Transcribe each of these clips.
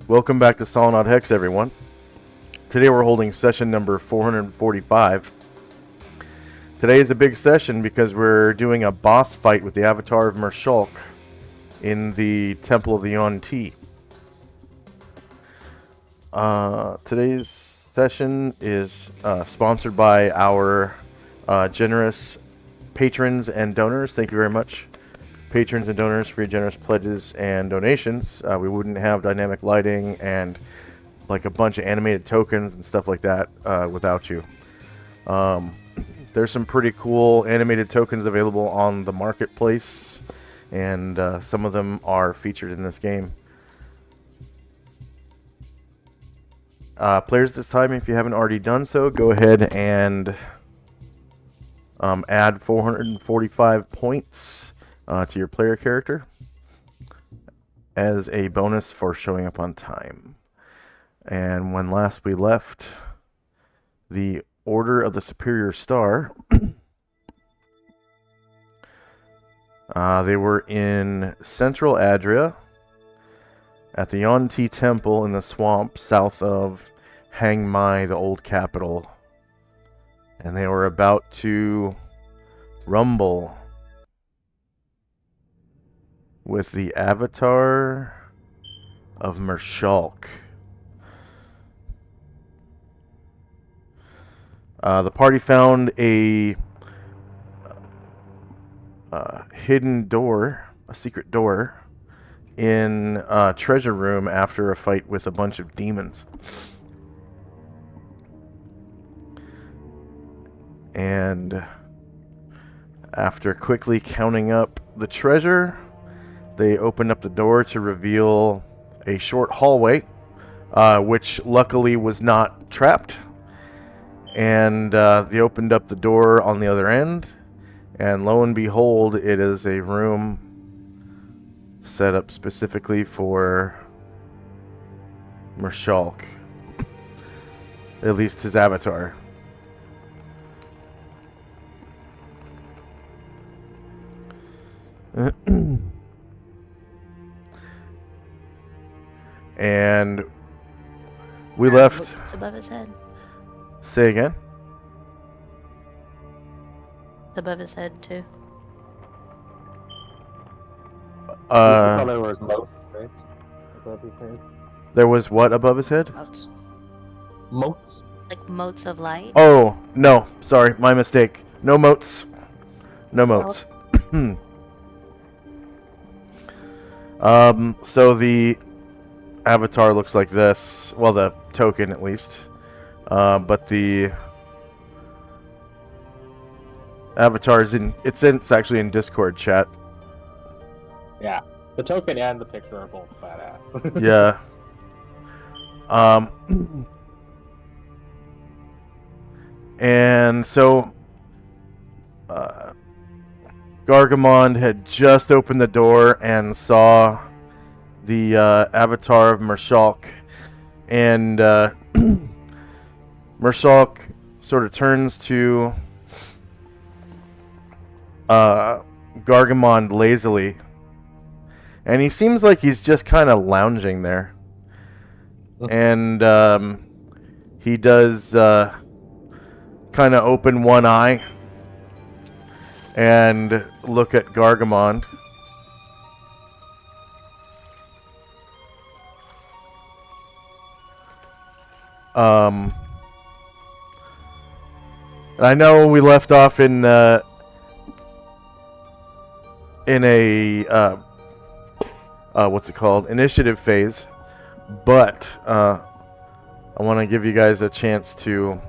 Welcome back to Solynod Hex, everyone. Today we're holding session number 445. Today is a big session because we're doing a boss fight with the avatar of Mershulk in the Temple of the Yuan-Ti. Today's session is sponsored by our generous patrons and donors. Thank you very much, patrons and donors, for your generous pledges and donations. We wouldn't have dynamic lighting and like a bunch of animated tokens and stuff like that without you. There's some pretty cool animated tokens available on the marketplace, and some of them are featured in this game. Players this time, if you haven't already done so, go ahead and add 445 points to your player character as a bonus for showing up on time. And when last we left the Order of the Superior Star, they were in Central Adria at the Yuan-Ti Temple in the swamp south of Hang Mai, the old capital. And they were about to rumble with the avatar of Mershulk. The party found a hidden door, a secret door, in a treasure room after a fight with a bunch of demons. And after quickly counting up the treasure, they opened up the door to reveal a short hallway, which luckily was not trapped. And they opened up the door on the other end, and lo and behold, it is a room set up specifically for Mershulk, at least his avatar. And we left. What's above his head? Say again? It's above his head, too. I saw there was moat, right? Above his head. There was what above his head? Moats. Moats? Like motes of light? Oh, no. Sorry, my mistake. No moats. No moats. So the avatar looks like this. Well, the token at least. But the avatar is it's actually in Discord chat. Yeah. The token and the picture are both badass. Yeah. And so Gargamond had just opened the door and saw the avatar of Mershulk, and Mershulk sort of turns to Gargamond lazily, and he seems like he's just kind of lounging there. And he does kind of open one eye and look at Gargamond. I know we left off in a what's it called? Initiative phase, but I want to give you guys a chance to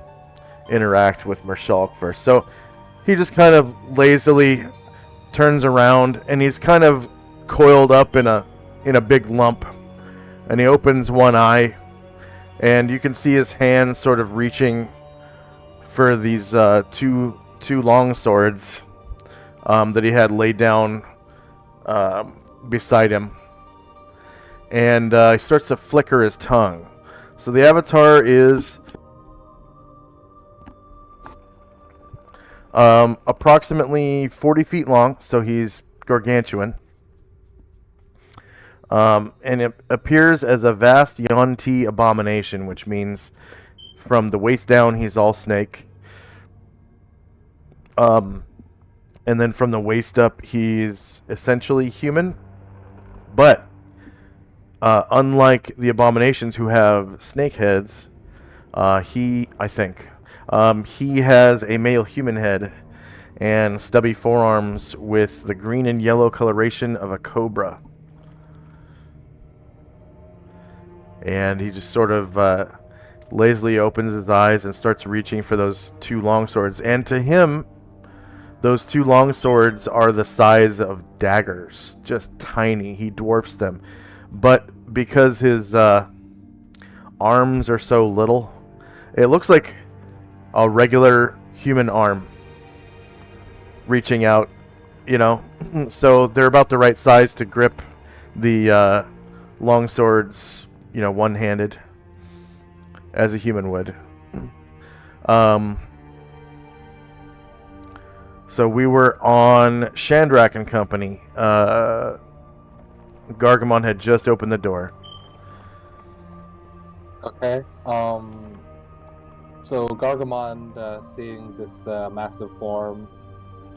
interact with Mershulk first. So he just kind of lazily turns around, and he's kind of coiled up in a big lump, and he opens one eye, and you can see his hand sort of reaching for these two long swords that he had laid down beside him, and he starts to flicker his tongue. So the avatar is approximately 40 feet long, so he's gargantuan. And it appears as a vast Yonti abomination, which means from the waist down he's all snake. And then from the waist up he's essentially human. But unlike the abominations who have snake heads, he has a male human head and stubby forearms with the green and yellow coloration of a cobra. And he just sort of lazily opens his eyes and starts reaching for those two longswords. And to him, those two longswords are the size of daggers, just tiny. He dwarfs them. But because his arms are so little, it looks like a regular human arm reaching out, you know. So they're about the right size to grip the longswords, you know, one-handed, as a human would. So we were on Shandrak and Company. Gargamon had just opened the door. Okay. So Gargamon, seeing this massive form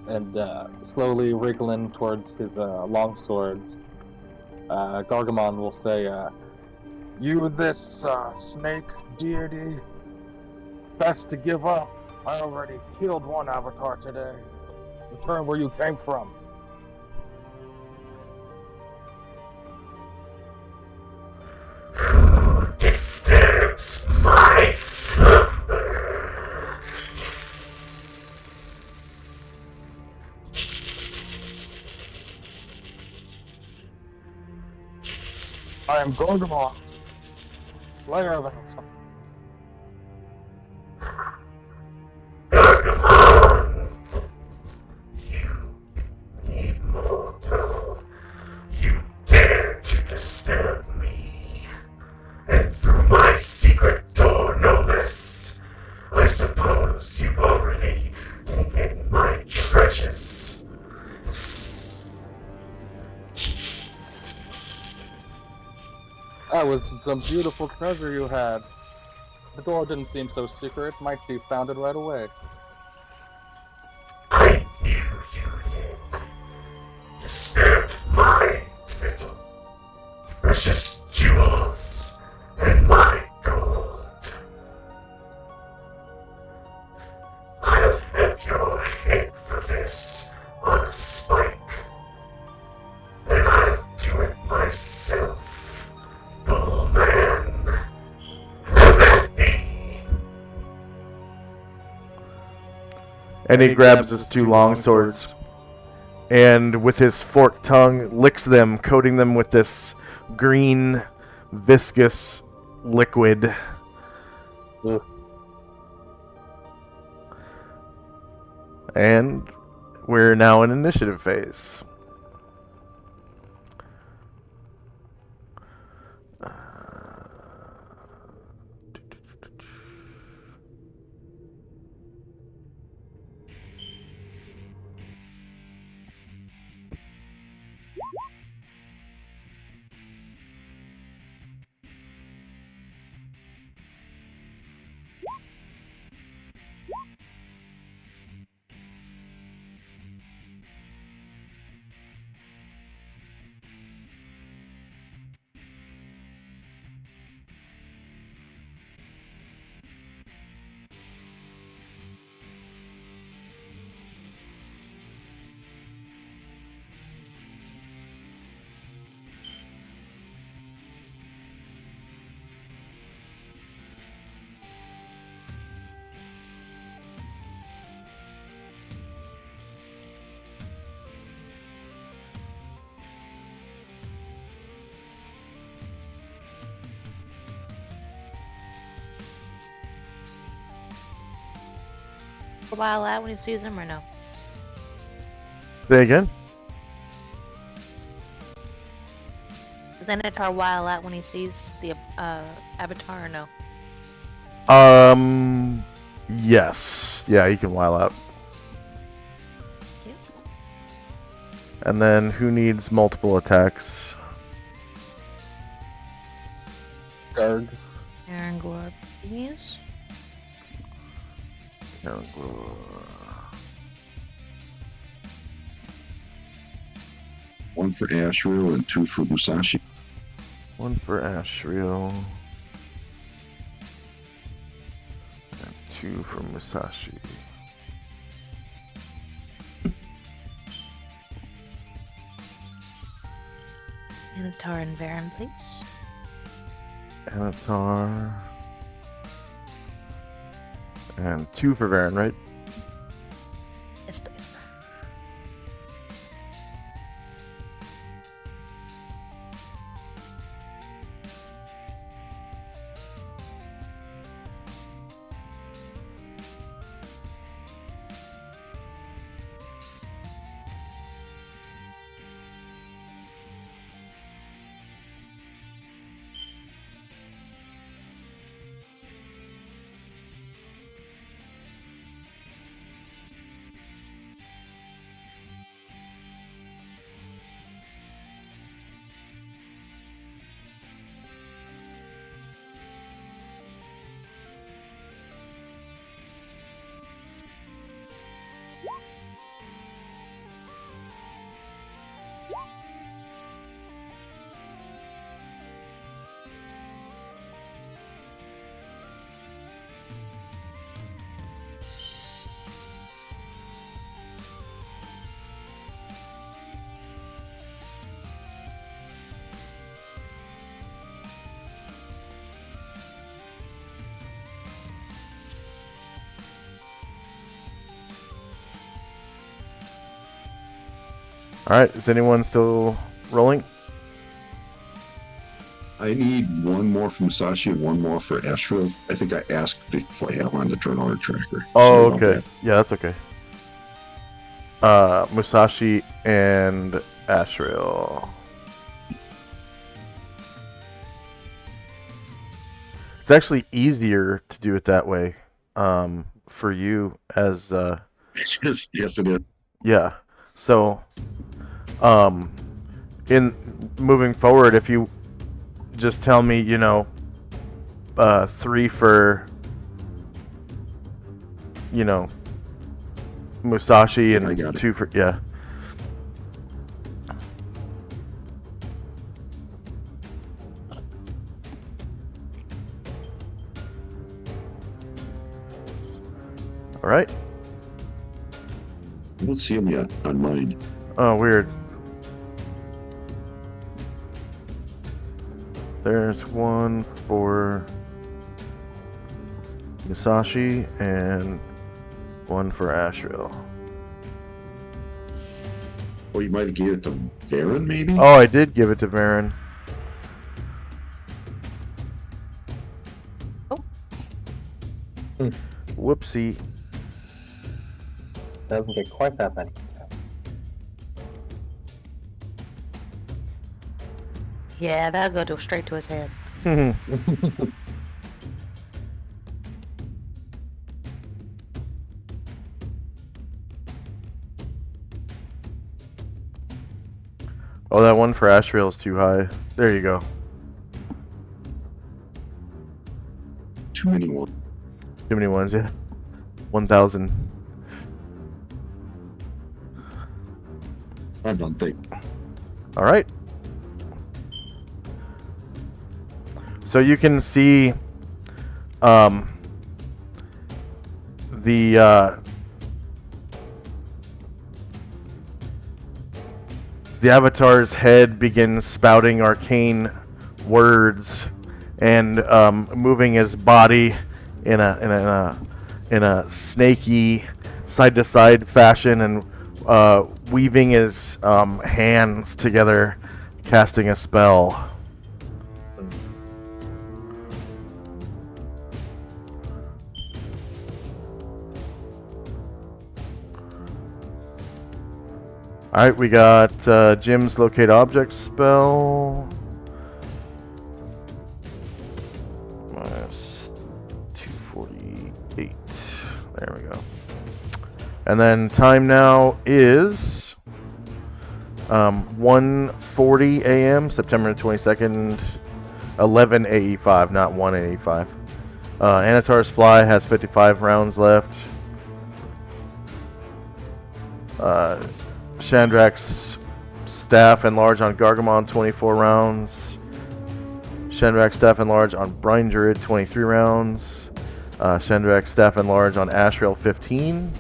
and slowly wriggling towards his longswords, Gargamon will say, "You this snake deity, best to give up. I already killed one avatar today. Return where you came from." Who disturbs my slumber? I am Gargamon, Slayer of Avatar. Gargamon! You immortal. You dare to disturb me. And through my secret door, no less. I suppose you've already taken my treasures. That was some beautiful treasure you had. The door didn't seem so secret. My chief found it right away. I knew you did. Disturbed my little precious jewels and my gold. I'll have your head for this on a spike. And I'll do it myself, bull man. Have at me. And he grabs his two longswords and with his forked tongue licks them, coating them with this green, viscous liquid. Ugh. And we're now in initiative phase. A while out when he sees him or no? Say again? Xanatar while out when he sees the avatar or no? Yes. Yeah, he can while out. Cute. And then who needs multiple attacks? Garg. Aaron Glor, please. Aaron Glor. One for Ashriel and 2 for Musashi. 1 for Ashriel. And 2 for Musashi. Anatar and Varen, please. Anatar. And 2 for Varen, right? Yes, please. Alright, is anyone still rolling? I need 1 more for Musashi and 1 more for Ashriel. I think I asked before I had him on the turn order tracker. Oh, Sorry about okay. that. Yeah, that's okay. Musashi and Ashriel. It's actually easier to do it that way for you as Yes, it is. yeah. So in moving forward, if you just tell me, 3 for Musashi I and got it. 2 for yeah. All right. I don't see him yet on mine. Oh, weird. There's 1 for Musashi and 1 for Ashriel. Oh, you might have gave it to Varen, maybe? Oh, I did give it to Varen. Oh. Whoopsie. Doesn't get quite that many. Yeah, that'll go straight to his head. Oh, that 1 for Ashriel is too high. There you go. Too many ones. Too many ones, yeah. 1,000. I don't think. All right. So you can see the avatar's head begins spouting arcane words and moving his body in a snaky side to side fashion and weaving his hands together, casting a spell. Alright, we got Jim's locate object spell. Minus 248. There we go. And then time now is 1:40 a.m. September 22nd, 11 AE5, not 1 AE5. Anatar's Fly has 55 rounds left. Chandrak's Staff Enlarge on Gargamon, 24 rounds. Chandrak's Staff Enlarge on Brine Druid, 23 rounds. Chandrak's Staff Enlarge on Ashrael, 15.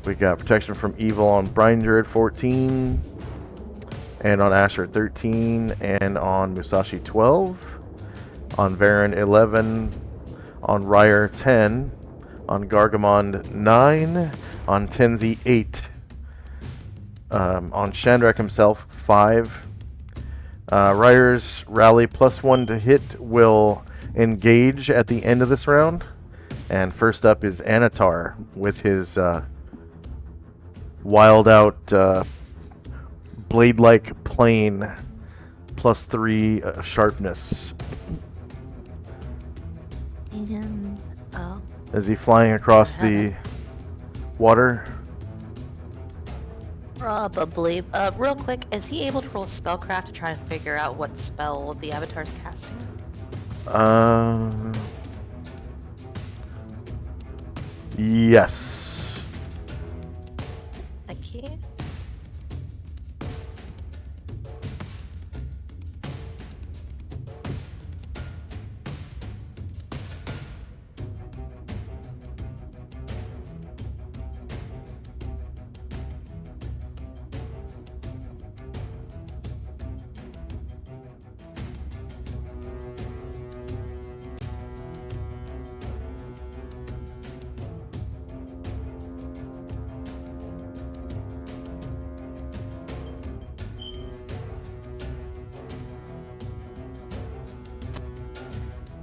We got Protection from Evil on Brine Druid, 14. And on Asher, 13. And on Musashi, 12. On Varen, 11. On Ryer, 10. On Gargamon, 9. On Tenzi, 8. On Chandrak himself, 5. Ryer's Rally +1 to hit will engage at the end of this round. And first up is Anatar with his wild out blade-like plane +3 sharpness. And oh, Is he flying across the water? probably. Real quick, is he able to roll spellcraft to try and figure out what spell the avatar's casting? Yes. Thank you.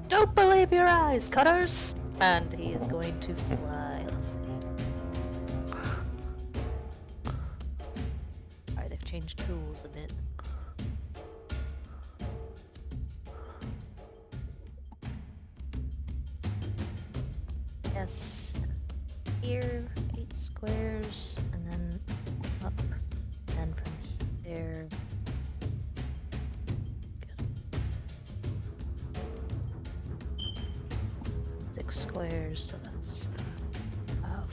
Don't believe your eyes, cutters! And he is going to fly. Let's see. Alright, they've changed tools a bit. Yes. Here, 8 squares, and then up, and from here. 6 squares, so that's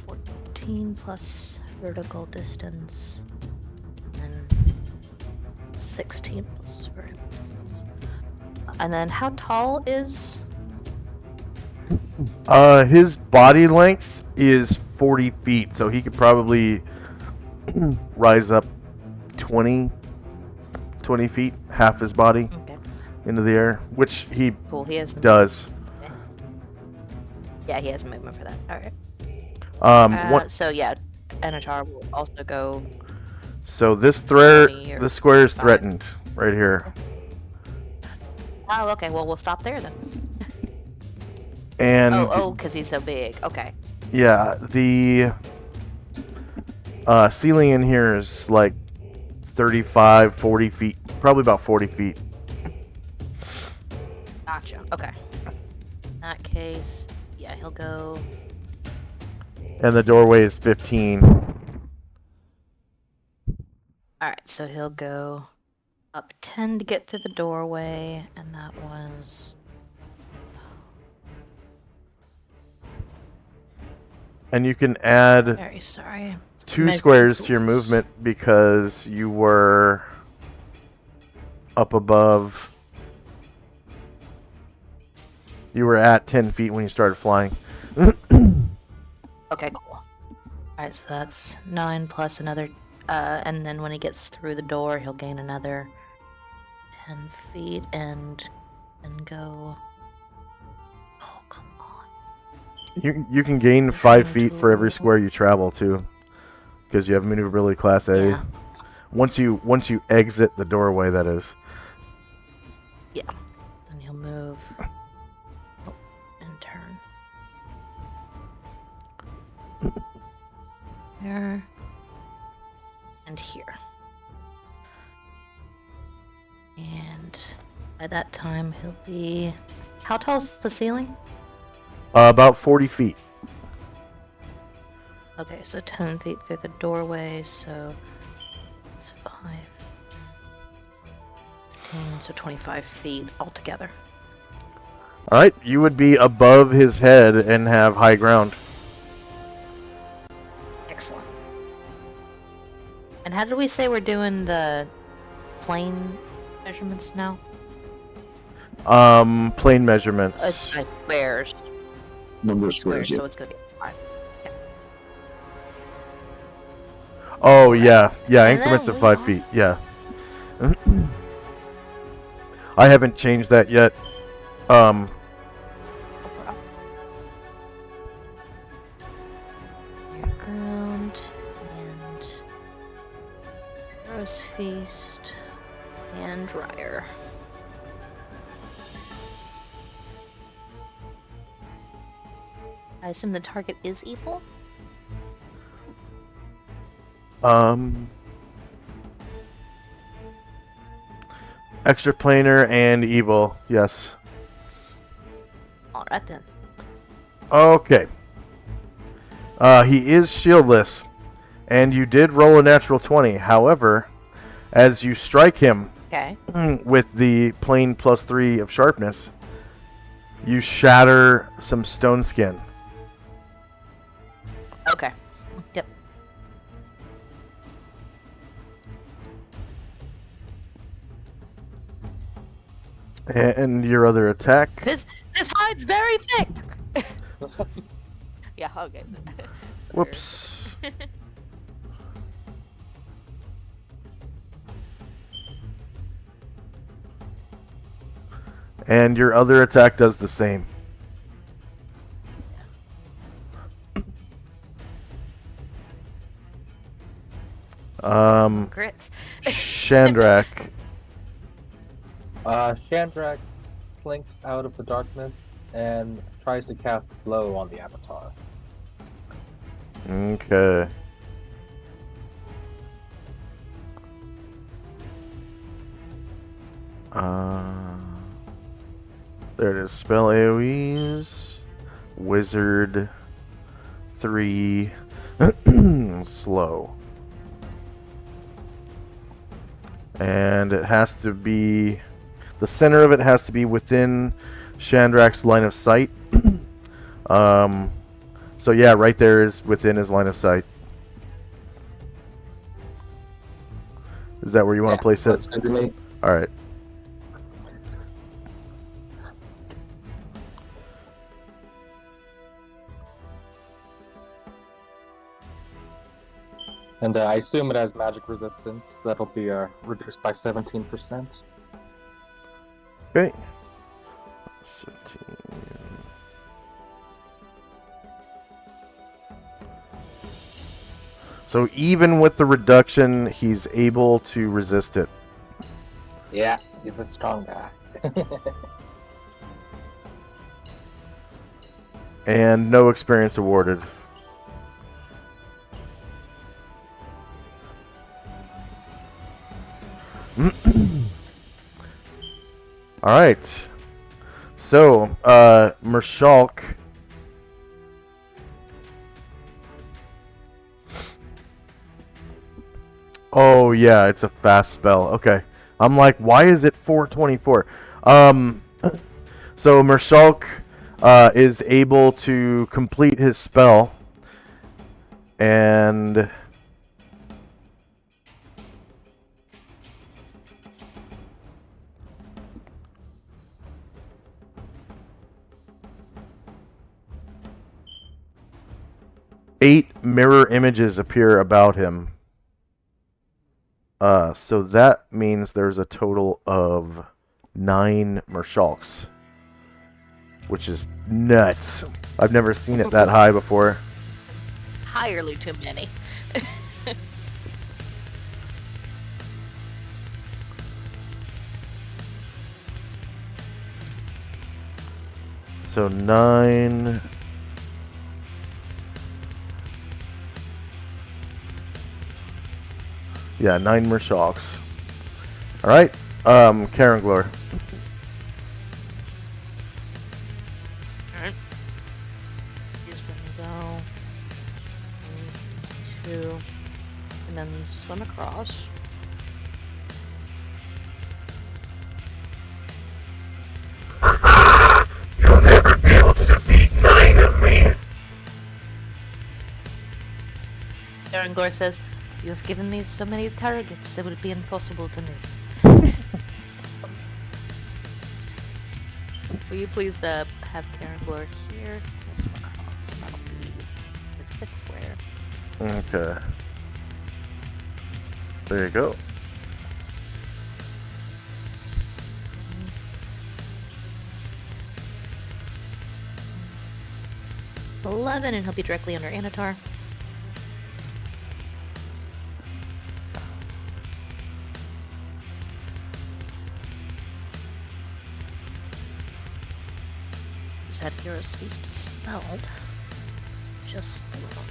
14 plus vertical distance, and 16 plus vertical distance. And then how tall is? His body length is 40 feet, so he could probably rise up 20 feet, half his body Okay, into the air, which he cool. He has. does. Yeah, he has movement for that. All right. What? So yeah, Anatar will also go. So this 20 or square is 5. threatened right here, Oh, okay. Well, we'll stop there then. and Oh, because he's so big. Okay. yeah, the ceiling in here is like 35, 40 feet, probably about 40 feet. Gotcha. Okay. In that case, yeah, he'll go. And the doorway is 15. Alright, so he'll go up 10 to get through the doorway, and that was. And you can add Very sorry. 2 Med squares to your tools. movement because you were up above. You were at 10 feet when you started flying. Okay, cool. Alright, so that's 9 plus another. And then when he gets through the door, he'll gain another 10 feet and go. Oh, come on. You can gain 5 Gain feet for every 2. square you travel too, because you have maneuverability class A. Yeah. Once you exit the doorway, that is. Yeah. Then he'll move. Oh, and turn. There. And here. And by that time, he'll be. How tall is the ceiling? About 40 feet. Okay, so 10 feet through the doorway, so it's 5. 15, so 25 feet altogether. All right, you would be above his head and have high ground. Excellent. And how did we say we're doing the plane measurements now? Plane measurements. It's by squares. Number of squares, So yeah. it's gonna be 5. Oh yeah, yeah, And increments then of we 5 are- feet. Yeah. I haven't changed that yet. Ground and Rose Feast and Dryer. I assume the target is evil? Extraplanar and evil. Yes. Alright then. Okay. He is shieldless, and you did roll a natural 20. However, as you strike him Okay. with the plane +3 of sharpness, you shatter some stone skin. Okay. Yep. And your other attack. This hide's very thick! Yeah, okay. Whoops. And your other attack does the same. Crits. Shandrak. Shandrak slinks out of the darkness and tries to cast slow on the avatar. Okay. There it is. Spell AoEs. Wizard. 3. Slow. And it has to be... The center of it has to be within Shandrak's line of sight. So yeah, right there is within his line of sight. Is that where you want to place it? That's good to me. All right. And I assume it has magic resistance. That'll be reduced by 17%. Okay. 17. So even with the reduction, he's able to resist it. Yeah, he's a strong guy. And no experience awarded. Alright. So, Mershalk. Oh, yeah, it's a fast spell. Okay. I'm like, why is it 424? So, Mershalk is able to complete his spell. And... eight mirror images appear about him. So that means there's a total of 9 Mershalks, which is nuts. I've never seen it that high before. Entirely too many. So 9. Yeah, 9 Mershalks. Alright, Karen Glor. Alright. He's gonna go 2, and then swim across. Arangor says, "You have given me so many targets, it would be impossible to miss." Will you please have Karangor here? This one across. That'll be his 5th square. Okay. There you go. 11, and he'll be directly under Anatar. He's had Hero's Feast dispelled. Just a little.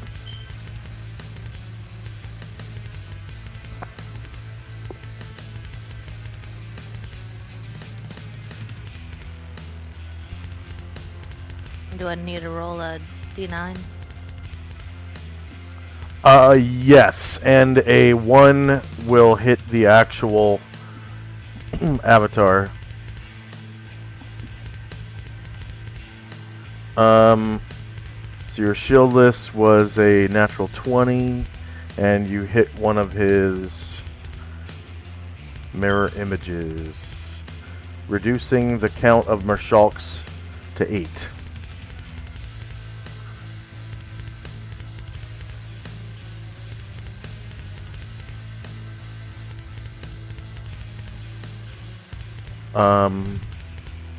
Do I need to roll a D9? Yes, and a 1 will hit the actual avatar. So your shieldless was a natural 20, and you hit one of his mirror images, reducing the count of Marshalks to 8.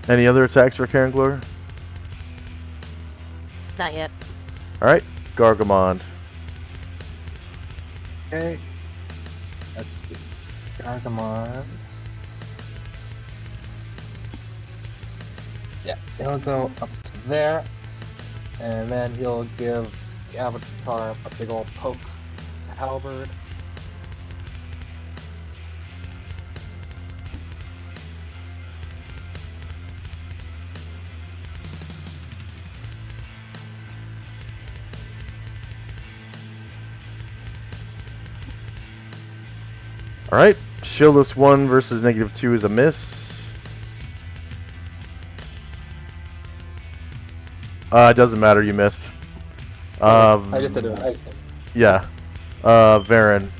Any other attacks for Karangor? Not yet. Alright, Gargamond. Okay. Let's see. Gargamon. Yeah, he'll go up to there, and then he'll give the Avatar a big old poke to Halberd. Alright, shieldless 1 versus -2 is a miss. It doesn't matter, you missed. I just did it. Yeah. Varen.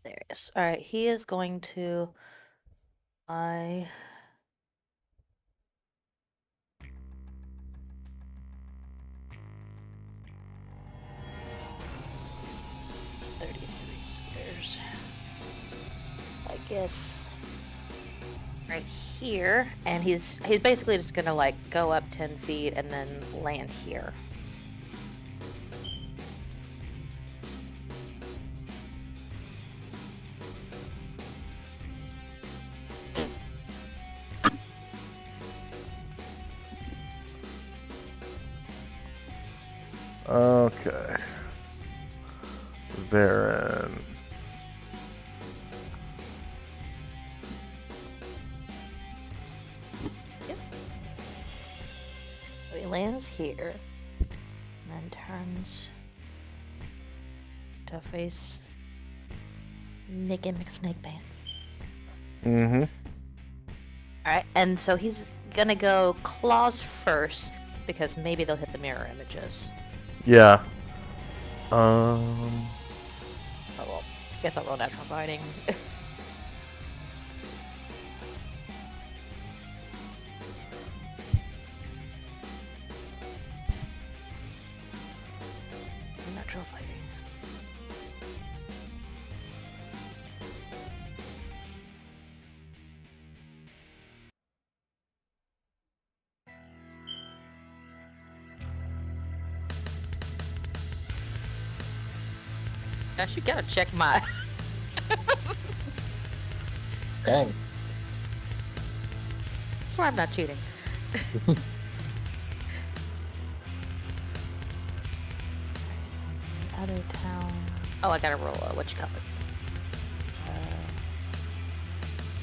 There he is. Alright, he is going to... It's 33 squares. I guess right here, and he's basically just gonna like go up 10 feet and then land here. Okay. Varen. Yep. So he lands here, and then turns to face Nick in Snake Pants. Mm-hmm. Alright, and so he's gonna go claws first, because maybe they'll hit the mirror images. Yeah. So guess I'll roll natural fighting. Natural fighting. Gosh, you gotta check my... Dang. Swear I'm not cheating. Other town... Oh, I gotta roll a what you call it.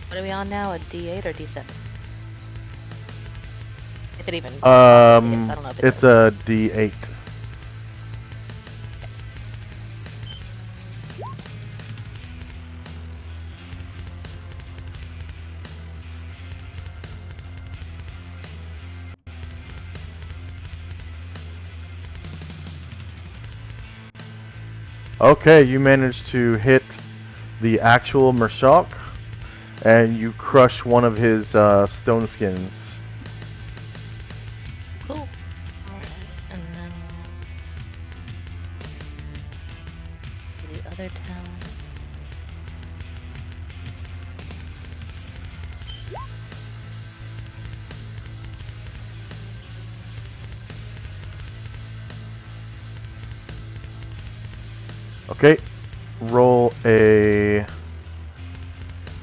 What are we on now? A D8 or D7? If it even... I don't know if it it's does. a D8. Okay, you managed to hit the actual Mershok, and you crush one of his stone skins. Cool. Alright, and then to the other town. Okay, roll a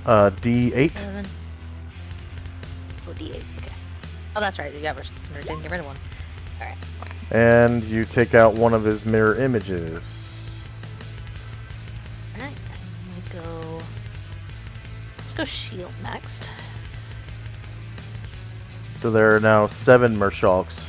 D8. 7. Oh, D8. Okay. Oh, that's right. You didn't get rid of one. Alright. And you take out one of his mirror images. Alright. We go. Let's go shield next. So there are now 7 Mershalks.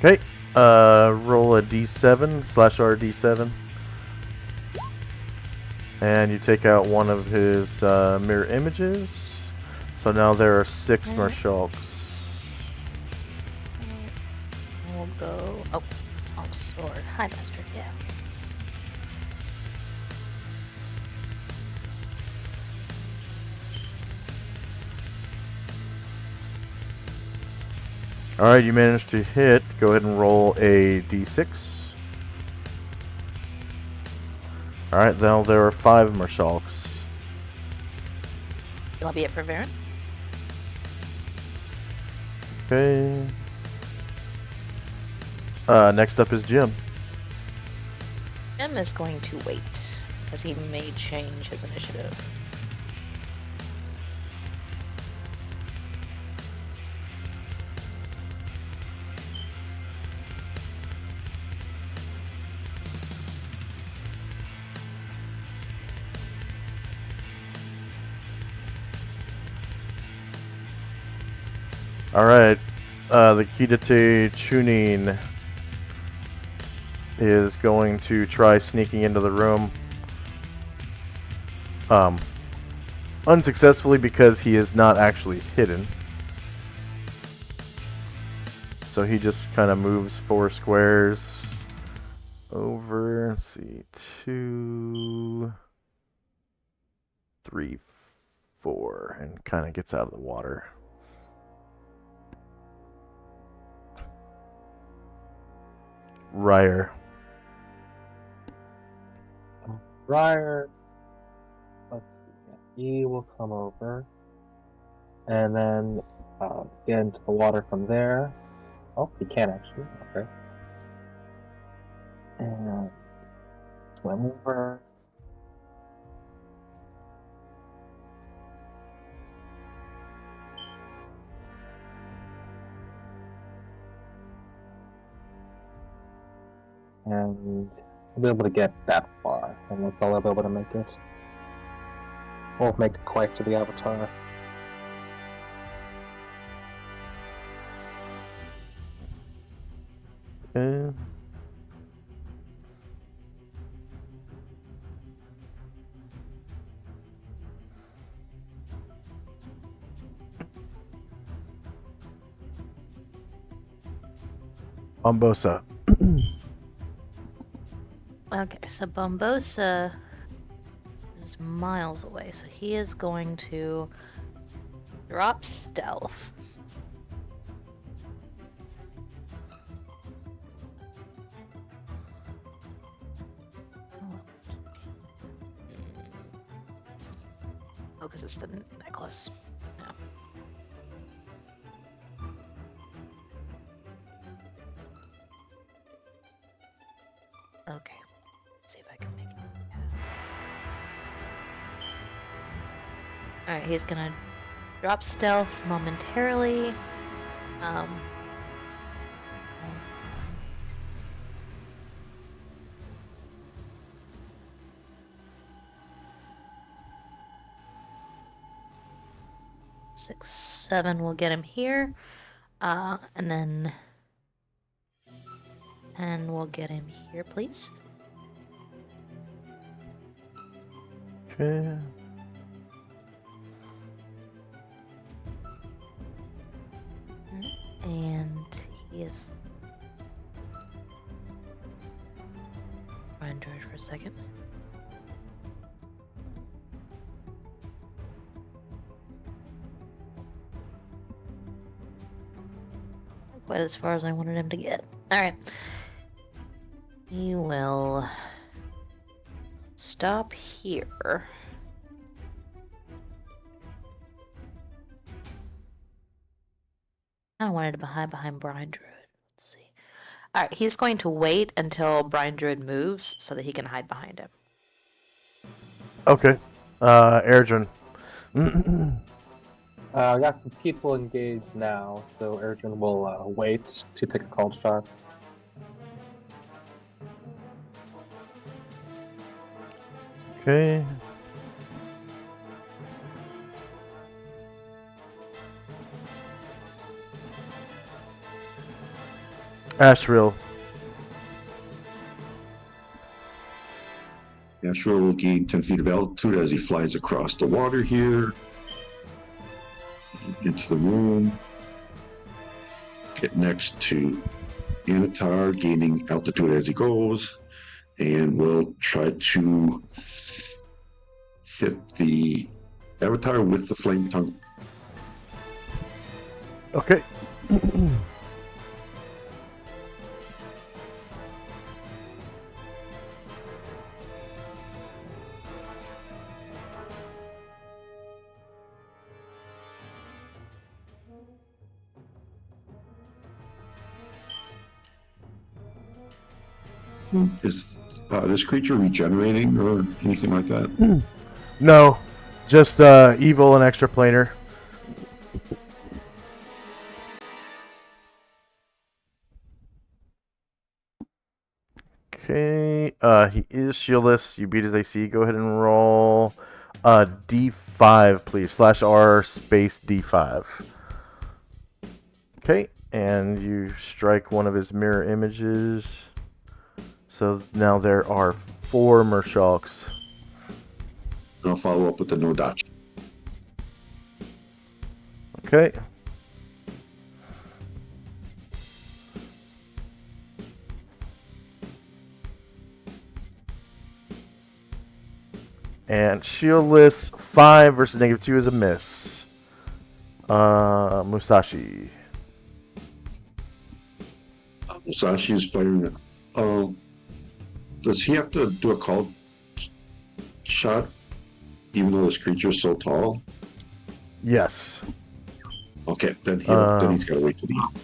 Okay, roll a D7 slash RD7. And you take out one of his mirror images. So now there are 6 Okay. Mershalks. We'll go. Oh, sword. High Master. Yeah. Alright, you managed to hit. Go ahead and roll a D6. Alright, now there are 5 Mershalks. That'll be it for Varen. Okay. Next up is Jim. Jim is going to wait, because he may change his initiative. Alright, the Kidate Chunin is going to try sneaking into the room. Unsuccessfully because he is not actually hidden. So he just kind of moves 4 squares over. Let's see, 2, 3, 4, and kind of gets out of the water. Ryer. Ryer, let's see, he will come over and then get into the water from there. Oh, he can actually. Okay. And swim over. And I'll be able to get that far, and that's all I'll be able to make it. Won't make it quite to the avatar. Okay. Bombosa. Okay, so Bombosa is miles away, so he is going to drop stealth. Oh, because it's the necklace. Yeah. Okay. Let's see if I can make it. Alright, he's gonna drop stealth momentarily. Six, 7 will get him here. And then 10 will get him here, please. Okay. And he is. Find George for a second. Quite as far as I wanted him to get. Alright. He will stop here. I wanted to hide behind Brine Druid. Let's see. Alright, he's going to wait until Brine Druid moves so that he can hide behind him. Okay. Erdrin. I got some people engaged now, so Erdrin will wait to take a called shot. Okay. Ashriel. Ashriel will gain 10 feet of altitude as he flies across the water here. Into the room. Get next to Anatar, gaining altitude as he goes. And we'll try to hit the avatar with the flame tongue. Okay. Is this creature regenerating or anything like that? No, just evil and extraplanar. Okay, he is shieldless. You beat his AC. Go ahead and roll D5, please. /R space D5. Okay, and you strike one of his mirror images. So now there are 4 Murshawks. And I'll follow up with the no dodge. Okay. And shieldless 5 versus -2 is a miss. Musashi. Musashi is firing. Does he have to do a called shot, even though this creature is so tall? Yes. Okay, then he's got to wait to the end.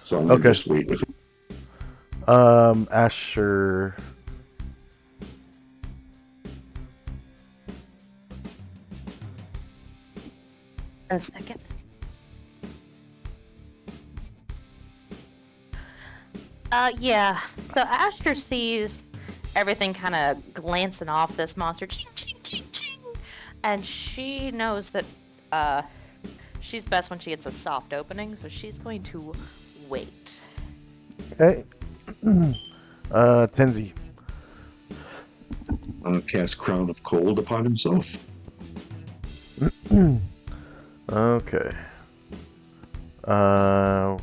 So I'm gonna Okay. just wait with him. Asher. A second. Yeah. So Asher sees everything kind of glancing off this monster, ching, ching, ching, ching, and she knows that she's best when she gets a soft opening, so she's going to wait. Okay. Tenzi. Cast Crown of Cold upon himself. Okay. What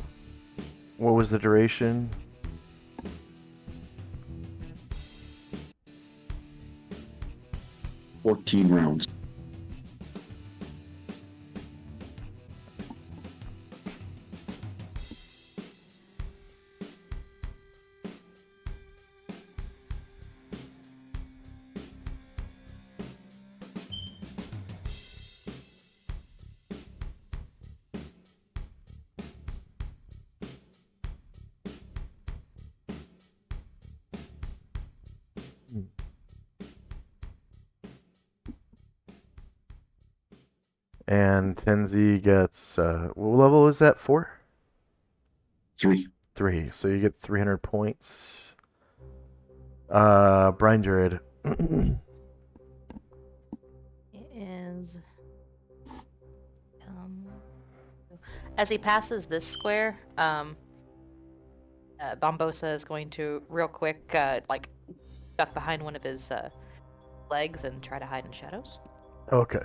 was the duration? $14 rounds. And Tenzi gets, what level is that? 4? 3. 3. So you get 300 points. Brine Druid. It is. As he passes this square, Bombosa is going to real quick, like, duck behind one of his legs and try to hide in shadows. Okay.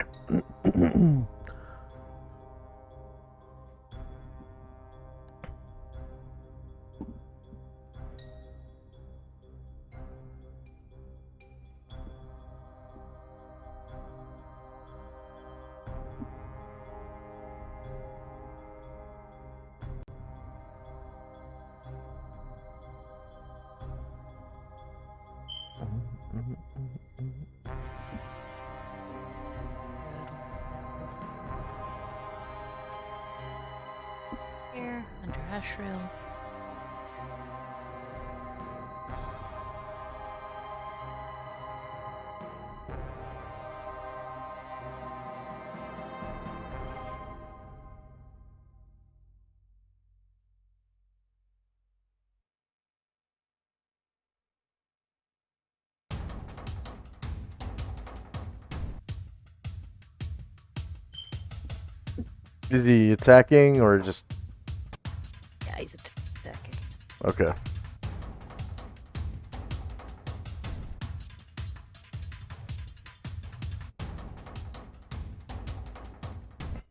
Here, under Ashrail. Is he attacking or just... Yeah, he's attacking. Okay.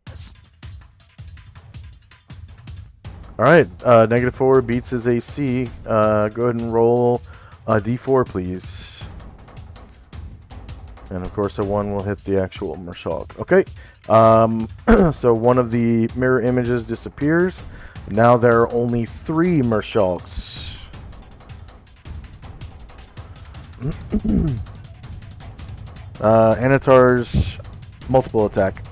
Yes. Alright, -4 beats his AC. Go ahead and roll a d4, please. And of course, a 1 will hit the actual Marshal. Okay. So one of the mirror images disappears. Now there are only 3 Marshals. Anatar's multiple attack.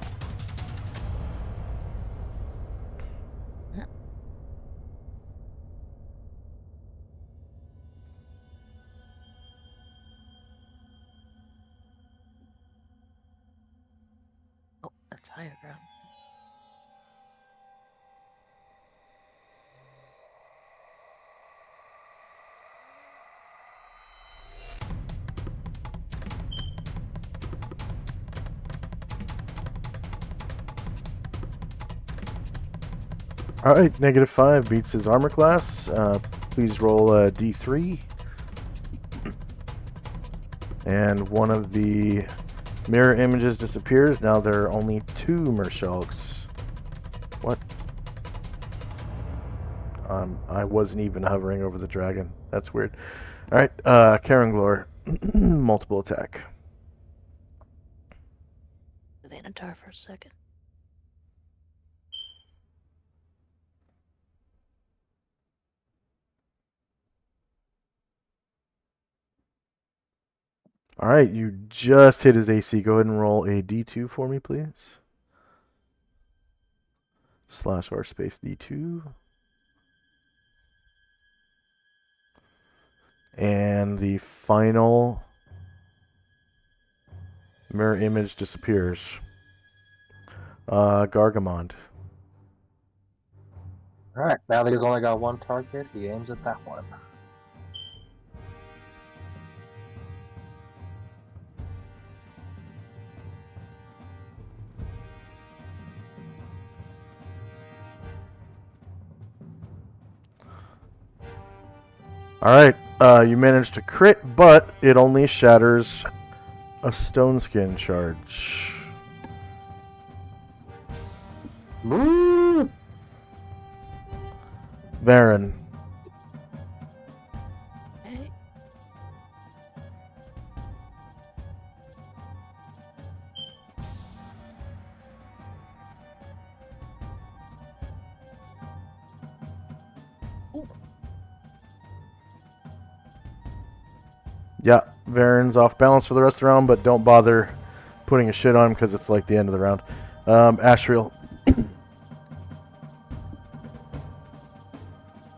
Oh, that's higher ground. Alright, -5 beats his armor class. Please roll a d3. And one of the mirror images disappears. Now there are only 2 Marshals. What? I wasn't even hovering over the dragon. That's weird. Alright, Karanglor. Multiple attack. With Anatar for a second. Alright, you just hit his AC. Go ahead and roll a d2 for me, please. /r space d2. And the final mirror image disappears. Gargamond. Alright, now that he's only got one target, he aims at that one. Alright, you managed to crit, but it only shatters a stone skin charge. Woo! Varen. Okay. Yeah, Varen's off balance for the rest of the round, but don't bother putting a shit on him because it's like the end of the round. Ashriel.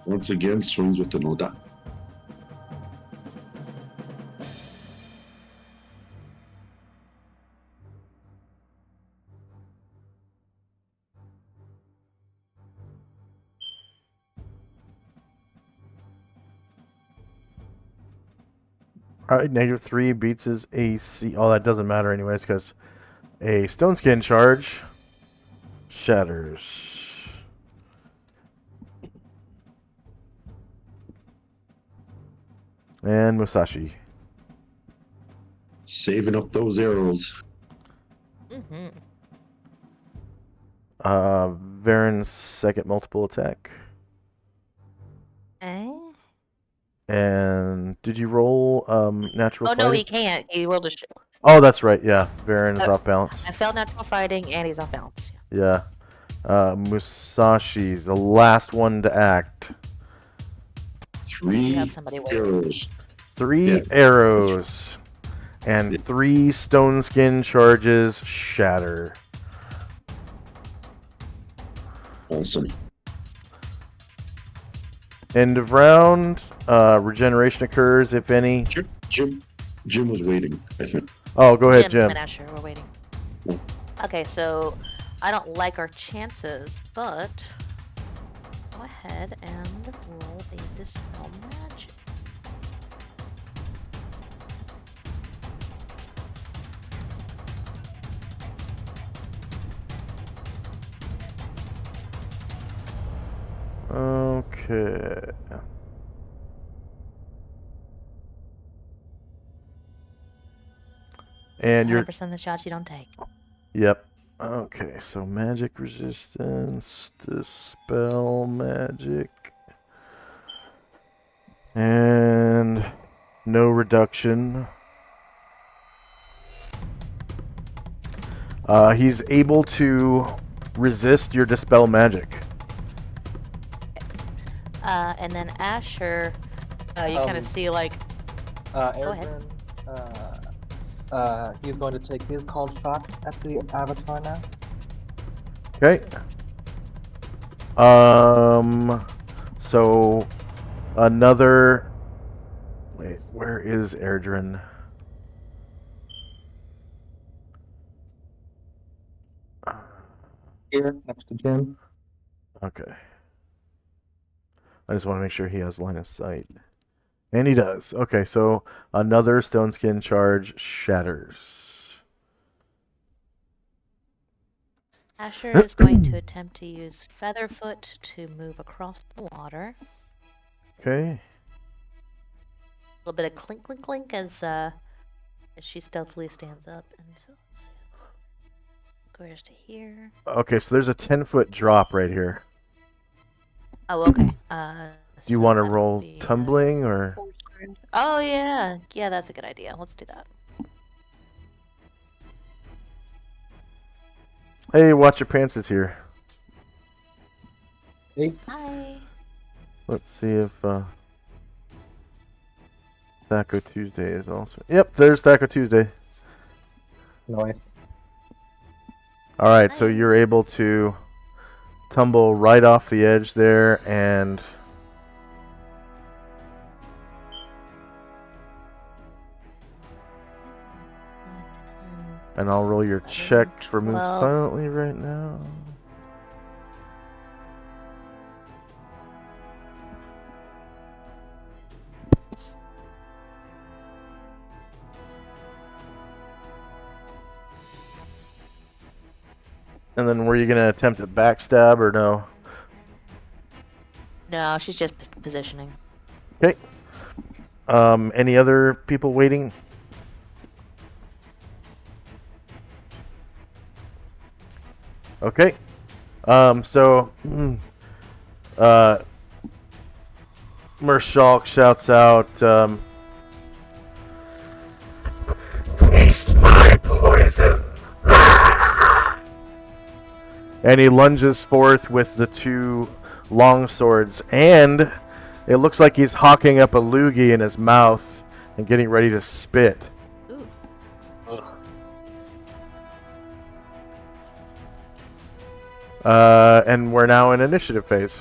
Once again, swings with the Noda. Alright, -3 beats his AC. Oh, that doesn't matter anyways because a stone skin charge shatters. And Musashi. saving up those arrows. Mm-hmm. Varen's second multiple attack. Eh? And did you roll natural Oh fighting? no, he can't. He rolled a. Oh, that's right. Yeah, Varen is off balance. I failed natural fighting, and he's off balance. Yeah. Musashi's the last one to act. We 3 have somebody waiting. arrows. 3 Yeah. arrows. And Yeah. 3 stone skin charges shatter. Awesome. End of round. Regeneration occurs, if any. Jim was waiting, I think. Oh, go ahead, Jim. And Asher, we're waiting. Yeah. Okay, so I don't like our chances, but go ahead and roll a dispel magic. Okay. And you're 100% of the shots you don't take. Yep. Okay, so magic resistance, dispel magic, and no reduction. He's able to resist your dispel magic. And then Asher, you kind of see like. Go ahead. Aaron, he's going to take his called shot at the avatar now. Okay. So another. Wait, where is Erdrin? Here, next to Jim. Okay. I just want to make sure he has line of sight. And he does. Okay, so another stone skin charge shatters. Asher is going to attempt to use Featherfoot to move across the water. Okay. A little bit of clink, clink, clink as she stealthily stands up. And so let's see. It's squares to here. Okay, so there's a 10-foot drop right here. Oh, okay. Do you want to roll tumbling or? Oh yeah, yeah, that's a good idea. Let's do that. Hey, watch your pants is here. Hey. Hi. Let's see if Thaco Tuesday is also. Yep, there's Thaco Tuesday. Nice. All right, so Hi. you're able to tumble right off the edge there, and I'll roll your check for move 12. silently right now. And then were you going to attempt a backstab or no? No, she's just positioning. Okay. Any other people waiting? Okay. Mershulk shouts out, Taste my poison. and he lunges forth with the 2 long swords, and it looks like he's hawking up a loogie in his mouth and getting ready to spit. Ooh. Ugh. And we're now in initiative phase.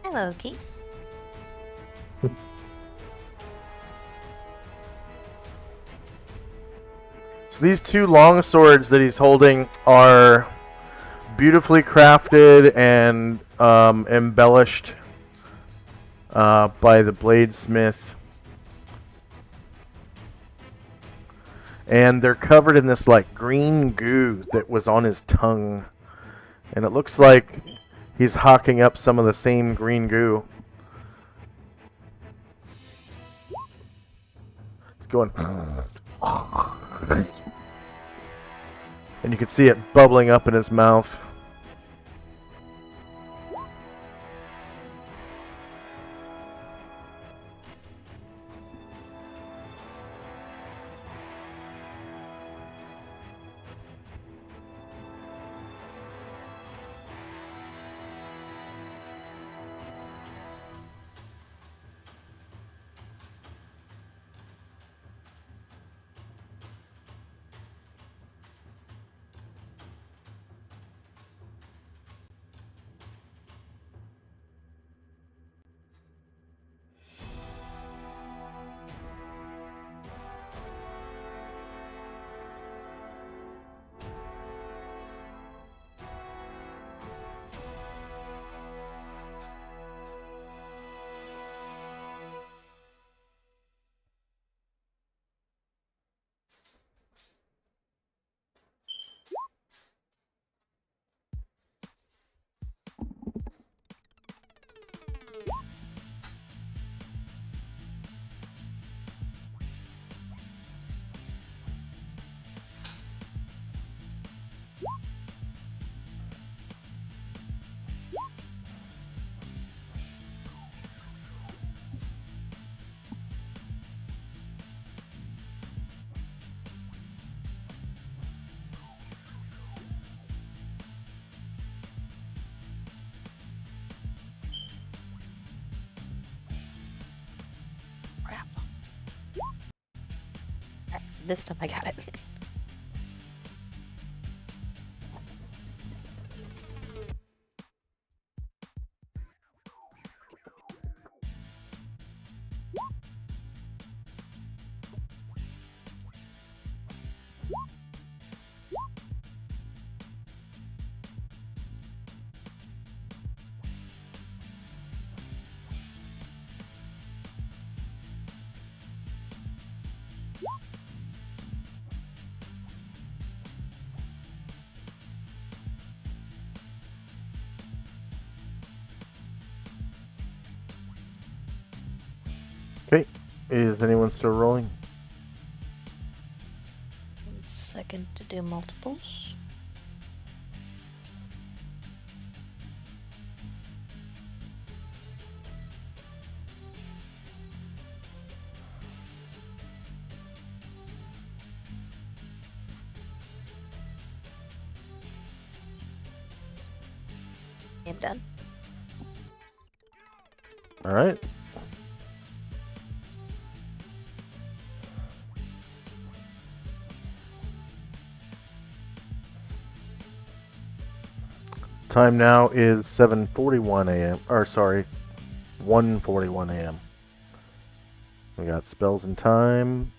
Hello, Keith. So these 2 long swords that he's holding are beautifully crafted and embellished by the bladesmith. And they're covered in this like green goo that was on his tongue. And it looks like He's hawking up some of the same green goo. He's going. And you can see it bubbling up in his mouth. Crap. Alright, this time I got it. Okay, is anyone still rolling? 1 second to do multiples. I'm done. All right. Time now is 7:41 a.m. Or sorry, 1:41 a.m. We got spells and time.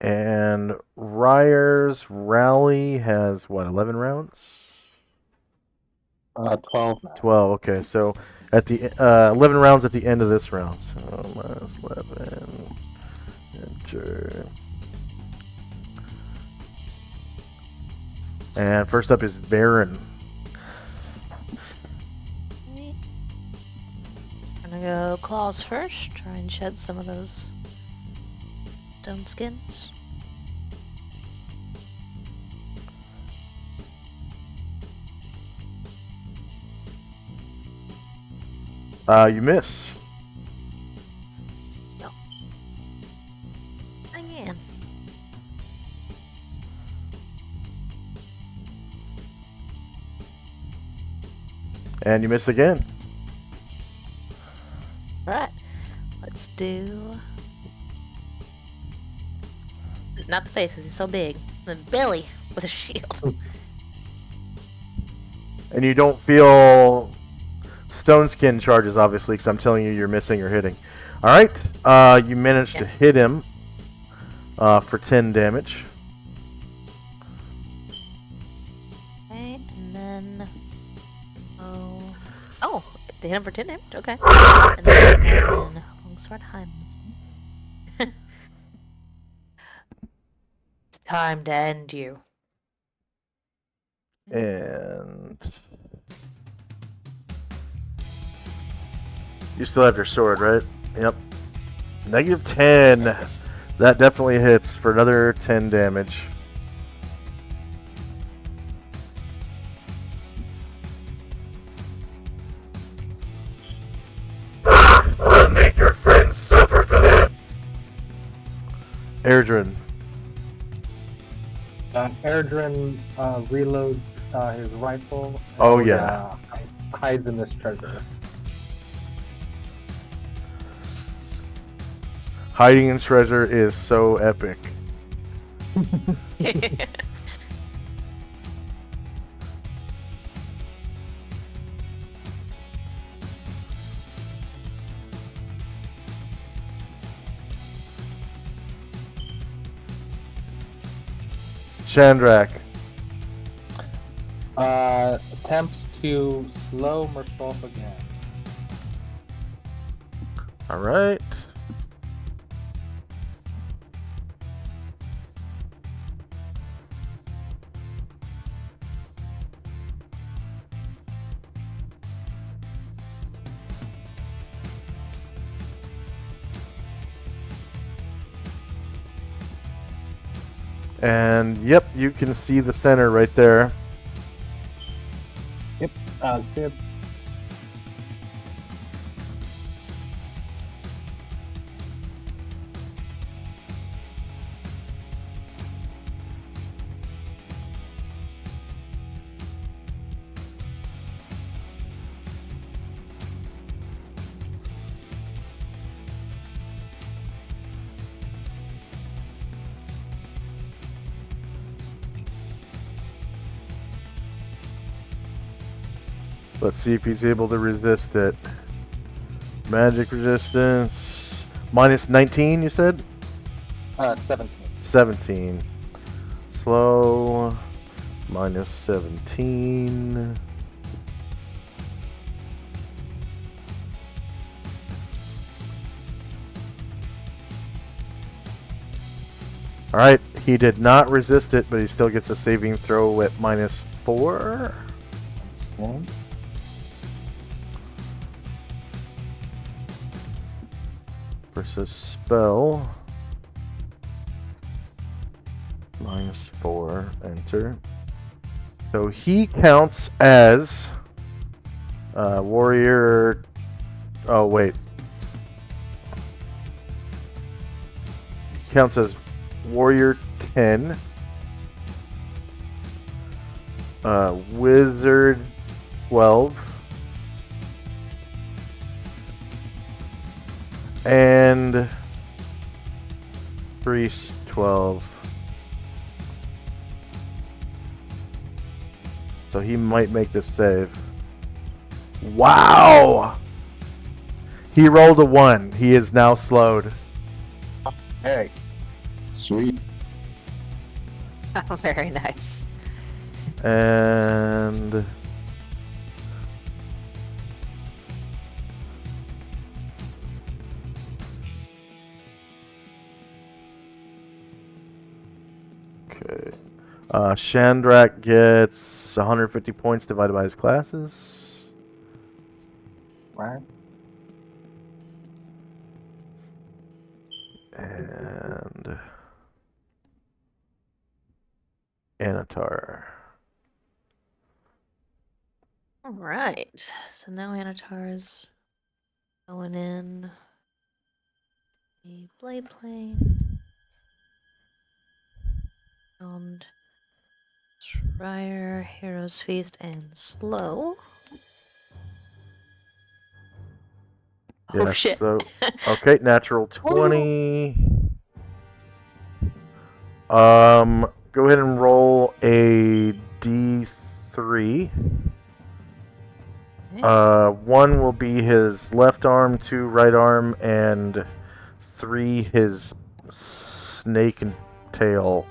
And Ryer's rally has what, 11 rounds? 12 now. 12. Okay, so at the 11 rounds at the end of this round. So minus 11. Enter. And first up is Baron. Right. Gonna go claws first. Try and shed some of those stone skins. You miss. No. Again. And you miss again. Alright. Let's do... Not the face, because he's so big. The belly with a shield. And you don't feel stone skin charges, obviously, because I'm telling you you're missing or hitting. Alright, you managed to hit him for 10 damage. Okay, and then... Oh, they hit him for 10 damage? Okay. And then Longsword Heims. Time to end you. And you still have your sword, right? Yep. -10. Yes. That definitely hits for another 10 damage. I'll make your friends suffer for that. Airdrin. Erdrin reloads his rifle. Oh, and, yeah. Hides in this treasure. Hiding in treasure is so epic. Chandrak. Attempts to slow Merfolk again. Alright. And yep, you can see the center right there. It's good. Let's see if he's able to resist it. Magic resistance. -19, you said? 17. 17. Slow. -17. Alright, he did not resist it, but he still gets a saving throw at -4. Okay. Versus spell. -4, enter. So he counts as warrior. Oh, wait. He counts as warrior 10. Wizard 12. And priest 12. So he might make this save. Wow! He rolled a 1. He is now slowed. Hey. Sweet. Oh, very nice. And okay. Chandrak gets 150 points divided by his classes. Right. And Anatar. All right. So now Anatar's going in the blade plane. And Schreier, Hero's Feast, and Slow. Oh Yes, shit. so okay, natural 20. Go ahead and roll a D3. Okay. 1 will be his left arm, 2 right arm, and 3 his snake and tail.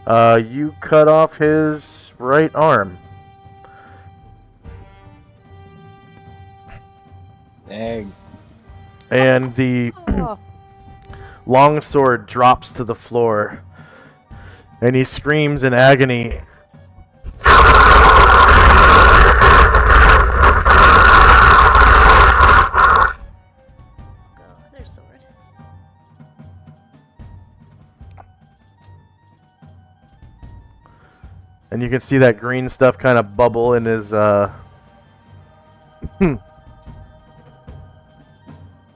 You cut off his right arm. Dang. And the Oh. longsword drops to the floor. And he screams in agony. And you can see that green stuff kind of bubble in his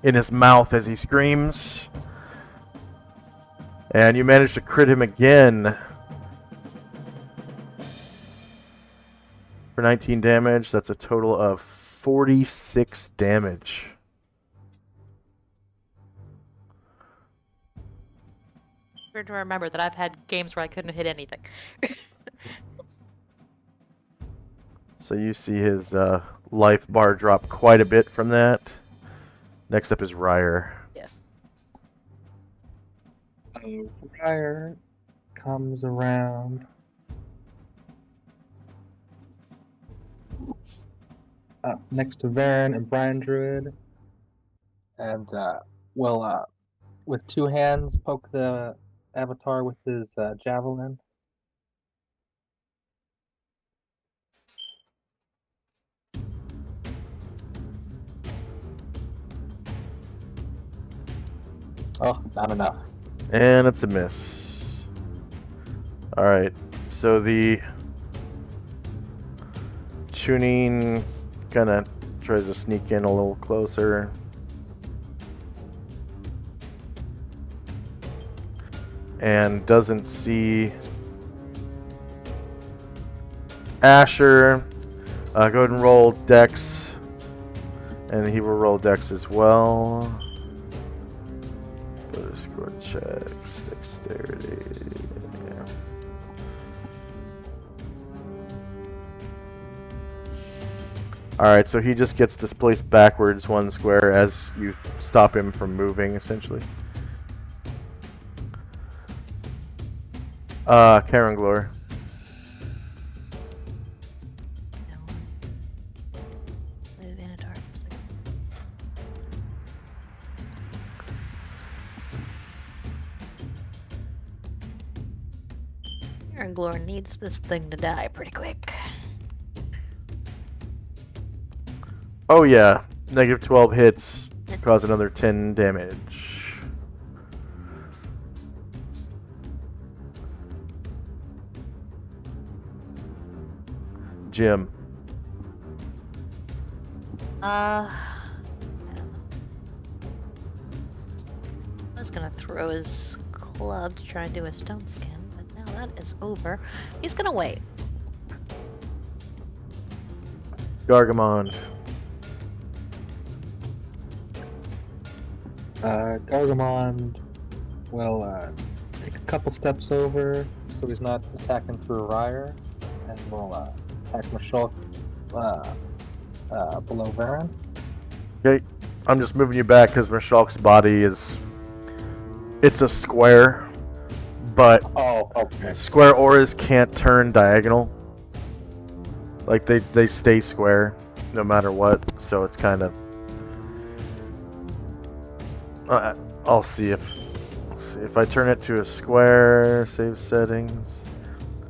in his mouth as he screams. And you manage to crit him again for 19 damage. That's a total of 46 damage. Weird to remember that I've had games where I couldn't hit anything. So you see his life bar drop quite a bit from that. Next up is Ryer. Yeah. Ryer comes around. Next to Varen and Brian Druid. And will, with two hands, poke the Avatar with his javelin. Oh, not enough. And it's a miss. Alright, so the Chunin kind of tries to sneak in a little closer. And doesn't see Asher. Go ahead and roll Dex. And he will roll Dex as well. Score checks, dexterity. Yeah. Alright, so he just gets displaced backwards one square as you stop him from moving, essentially. Karen Glor. Move in a dark for a second. Aaron Glor needs this thing to die pretty quick. Oh yeah, negative 12 hits, cause another 10 damage. Jim. I was gonna throw his club to try and do a stone skin, but now that is over. He's gonna wait. Gargamond. Gargamond will take a couple steps over so he's not attacking through Ryer, and will attack Mashulk below Varen. Okay, I'm just moving you back because Mashulk's body is... It's a square, but Oh, okay. square auras can't turn diagonal. Like, they stay square no matter what, so it's kind of... I'll see if I turn it to a square, save settings.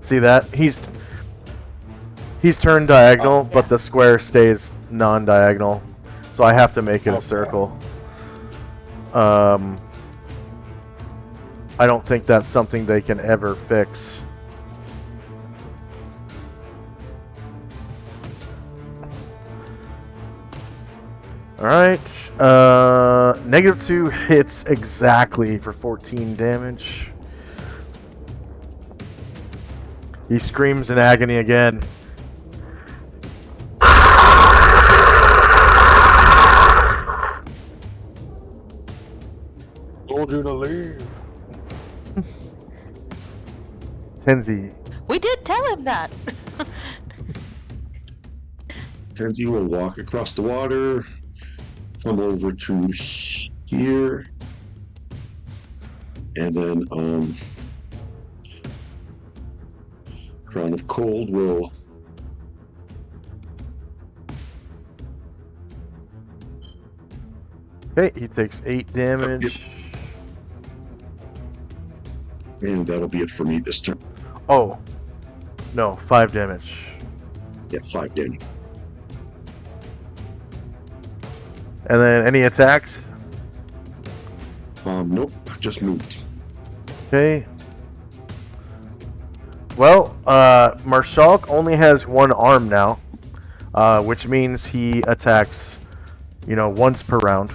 See that? He's turned diagonal, Oh, yeah. but the square stays non-diagonal. So I have to make it a Okay. circle. I don't think that's something they can ever fix. Alright, negative 2 hits exactly for 14 damage. He screams in agony again. Told you to leave. Tenzi. We did tell him that! Kenzie will walk across the water, come over to here, and then Crown of Cold will Okay, he takes 8 damage. and that'll be it for me this turn. Oh, no, 5 damage. Yeah, 5 damage. And then any attacks? Nope, just moved. Okay. Well, Marshalk only has one arm now, which means he attacks, once per round.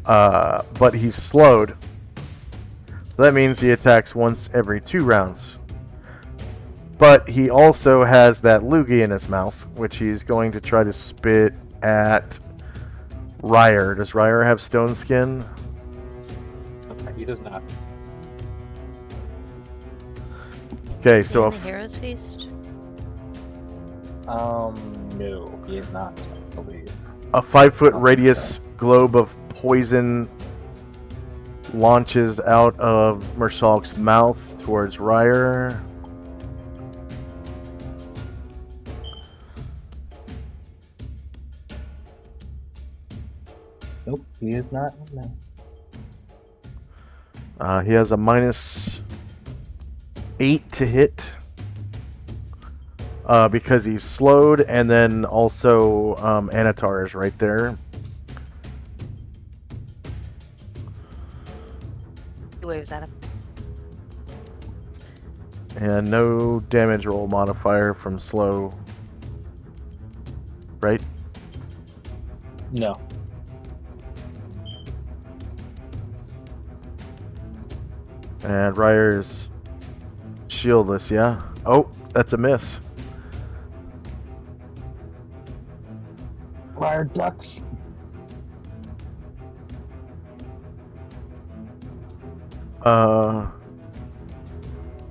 But he's slowed. So that means he attacks once every 2 rounds. But he also has that loogie in his mouth, which he's going to try to spit at Ryer. Does Ryer have stone skin? Okay, he does not. Okay, Is he so in the Hero's Feast? No, he is not, I believe. a 5-foot radius globe of poison launches out of Marshalk's mouth towards Ryer. Nope, he is not. No. He has a -8 to hit because he's slowed, and then also Anatar is right there. He waves at him. And no damage roll modifier from slow. Right? No. And Ryer's shieldless, yeah? Oh, that's a miss. Fire ducks.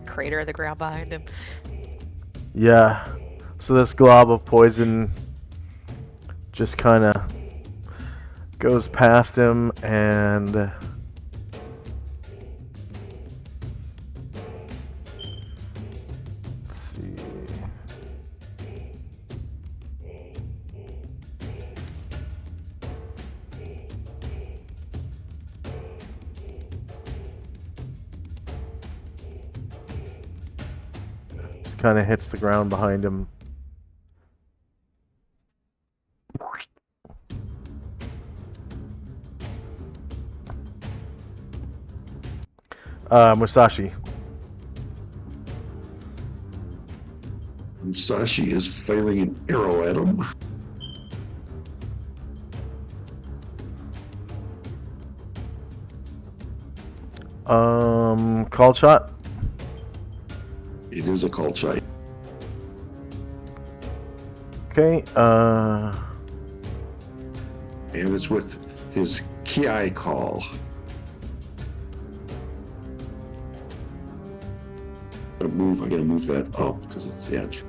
Crater of the ground behind him. Yeah. So this glob of poison just kind of goes past him, and let's see. Just kind of hits the ground behind him. Musashi. Musashi is firing an arrow at him. Call shot. It is a call shot. Okay, And it's with his Ki call. I gotta move that up because it's the edge.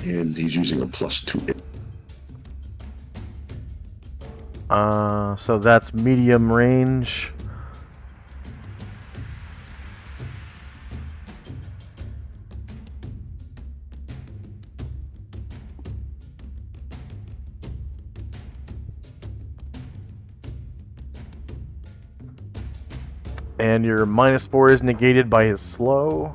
And he's using a +2. so that's medium range. And your -4 is negated by his slow.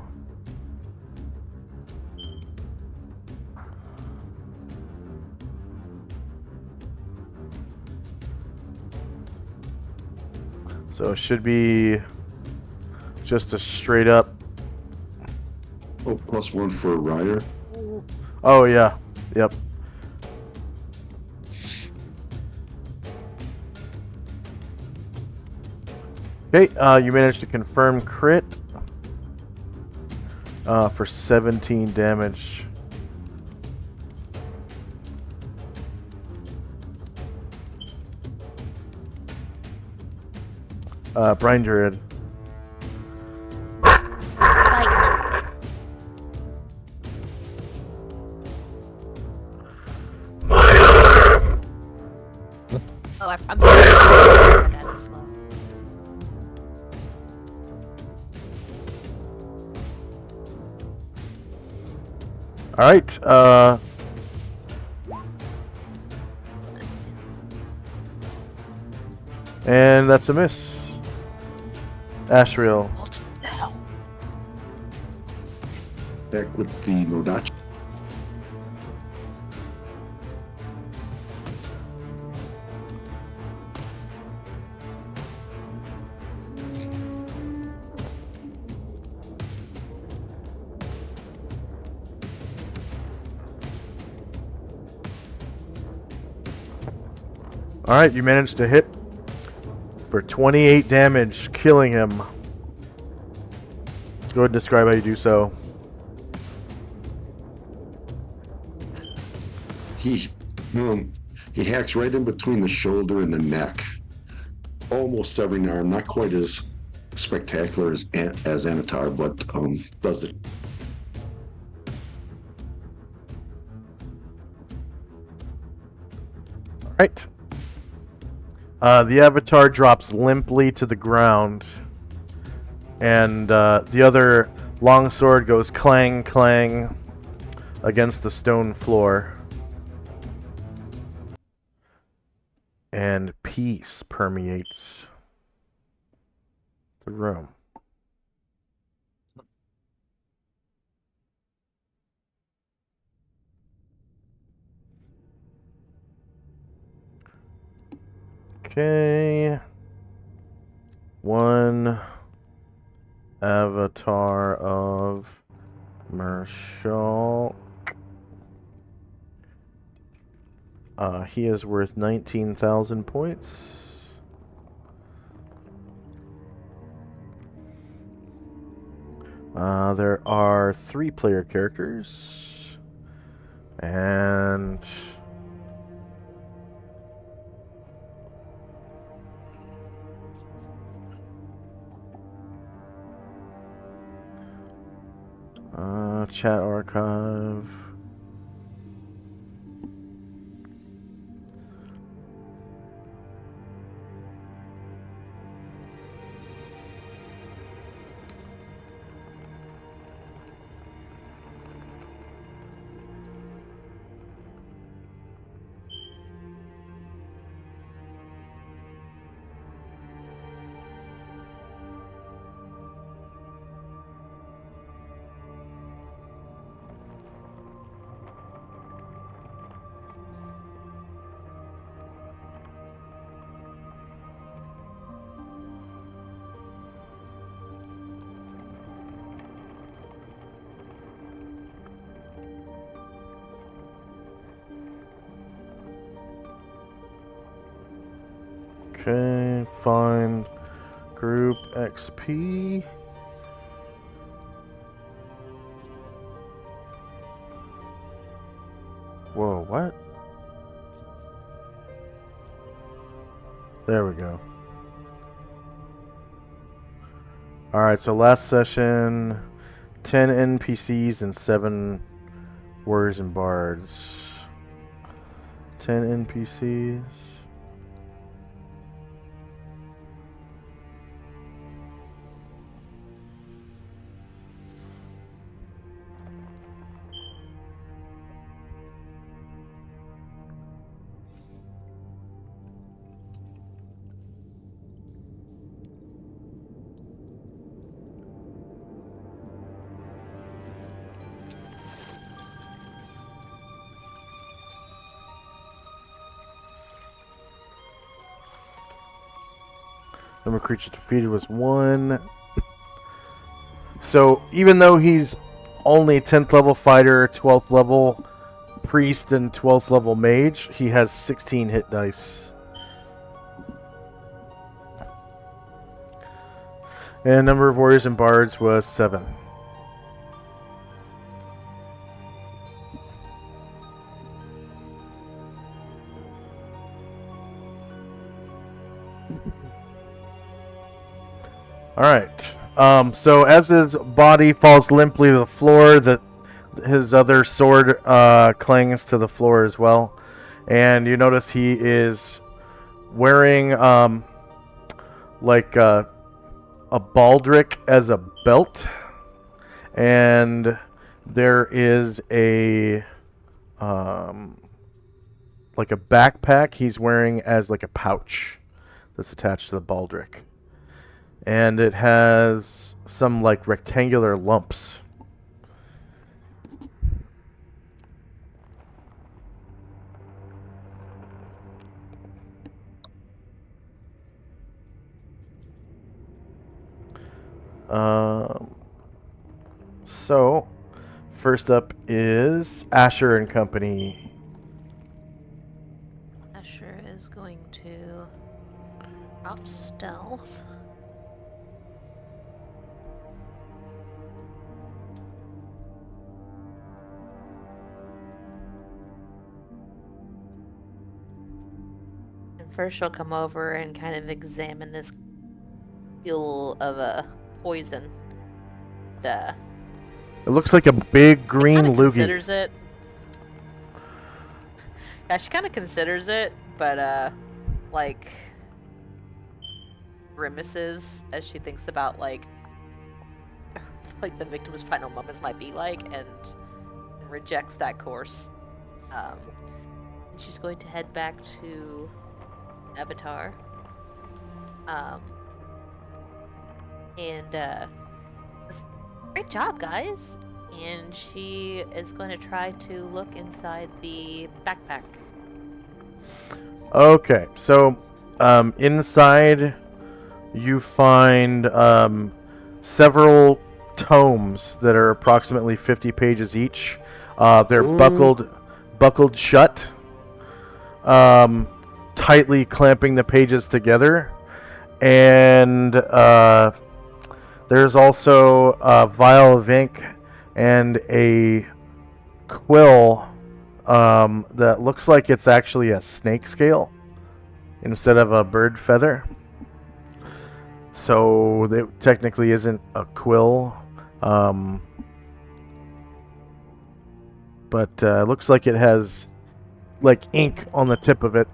So it should be just a straight up. Oh, +1 for Ryer. Oh, yeah. Yep. Okay, you managed to confirm crit for 17 damage. Brine Druid. Lightning. Oh, I'm sorry. That is slow. All right. And that's a miss. Ashriel. What the hell? Back with the Nodachi. Alright, you managed to hit for 28 damage, killing him. Go ahead and describe how you do so. He hacks right in between the shoulder and the neck, almost severing the arm. Not quite as spectacular as Anatar, but does it. Alright. The avatar drops limply to the ground, and the other longsword goes clang, clang against the stone floor. And peace permeates the room. Okay. One avatar of Marshall. He is worth 19,000 points. There are 3 player characters. And chat archive. Okay, find group XP. Whoa, what? There we go. Alright, so last session, 10 NPCs and 7 warriors and bards. 10 NPCs. Number of creatures defeated was 1. So even though he's only 10th level fighter, 12th level priest, and 12th level mage, he has 16 hit dice. And number of warriors and bards was 7. Alright, so as his body falls limply to the floor, his other sword clangs to the floor as well. And you notice he is wearing like a baldric as a belt. And there is a like a backpack he's wearing as like a pouch that's attached to the baldric. And it has some like rectangular lumps. So, first up is Asher and Company. Asher is going to drop stealth. And first she'll come over and kind of examine this fuel of a poison. It looks like a big green Kind of loogie. considers it. Yeah, she kind of considers it, but like grimaces as she thinks about like the victim's final moments might be like, and rejects that course. And she's going to head back to Avatar. Great job, guys. And she is going to try to look inside the backpack. Okay, so inside you find several tomes that are approximately 50 pages each. They're buckled shut, tightly clamping the pages together. And there's also a vial of ink and a quill that looks like it's actually a snake scale instead of a bird feather. So it technically isn't a quill, but it looks like it has like ink on the tip of it.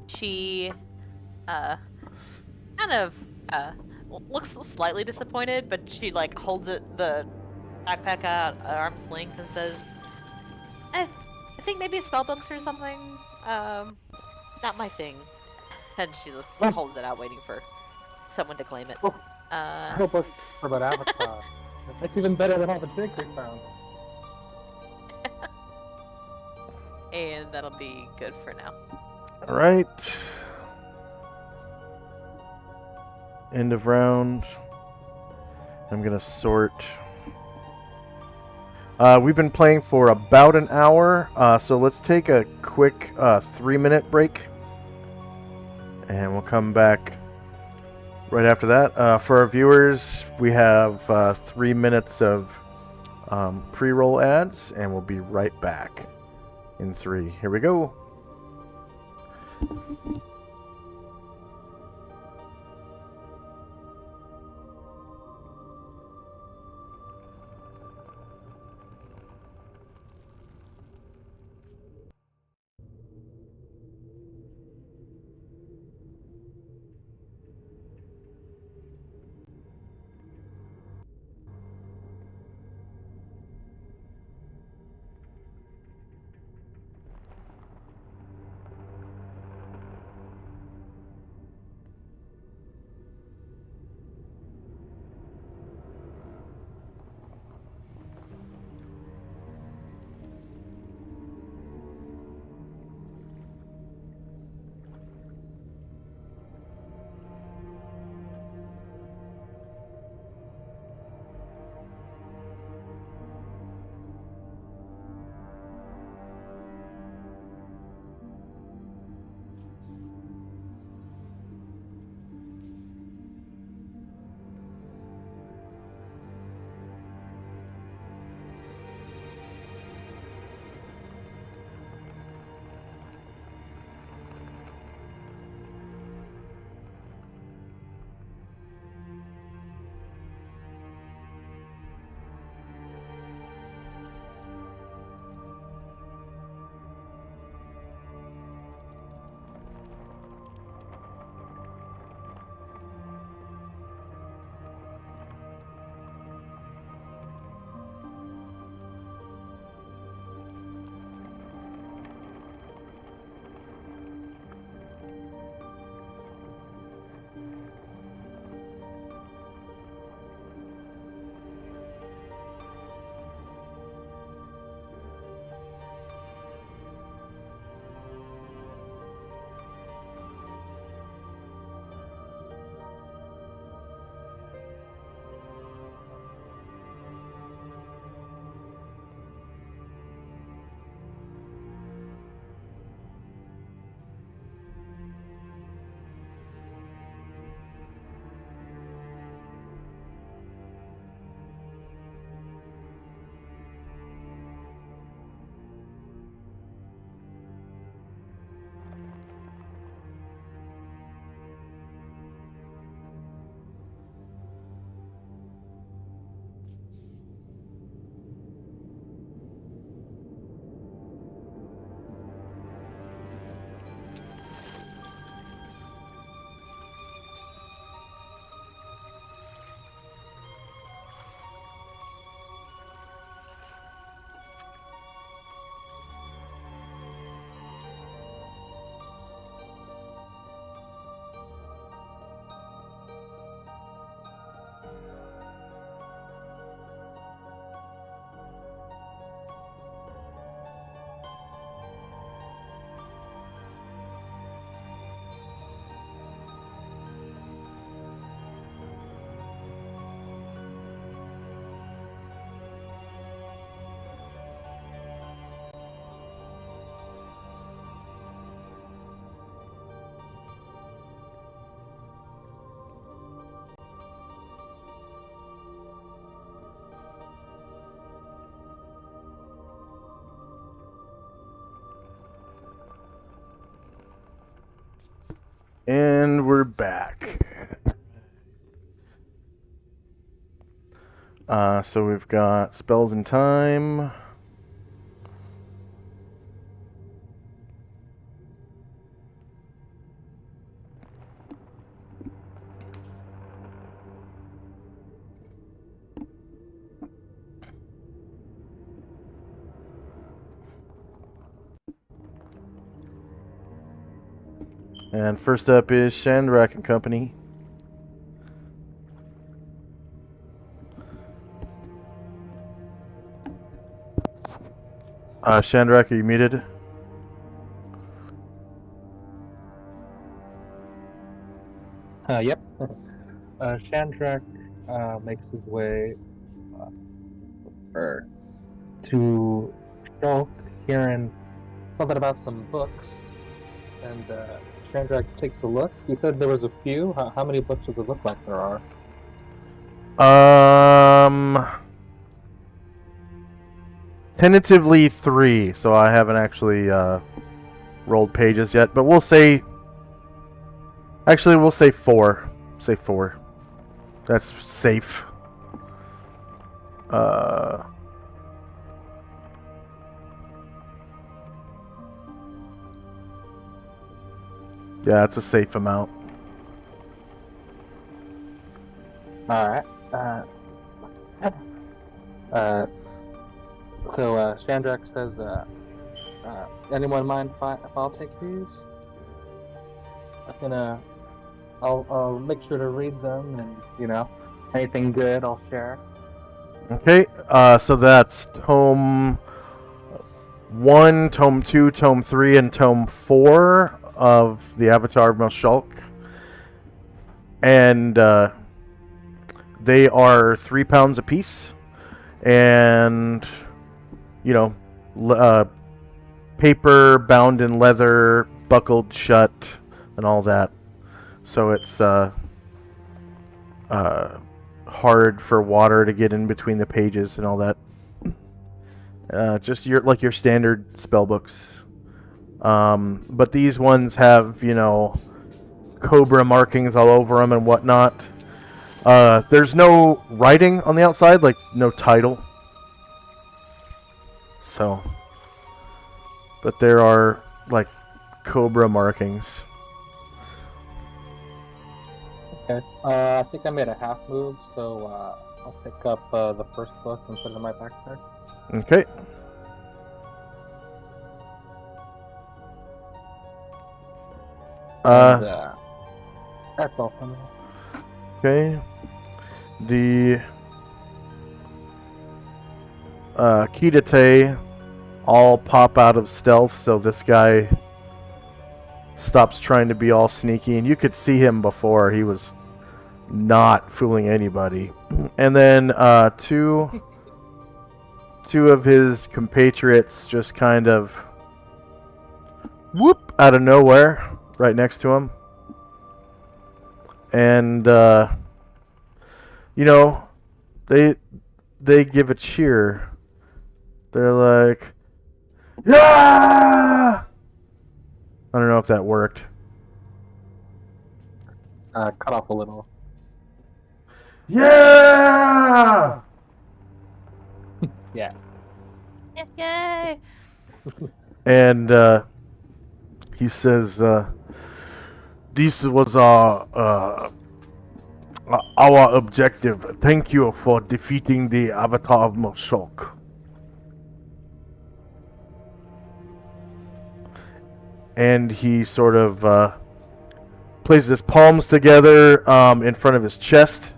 She kind of looks slightly disappointed, but she like holds the backpack out at arm's length and says, I think maybe spell books or something. Not my thing. And she holds it out, waiting for someone to claim it. Spell books for about Avatar. That's even better than all the drink we found. And that'll be good for now. All right. End of round. I'm gonna sort. We've been playing for about an hour, so let's take a quick 3-minute break, and we'll come back right after that. For our viewers, we have 3 minutes of pre-roll ads, and we'll be right back in 3. Here we go. And we're back. So we've got spells and time. And first up is Shandrak and Company. Shandrak, are you muted? Yep. Shandrak makes his way to Shulk, hearing something about some books, and Shandrak takes a look. You said there was a few. How many books does it look like there are? Tentatively 3, so I haven't actually rolled pages yet, but we'll say... Actually, we'll say 4. Say 4. That's safe. Yeah, it's a safe amount. Alright. So Shandrak says, anyone mind if I'll take these? I'll make sure to read them, and anything good I'll share. Okay, so that's Tome 1, Tome 2, Tome 3, and Tome 4 of the Avatar of Shulk. And they are 3 pounds apiece. And, paper bound in leather, buckled shut, and all that. So it's hard for water to get in between the pages and all that. Just your standard spell books. But these ones have, cobra markings all over them and whatnot. There's no writing on the outside, like no title. So, but there are like cobra markings. Okay. I think I made a half move, so I'll pick up the first book and put it in my backpack. Okay. And, that's all for me. Okay. The Kidate all pop out of stealth, so this guy stops trying to be all sneaky, and you could see him before. He was not fooling anybody. And then two of his compatriots just kind of whoop out of nowhere right next to him. And they give a cheer. They're like, yeah! I don't know if that worked. Cut off a little. Yeah! Yeah. Yay! And he says, this was our objective. Thank you for defeating the Avatar of Shulk. And he sort of places his palms together in front of his chest.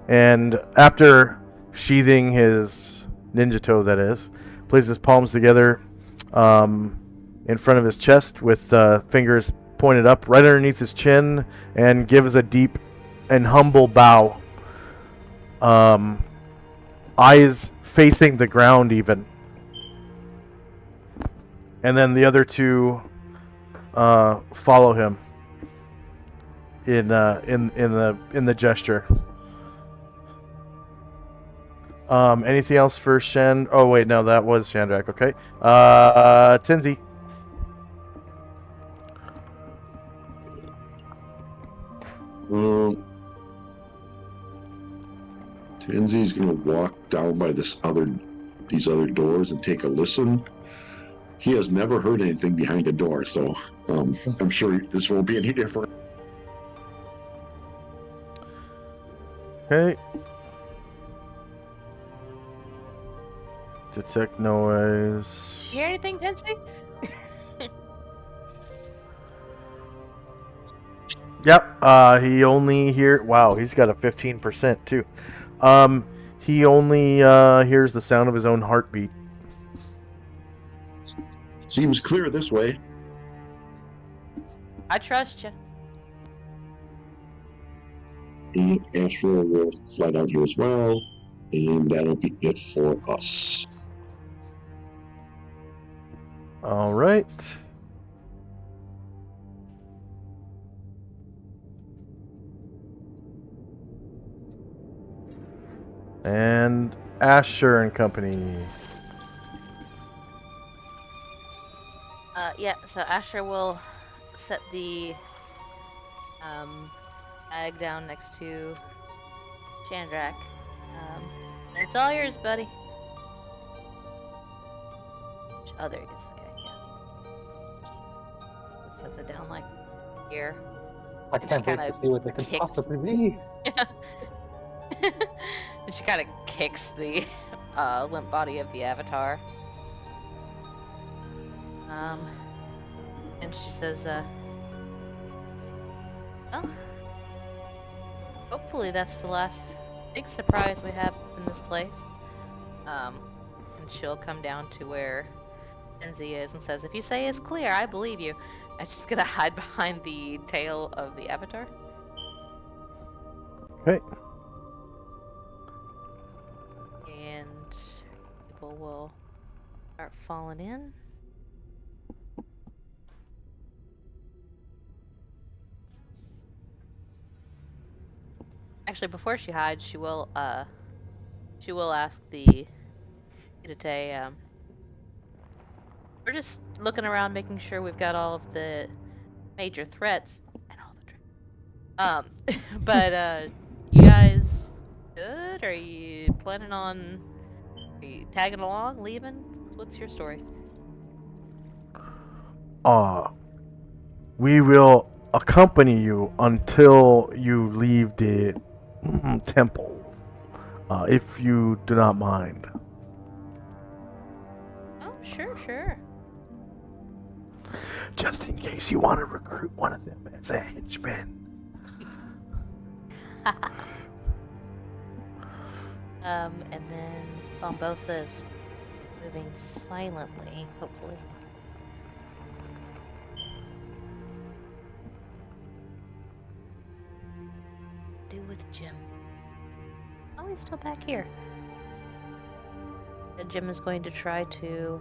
And after sheathing his ninja toe, that is, places his palms together in front of his chest with fingers pointed up right underneath his chin, and gives a deep and humble bow. Eyes facing the ground even. And then the other two follow him in the gesture. Anything else for Shen? Oh wait, no, that was Shandrak. Okay. Tinzy. Tenzi's gonna walk down by these other doors and take a listen. He has never heard anything behind a door, so I'm sure this won't be any different. Okay. Detect noise. You hear anything, Tensi? Yep. He only Wow, he's got a 15% too. He only hears the sound of his own heartbeat. Seems clear this way. I trust you. And Astro will fly down here as well, and that'll be it for us. All right. And Asher and Company. Yeah, so Asher will set the bag down next to Chandrak. It's all yours, buddy. Oh, there he is. Okay, yeah. Sets it down like here. I can't wait to see what they can possibly be. And she kind of kicks the limp body of the avatar. And she says, well, hopefully that's the last big surprise we have in this place. And she'll come down to where Enzi is and says, if you say it's clear, I believe you. And she's gonna hide behind the tail of the avatar. Okay. And people will start falling in. Actually, before she hides, she will ask the Idate, we're just looking around making sure we've got all of the major threats and all the but you guys good? Are you planning on tagging along, leaving? What's your story? We will accompany you until you leave the temple, if you do not mind. Oh, sure. Just in case you want to recruit one of them as a henchman. And then Bombosa is moving silently, hopefully. Do with Jim. Oh, he's still back here. And Jim is going to try to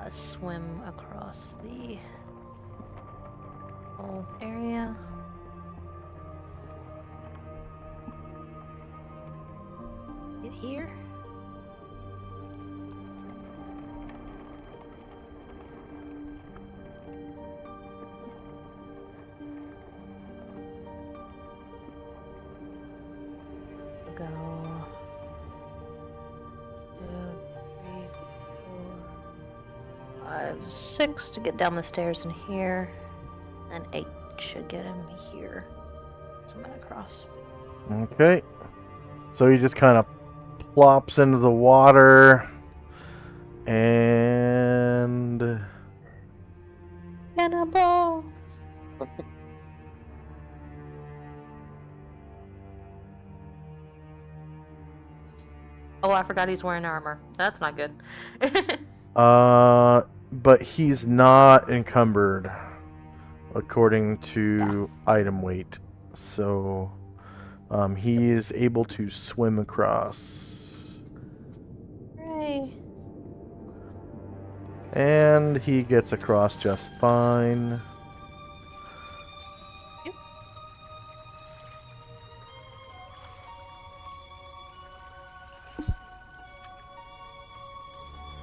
swim across the whole area. Get here. Go 2, 3, 4, 5, 6 to get down the stairs in here, and 8 should get him here. So I'm gonna cross. Okay. So he just kind of plops into the water and Cannonball! Oh, I forgot he's wearing armor. That's not good. but he's not encumbered according to item weight. So he is able to swim across. Hooray. And he gets across just fine.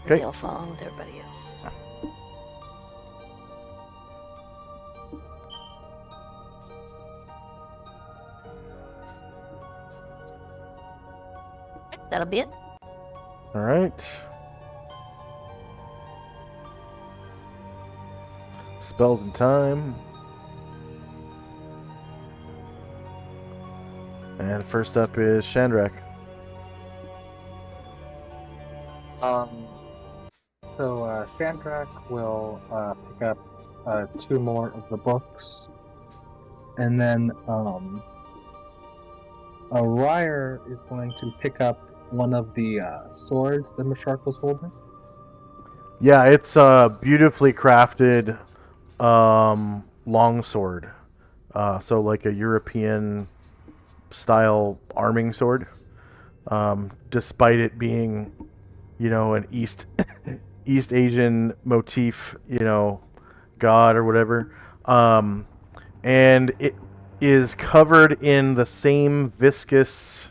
Okay. He'll fall along with everybody else. That'll be it. All right. Spells and time. And first up is Shandrak. Shandrak will pick up 2 more of the books, and then Ryer is going to pick up one of the swords that Mashark was holding. Yeah, it's a beautifully crafted longsword. So like a European style arming sword. Despite it being, an East Asian motif, god or whatever. And it is covered in the same viscous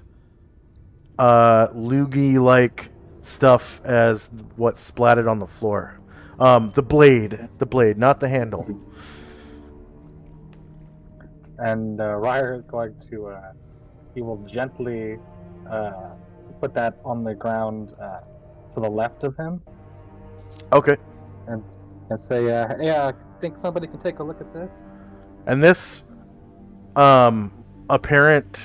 loogie-like stuff as what splatted on the floor. The blade, not the handle. And Ryer is going to, he will gently put that on the ground to the left of him. Okay. And say, hey, I think somebody can take a look at this. And this apparent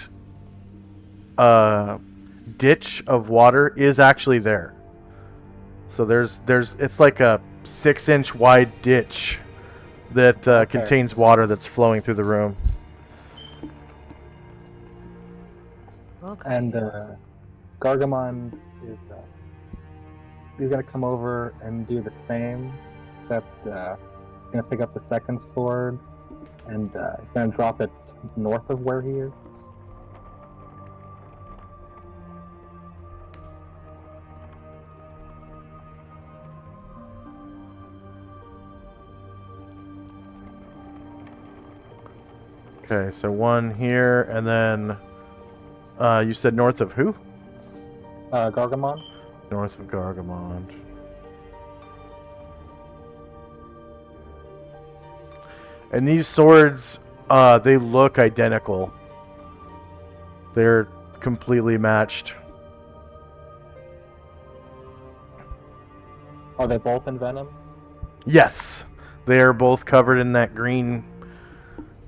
ditch of water is actually there. So there's it's like a 6-inch wide ditch that contains water that's flowing through the room. Okay. And Gargamon is he's gonna come over and do the same, except he's gonna pick up the second sword and he's gonna drop it north of where he is. Okay, so one here, and then you said north of who? Gargamon. North of Gargamon. And these swords, they look identical. They're completely matched. Are they both in venom? Yes, they are both covered in that green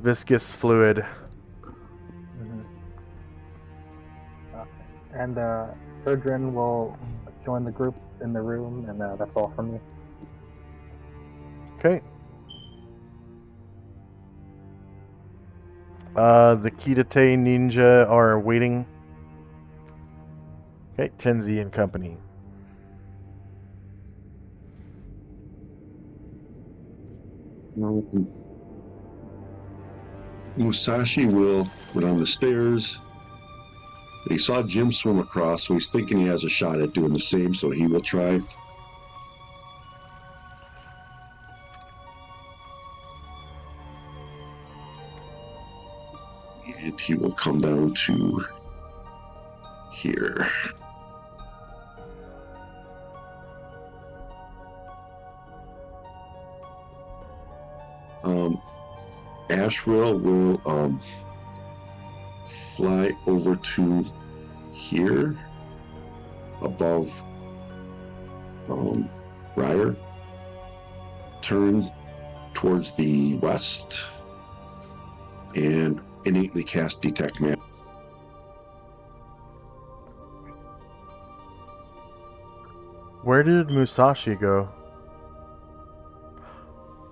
viscous fluid. Mm-hmm. And Erdrin will join the group in the room, and that's all from me. Okay. The Kitate ninja are waiting. Okay, Tenzi and company. Musashi will go down the stairs. He saw Jim swim across, so he's thinking he has a shot at doing the same, so he will try. And he will come down to here. Ashwell will fly over to here above Ryer, turn towards the west, and innately cast Detect Magic. Where did Musashi go?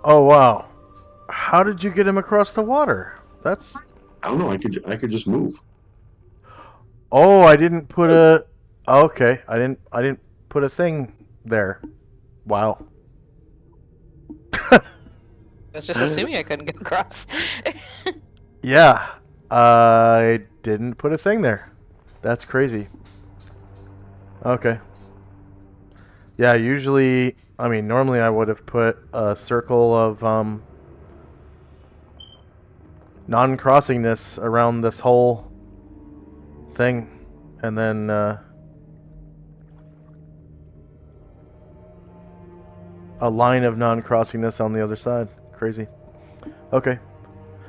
Oh wow. How did you get him across the water? That's I don't know. I could just move. Oh, I didn't put a okay. I didn't put a thing there. Wow. I was just assuming I couldn't get across. Yeah. I didn't put a thing there. That's crazy. Okay. Yeah, usually, normally I would have put a circle of non-crossingness around this whole thing, and then a line of non-crossingness on the other side. Crazy. Okay.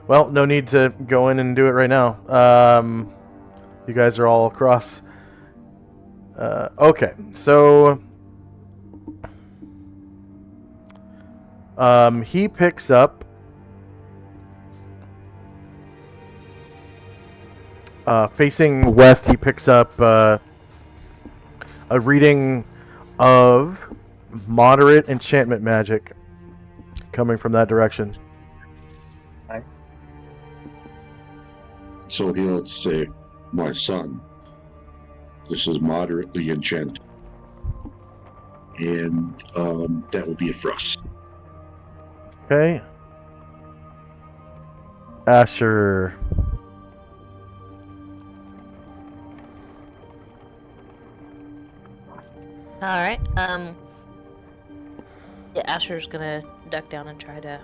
Well, no need to go in and do it right now. You guys are all across. Okay, so he picks up facing west. He picks up a reading of moderate enchantment magic coming from that direction. Nice. So he'll say, my son, this is moderately enchanted. And that will be it for us. Okay. Asher. All right. Yeah, Asher's gonna duck down and try to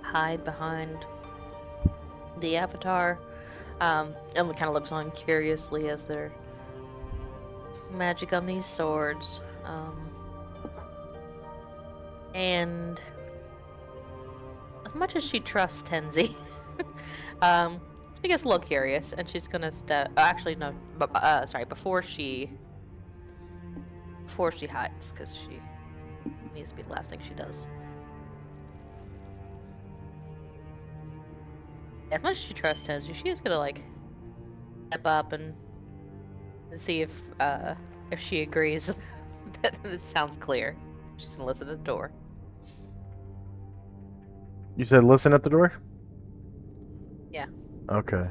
hide behind the avatar. And kind of looks on curiously as they're magic on these swords. And as much as she trusts Tenzi, she gets a little curious, and she's gonna step. Actually, no. Sorry. Before she hides, because she needs to be the last thing she does. As much as she trusts Tenzi, she is gonna like step up and see if she agrees that it sounds clear. She's gonna listen at the door. You said listen at the door? Yeah. Okay.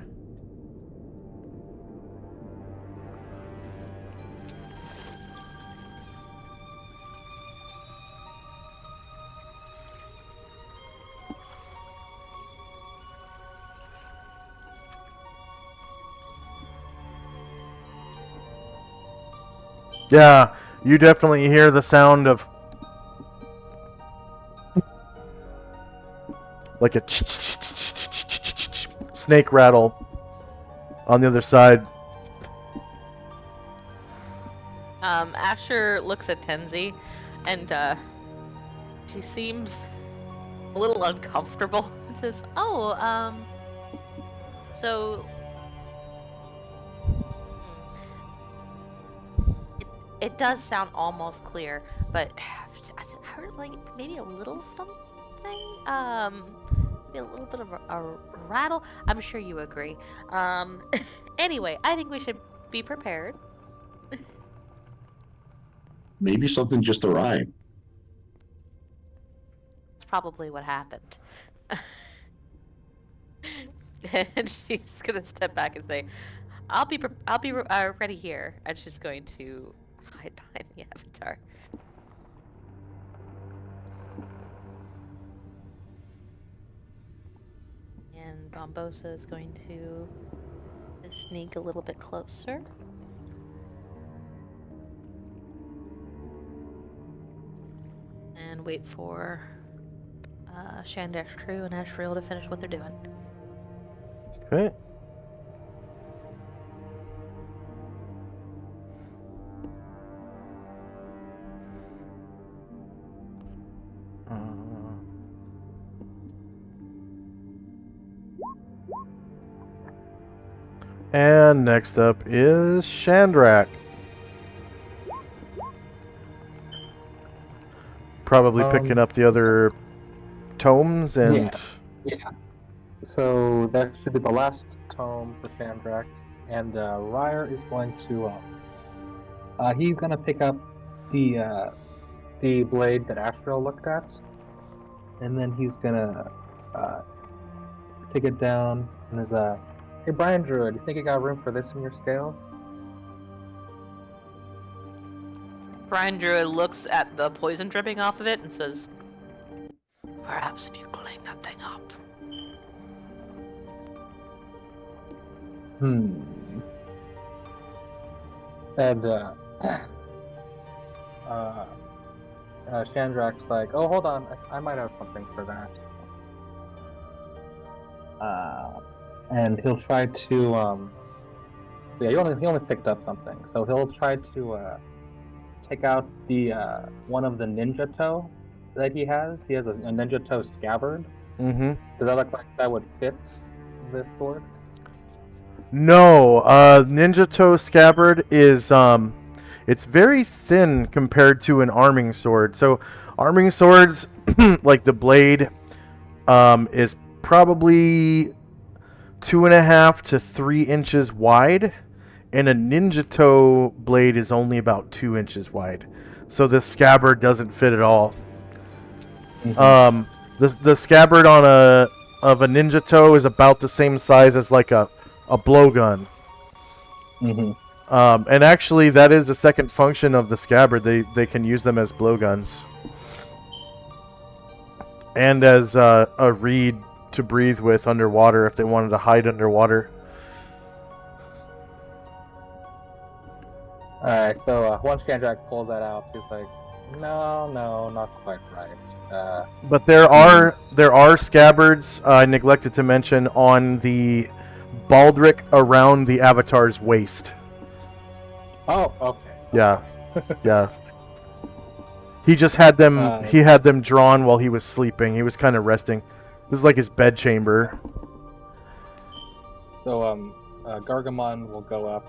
Yeah, you definitely hear the sound of like a snake rattle on the other side. Asher looks at Tenzi, and she seems a little uncomfortable. And says, "Oh, so it does sound almost clear, but I heard like maybe a little something. Maybe a little bit of a rattle. I'm sure you agree. Anyway, I think we should be prepared." Maybe something just arrived. That's probably what happened. And she's gonna step back and say, I'll be ready here," and she's going to hide behind the avatar. And Bombosa is going to sneak a little bit closer. And wait for Shandash Crew and Ashriel to finish what they're doing. Okay. And next up is Shandrak. Probably picking up the other tomes and... Yeah. So that should be the last tome for Shandrak, and Ryer is going to he's gonna pick up the blade that Astral looked at, and then he's gonna take it down and is hey Brian Druid, you think you got room for this in your scales? Brian Druid looks at the poison dripping off of it and says, "Perhaps if you clean that thing up." And Shandrak's like, "Oh, hold on, I might have something for that." And he'll try to yeah, he only picked up something, so he'll try to take out the one of the ninja toe that he has. He has a ninja toe scabbard. Mm-hmm. Does that look like that would fit this sword? No, Ninja Toe Scabbard is it's very thin compared to an arming sword. So arming swords, like the blade, is probably 2.5 to 3 inches wide, and a ninja toe blade is only about 2 inches wide. So the scabbard doesn't fit at all. The scabbard on a ninja toe is about the same size as like a blowgun. And actually, that is the second function of the scabbard. They can use them as blowguns and as a reed to breathe with underwater if they wanted to hide underwater. Alright, so once Chandrak pulls that out, he's like, no, not quite right. But there are scabbards I neglected to mention on the baldric around the avatar's waist. Oh, okay. Yeah, yeah. He just had them. He had them drawn while he was sleeping. He was kind of resting. This is like his bed chamber. So Gargamon will go up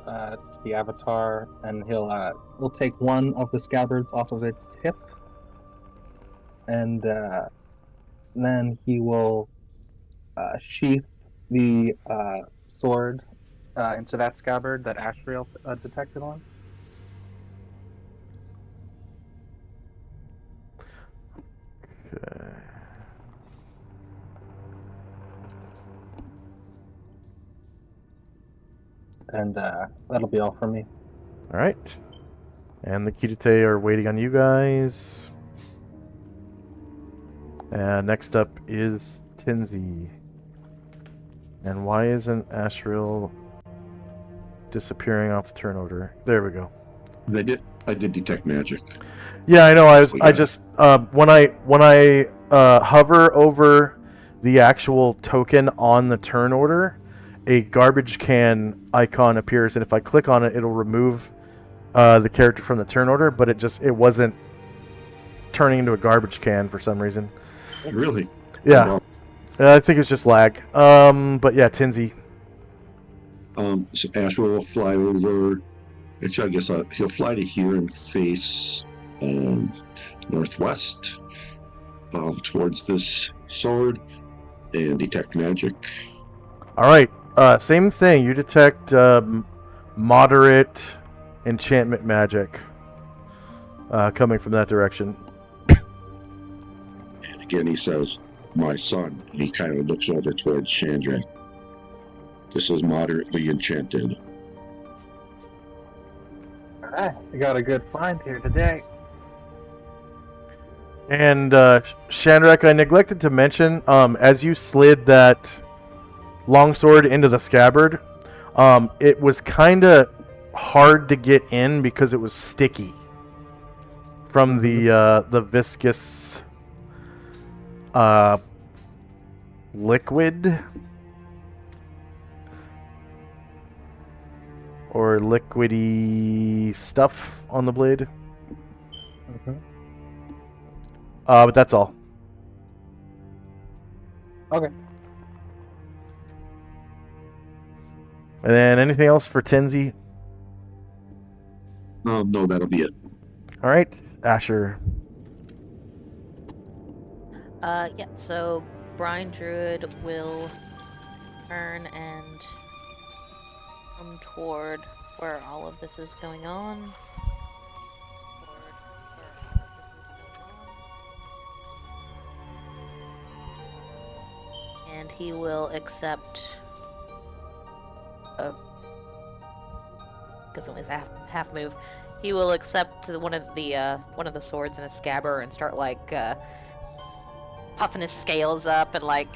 to the avatar, and he'll take one of the scabbards off of its hip, and then he will sheath the sword into that scabbard that Ashriel detected on. Okay. And that'll be all for me. All right. And the Kirite are waiting on you guys. And next up is Tinzi. And why isn't Ashril disappearing off the turn order? There we go. I did detect magic. Yeah, I know. I just when I hover over the actual token on the turn order, a garbage can icon appears, and if I click on it, it'll remove the character from the turn order. But it wasn't turning into a garbage can for some reason. Really? Yeah, I think it's just lag. But yeah, Tinzi. So Ashwell will fly over. Actually, I guess he'll fly to here and face northwest towards this sword and detect magic. All right. Same thing. You detect moderate enchantment magic coming from that direction. And again, he says, "My son." And he kind of looks over towards Chandrak. This is moderately enchanted. Alright, I got a good find here today. And Chandrak, I neglected to mention, as you slid that longsword into the scabbard, it was kind of hard to get in because it was sticky from the viscous liquid or liquidy stuff on the blade. But that's all. Okay. And then anything else for Tinzi? No, that'll be it. All right, Asher. Yeah, so Brine Druid will turn and come toward where all of this is going on. And he will accept because it's a half move. He will accept one of the swords in a scabbard and start like puffing his scales up and like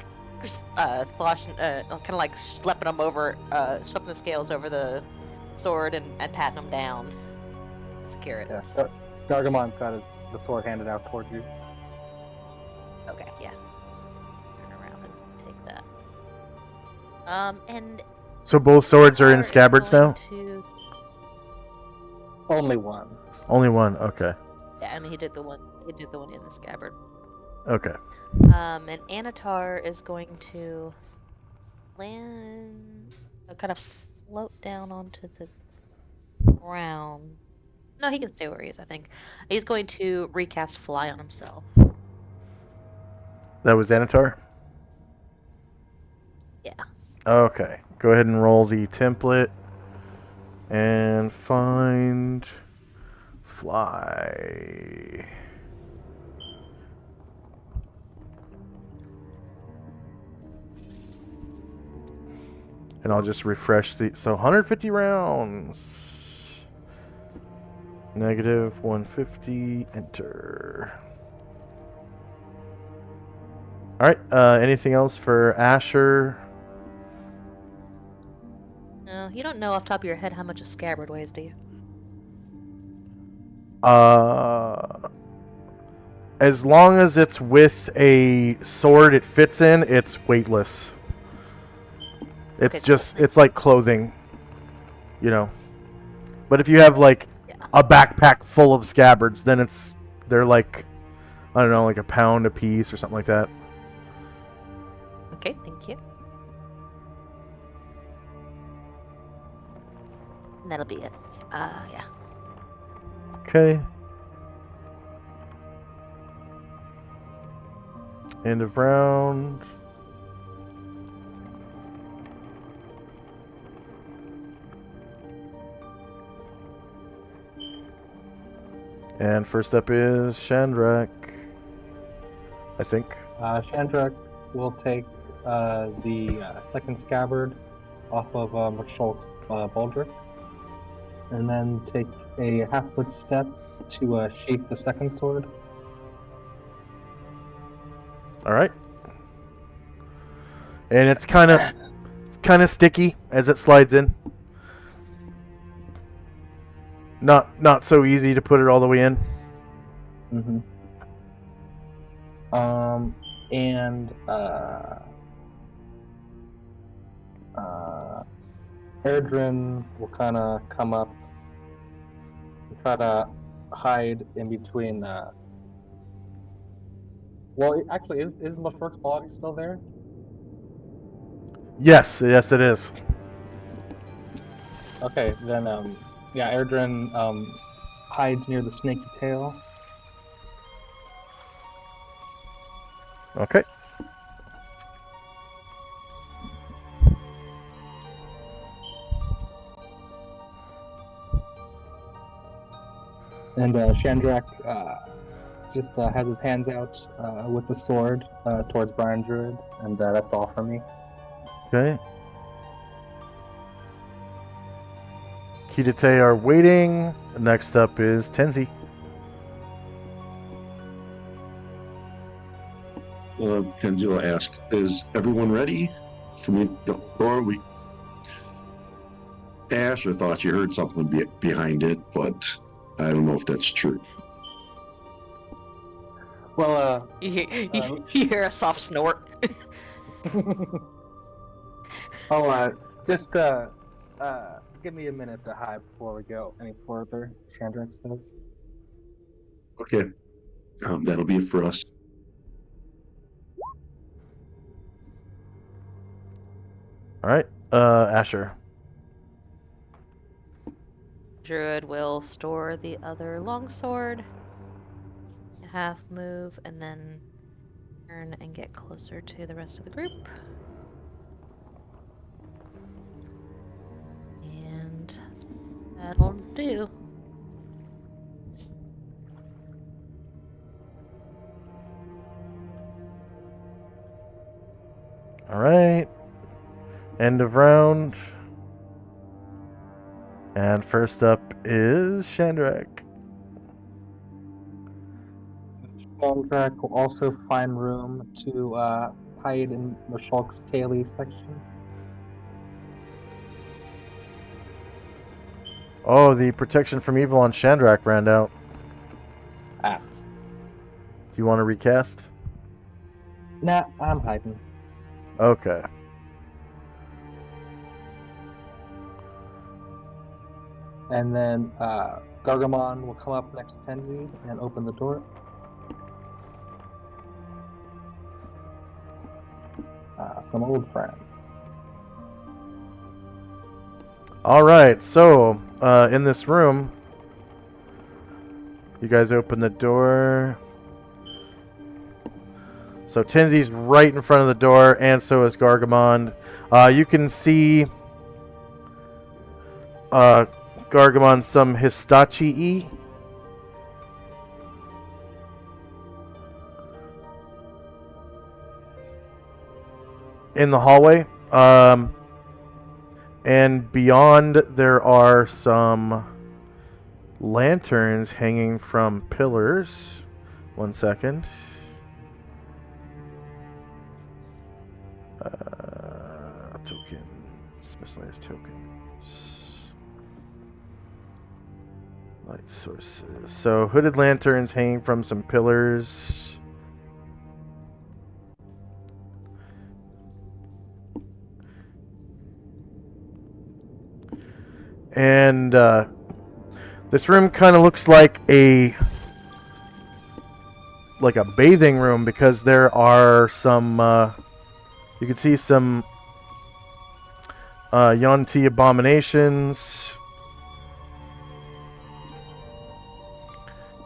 sloshing, kind of like schlepping them over, schlepping the scales over the sword and patting them down. Secure it. Yeah. Gargamon's got the sword handed out towards you. Okay, yeah. Turn around and take that. And So both swords are in Tar is scabbards going now? to- Only one. Only one. Okay. Yeah, I mean he did the one in the scabbard. Okay. And Anatar is going to land, kind of float down onto the ground No, he can stay where he is, I think. He's going to recast Fly on himself. That was Anatar? Yeah. Okay. Go ahead and roll the template. And find... Fly. And I'll just refresh the... So 150 rounds. Negative 150. Enter. Alright, anything else for Asher? No, you don't know off the top of your head how much a scabbard weighs, do you? As long as it's with a sword it fits in, it's weightless. It's Okay, just, cool. it's like clothing, you know. But if you have like Yeah. a backpack full of scabbards, then they're like, I don't know, like a pound a piece or something like that. Okay, thank you. And that'll be it. Yeah. Okay. End of round. And first up is Shandrak, I think. Shandrak will take the second scabbard off of Marshall's baldric, and then take a half-foot step to sheath the second sword. All right. And it's kind of sticky as it slides in. Not so easy to put it all the way in. Mm-hmm. And Erdrin will kind of come up and try to hide in between. Well, actually, is Lafurk's body still there? Yes, it is. Okay, then yeah, Erdrin hides near the snaky tail. Okay. And Shandrak just has his hands out with the sword towards Brian Druid, and that's all from me. Okay. Kidate are waiting. Next up is Tenzi. Kenzie will ask, is everyone ready for me? Or we... Asher thought you heard something behind it, but I don't know if that's true. Well, You hear a soft snort. just give me a minute to hide before we go any further, Shandrak says. Okay, that'll be it for us. All right. Asher. Druid will store the other longsword, half move, and then turn and get closer to the rest of the group. And that'll do. All right. End of round. And first up is Shandrak. Shandrak will also find room to hide in Mashulk's taily section. Oh, the protection from evil on Shandrak ran out. Ah. Do you want to recast? Nah, I'm hiding. Okay. And then Gargamon will come up next to Tenzi and open the door. Some old friends. All right. So, in this room, You guys open the door. So Tenzi's right in front of the door, and so is Gargamond. You can see Gargamon some Histachi-y. In the hallway. And beyond, there are some lanterns hanging from pillars. 1 second. Tokens. Miscellaneous tokens. Light sources. So, hooded lanterns hanging from some pillars. And this room kind of looks like a bathing room because there are some you can see some Yuan-Ti abominations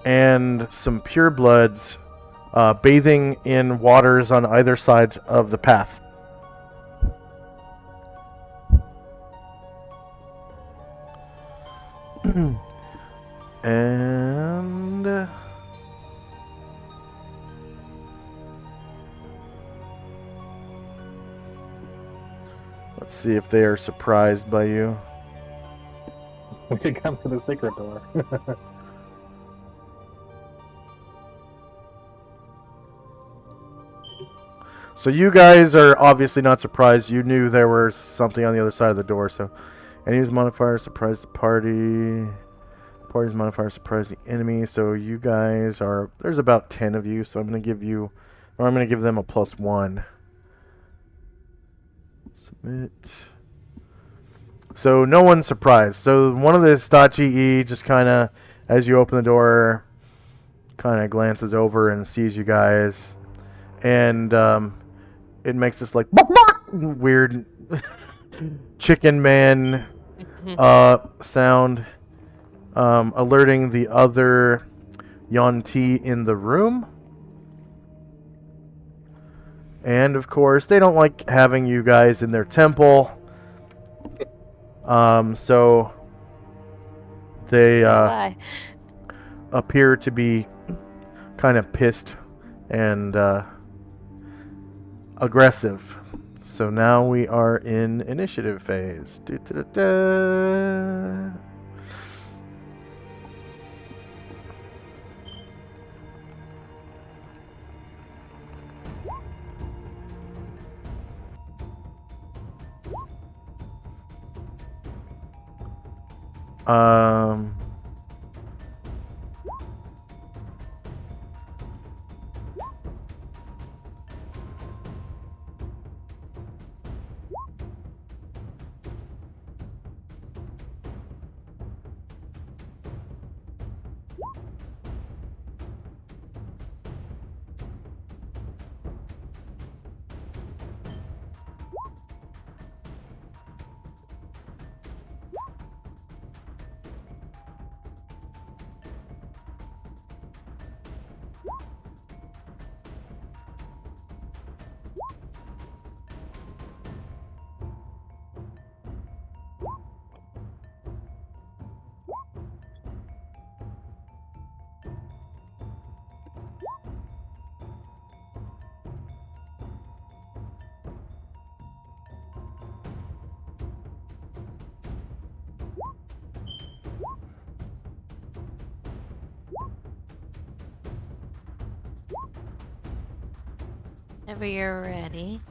and some purebloods bathing in waters on either side of the path. And let's see if they are surprised by you. We could come to the secret door. So you guys are obviously not surprised. You knew there was something on the other side of the door. So enemy's modifier surprise the party. Party's modifier surprise the enemy. So you guys are, there's about 10 of you. So I'm going to give you, or I'm going to give them a +1. Submit. So no one's surprised. So one of the Histachi just kind of, as you open the door, kind of glances over and sees you guys. And it makes this like weird chicken man sound, alerting the other Yuan-Ti in the room. And of course, they don't like having you guys in their temple. So they appear to be kind of pissed and aggressive. So now we are in initiative phase. Da-da-da-da. Whenever you're ready.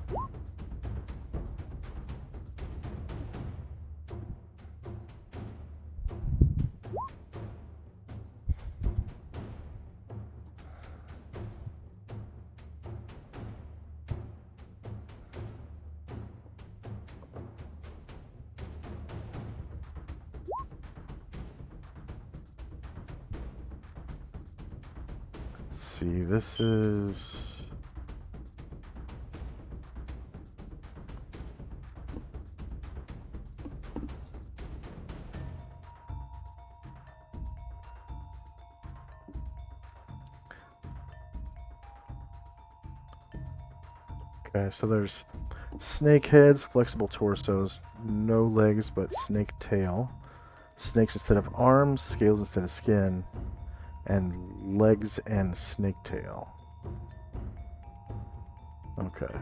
Let's see, this is... Okay, so there's snake heads, flexible torsos, no legs but snake tail, snakes instead of arms, scales instead of skin, and legs and snake tail. Okay.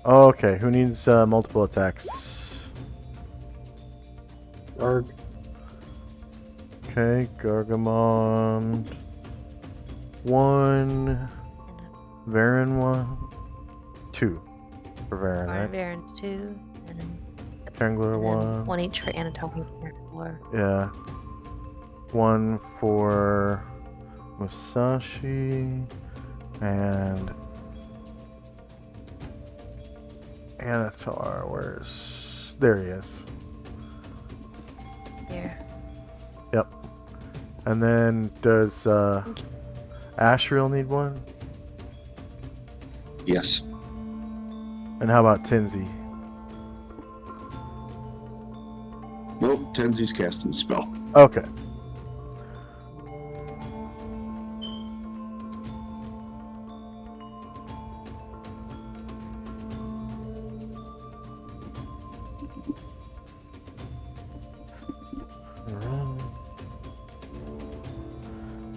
Okay, who needs multiple attacks? Garg. Okay, Gargamon. 1. Varen 1. 2. For Varen, right? Baron 2, and then, Kangler and 1. then 1 each for Anatomy or Yeah. 1 for Musashi. And Anatar, where's... There he is. here. Yep. And then does Ashriel need one? Yes. And how about Tinsy? Nope, Tenzi's casting the spell. Okay.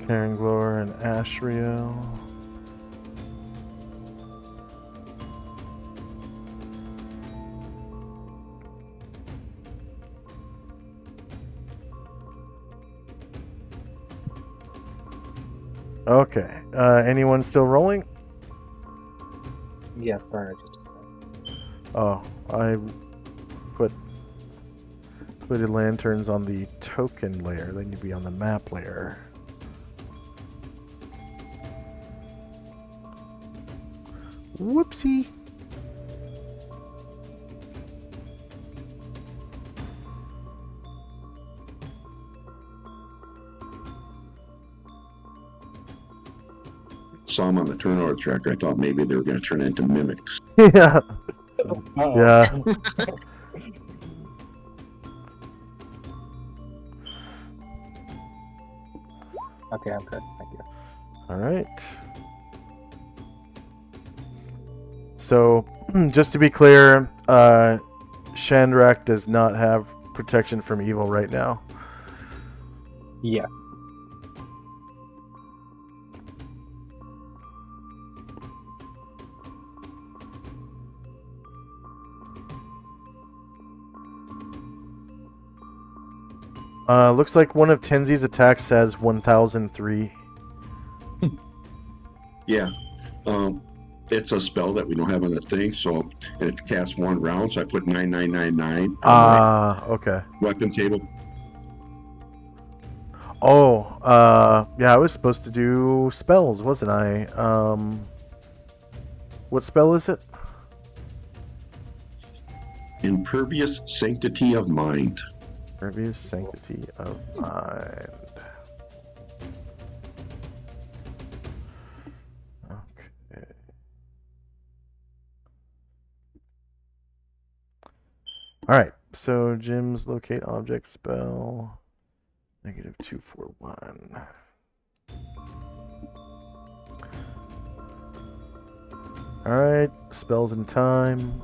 Caranglor and Ashriel. Okay. Anyone still rolling? Yes, sorry, just a second. Oh, I put included lanterns on the token layer. They need to be on the map layer. Whoopsie. Saw them on the turnover tracker. I thought maybe they were going to turn into mimics. Yeah. Yeah. Okay, I'm good. Thank you. All right. So, just to be clear, Shandrak does not have protection from evil right now. Yes. Looks like one of Tenzi's attacks has 1003. Yeah. It's a spell that we don't have on the thing, so and it casts 1 round, so I put 9999 on Okay. my weapon table. Oh, yeah, I was supposed to do spells, wasn't I? What spell is it? Impervious Sanctity of Mind. Impervious Sanctity of Mind. Okay. Alright, so Jim's locate object spell. -241. Alright, spells in time.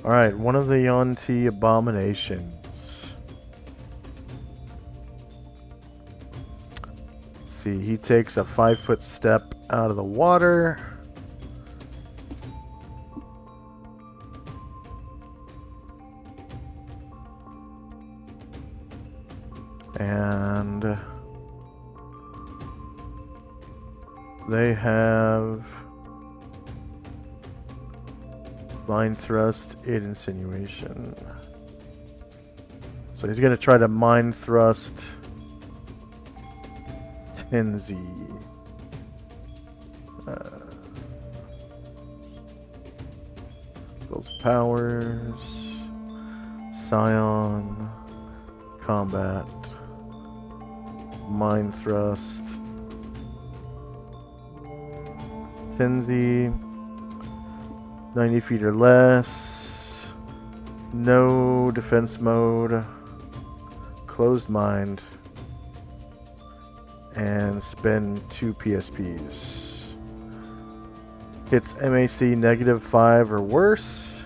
Alright, one of the Yonti abominations. Let's see, he takes a 5-foot step out of the water. And they have mind thrust, aid insinuation. So he's going to try to mind thrust Tenzi. Skills powers, Scion, combat, mind thrust, Tenzi. 90 feet or less. No defense mode. Closed mind. And spend 2 PSPs. Hits MAC -5 or worse.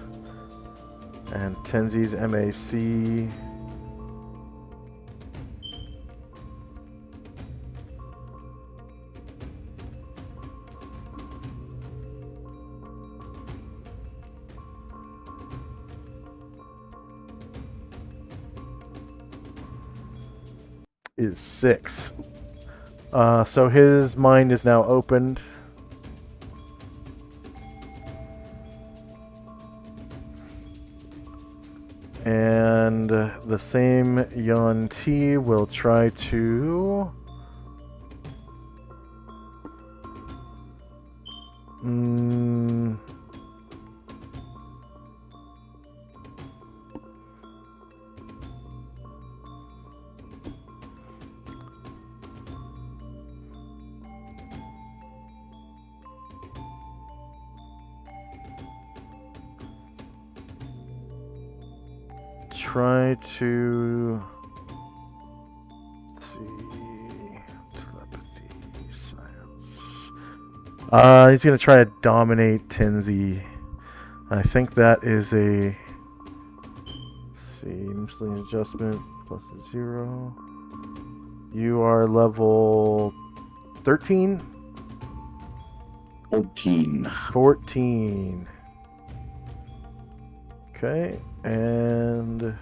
And Tenzi's MAC is 6. So his mind is now opened. And the same Yon T will try to try to, let's see, telepathy, science. He's gonna try to dominate Tenzi. I think that is a, let's see, miscellaneous adjustment +0. You are level 13? 14. 14. Okay, and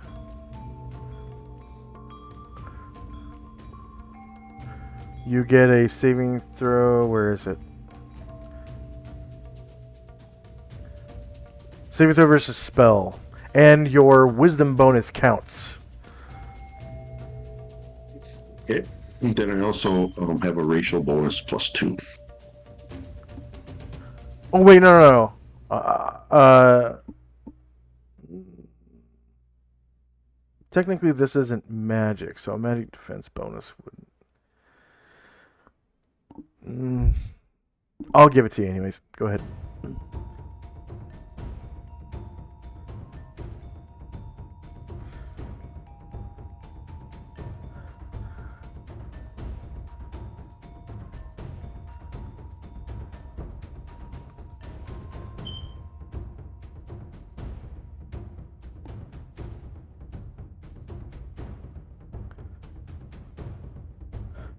you get a saving throw. Where is it? Saving throw versus spell. And your wisdom bonus counts. Okay. And then I also have a racial bonus +2. Oh, wait, no. Technically, this isn't magic, so a magic defense bonus wouldn't. I'll give it to you anyways. Go ahead.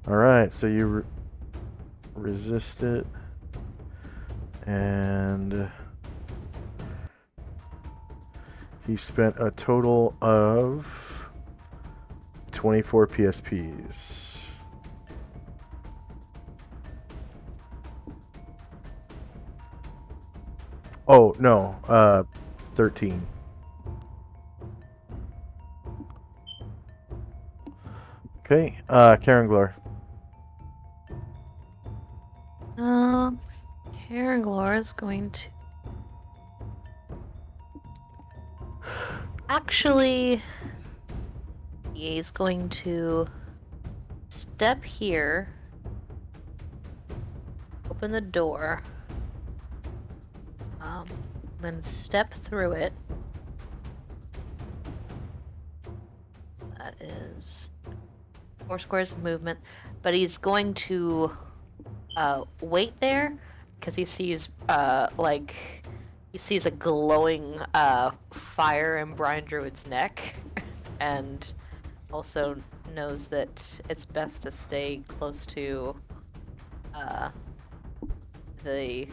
Alright, so you resist it, and he spent a total of 24 PSPs. Oh, no, 13. Okay, Karen Glor. Karanglor is going to actually He's going to step here, open the door, then step through it. So that is 4 squares of movement, but he's going to wait there because he sees he sees a glowing fire in Brian Druid's neck, and also knows that it's best to stay close to the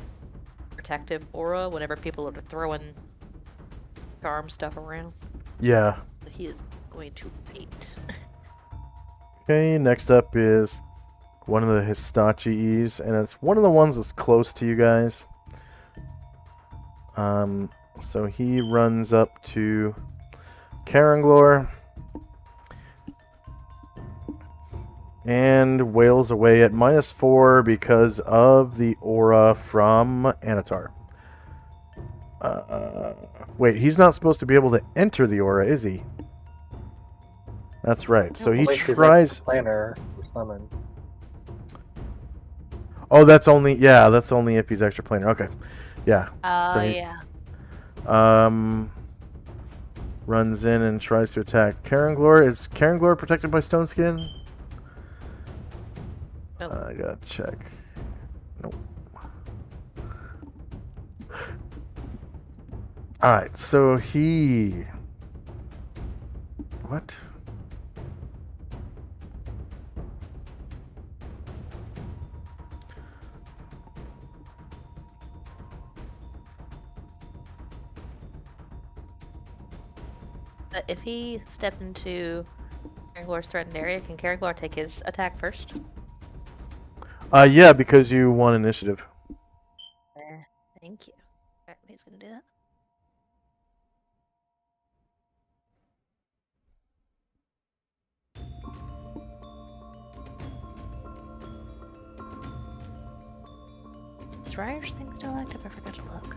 protective aura whenever people are throwing charm stuff around. Yeah. So he is going to wait. Okay, next up is one of the Hitachi-E's, and it's one of the ones that's close to you guys. So he runs up to Karanglor and wails away at -4 because of the aura from Anatar. Wait, he's not supposed to be able to enter the aura, is he? That's right. So he Link is tries. Planner or summon. Oh, that's only if he's extra planar. Okay, yeah. So he, Yeah. runs in and tries to attack Karanglor. Is Karanglor protected by Stone Skin? Nope. I gotta check. Nope. Alright, so he... What? But if he stepped into Karanglor's threatened area, can Karanglor take his attack first? Yeah, because you won initiative. Thank you. Alright, he's gonna do that. Is Ryer's thing still active? I forgot to look.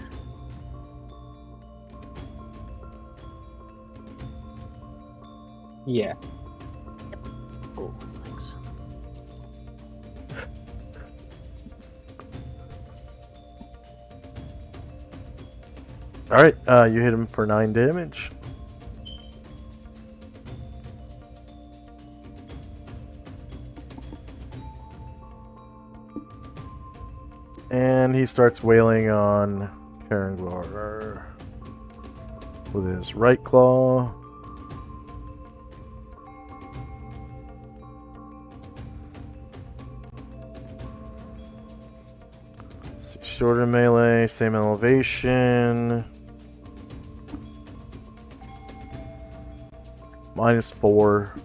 Yeah. Cool, thanks. Alright, you hit him for 9 damage. And he starts wailing on Karanglor with his right claw. Shorter melee, same elevation. -4.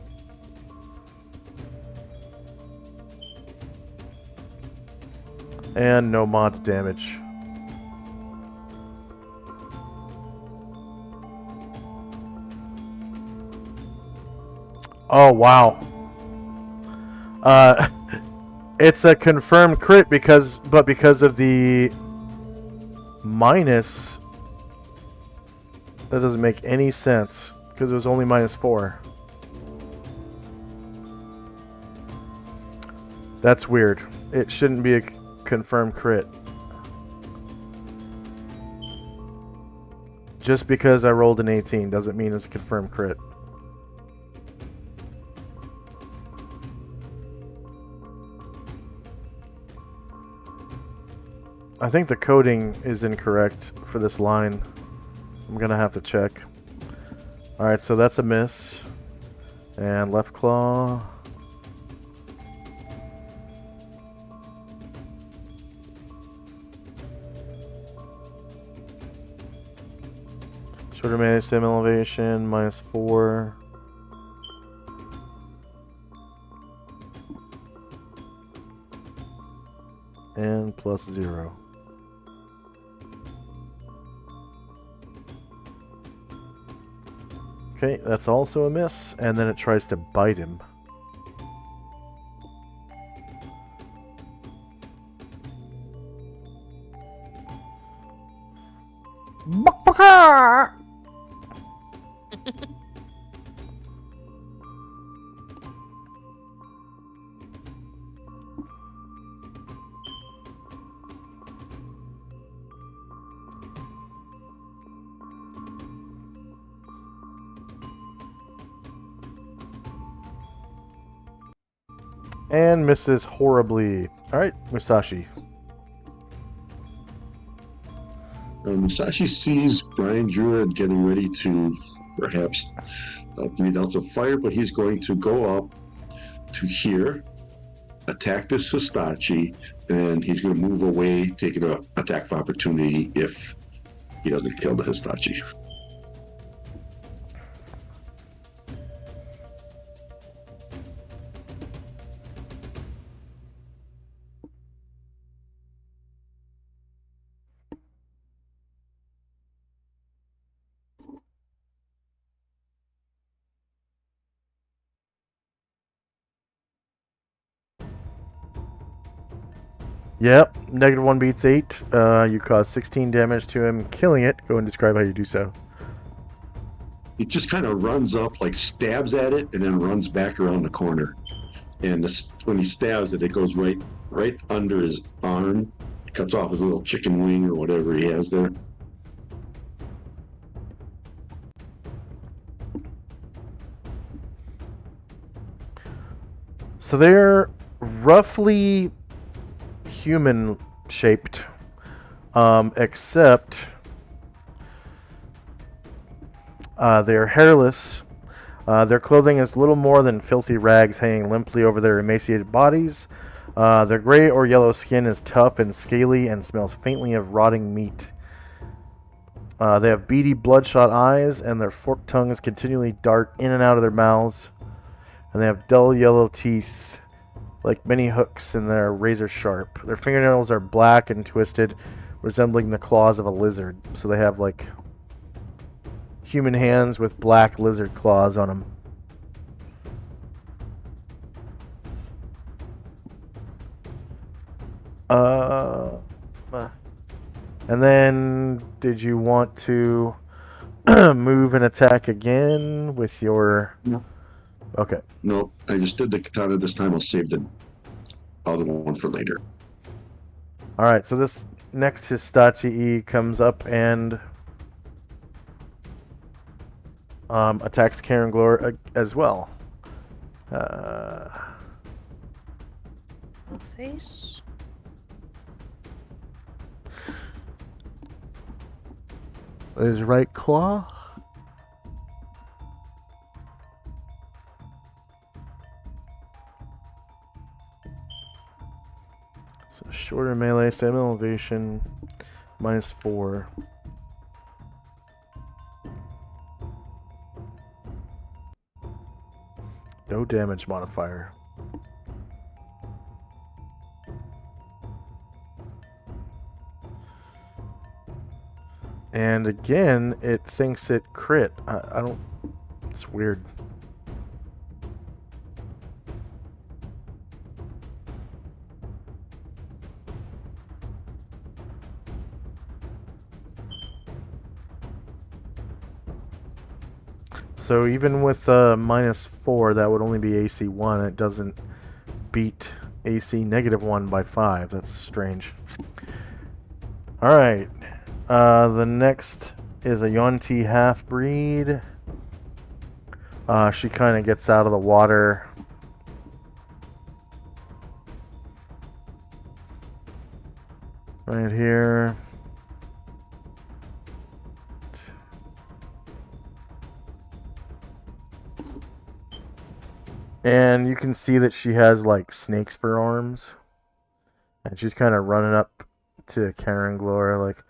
And no mod damage. Oh, wow. It's a confirmed crit because of the minus, that doesn't make any sense because it was only -4. That's weird. It shouldn't be a confirmed crit. Just because I rolled an 18 doesn't mean it's a confirmed crit. I think the coding is incorrect for this line. I'm gonna have to check. Alright, so that's a miss. And left claw. Shorter melee, same elevation, -4. And +0. Okay, that's also a miss, and then it tries to bite him. And misses horribly. Alright, Musashi. Musashi sees Brian Druid getting ready to perhaps breathe out some fire, but he's going to go up to here, attack this Histachi, and he's going to move away, taking an attack of opportunity if he doesn't kill the Histachi. Yep, -1 beats 8. You cause 16 damage to him, killing it. Go and describe how you do so. He just kind of runs up, like stabs at it, and then runs back around the corner. And when he stabs it, it goes right under his arm, cuts off his little chicken wing or whatever he has there. So they're roughly human shaped, except they're hairless. Their clothing is little more than filthy rags hanging limply over their emaciated bodies. Their gray or yellow skin is tough and scaly and smells faintly of rotting meat. They have beady, bloodshot eyes, and their forked tongues continually dart in and out of their mouths. And they have dull yellow teeth, like many hooks, and they're razor sharp. Their fingernails are black and twisted, resembling the claws of a lizard. So they have like human hands with black lizard claws on them. And then did you want to move and attack again with your... No. Okay. No, I just did the katana this time. I'll save the other one for later. Alright, so this next Histachi comes up and attacks Karen Glor as well. Face. His right claw. So shorter melee, same elevation, -4. No damage modifier. And again, it thinks it crit. I don't... It's weird. So even with -4, that would only be AC 1. It doesn't beat AC -1 by 5. That's strange. Alright. The next is a Yonti half-breed. She kind of gets out of the water. Right here. And you can see that she has like snakes for arms. And she's kind of running up to Karen Glor like,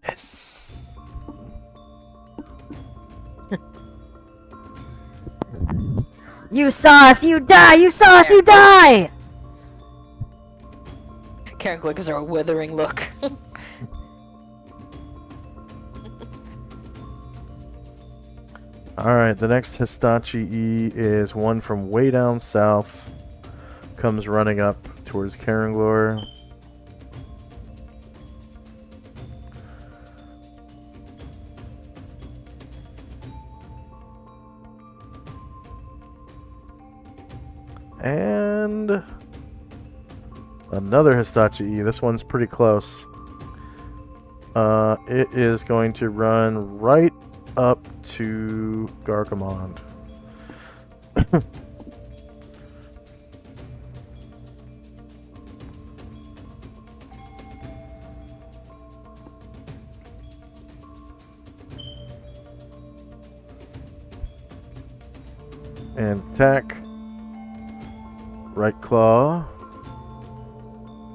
yes. You saw us, you die! You saw us, you die! Karen Glick gives her a withering look. Alright, the next Histachi is one from way down south. Comes running up towards Karen Glor. And another Histachi. This one's pretty close. It is going to run right up to Gargamond. And attack. Right claw.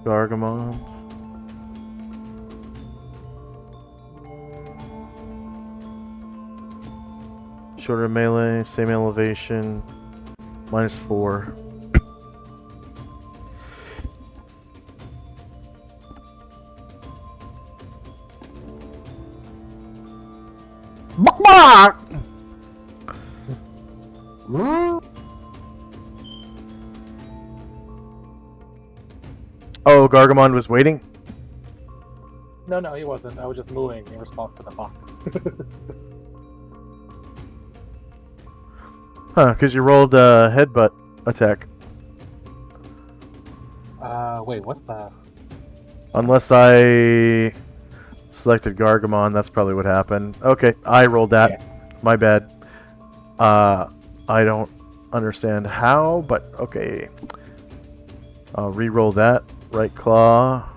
Gargamon. Shorter melee, same elevation. -4. Oh, Gargamon was waiting? No, he wasn't. I was just mooing in response to the fox. Huh, because you rolled a headbutt attack. Wait, what the? Unless I selected Gargamon, that's probably what happened. Okay, I rolled that. Yeah. My bad. I don't understand how, but okay. I'll re-roll that. Right claw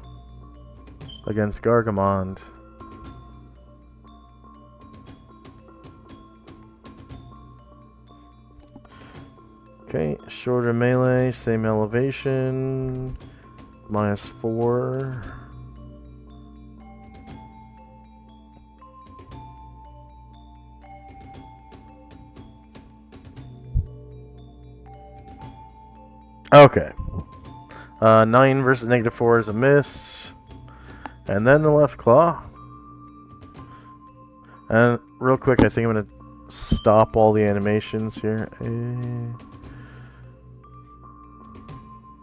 against Gargamon. Okay, shorter melee, same elevation, -4. Okay. 9 versus -4 is a miss. And then the left claw. And real quick, I think I'm going to stop all the animations here.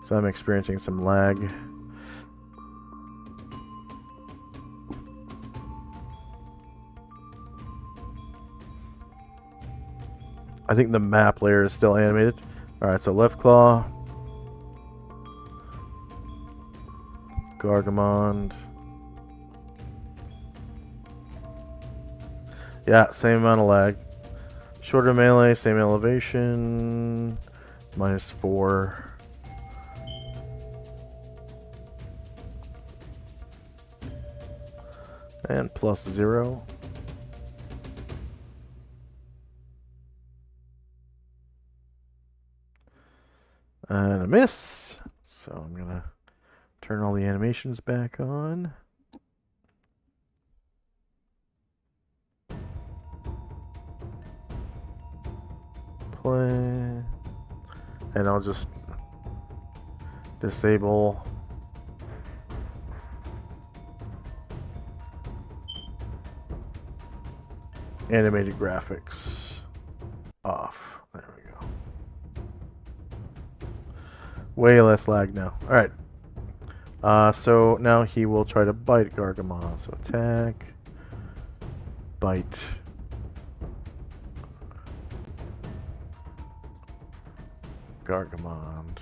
So I'm experiencing some lag. I think the map layer is still animated. Alright, so left claw. Gargamon. Yeah, same amount of lag. Shorter melee, same elevation. -4. And +0. And a miss. So I'm gonna turn all the animations back on. Play. And I'll just disable animated graphics off. There we go. Way less lag now. Alright. So now he will try to bite Gargamon. So attack. Bite. Gargamon.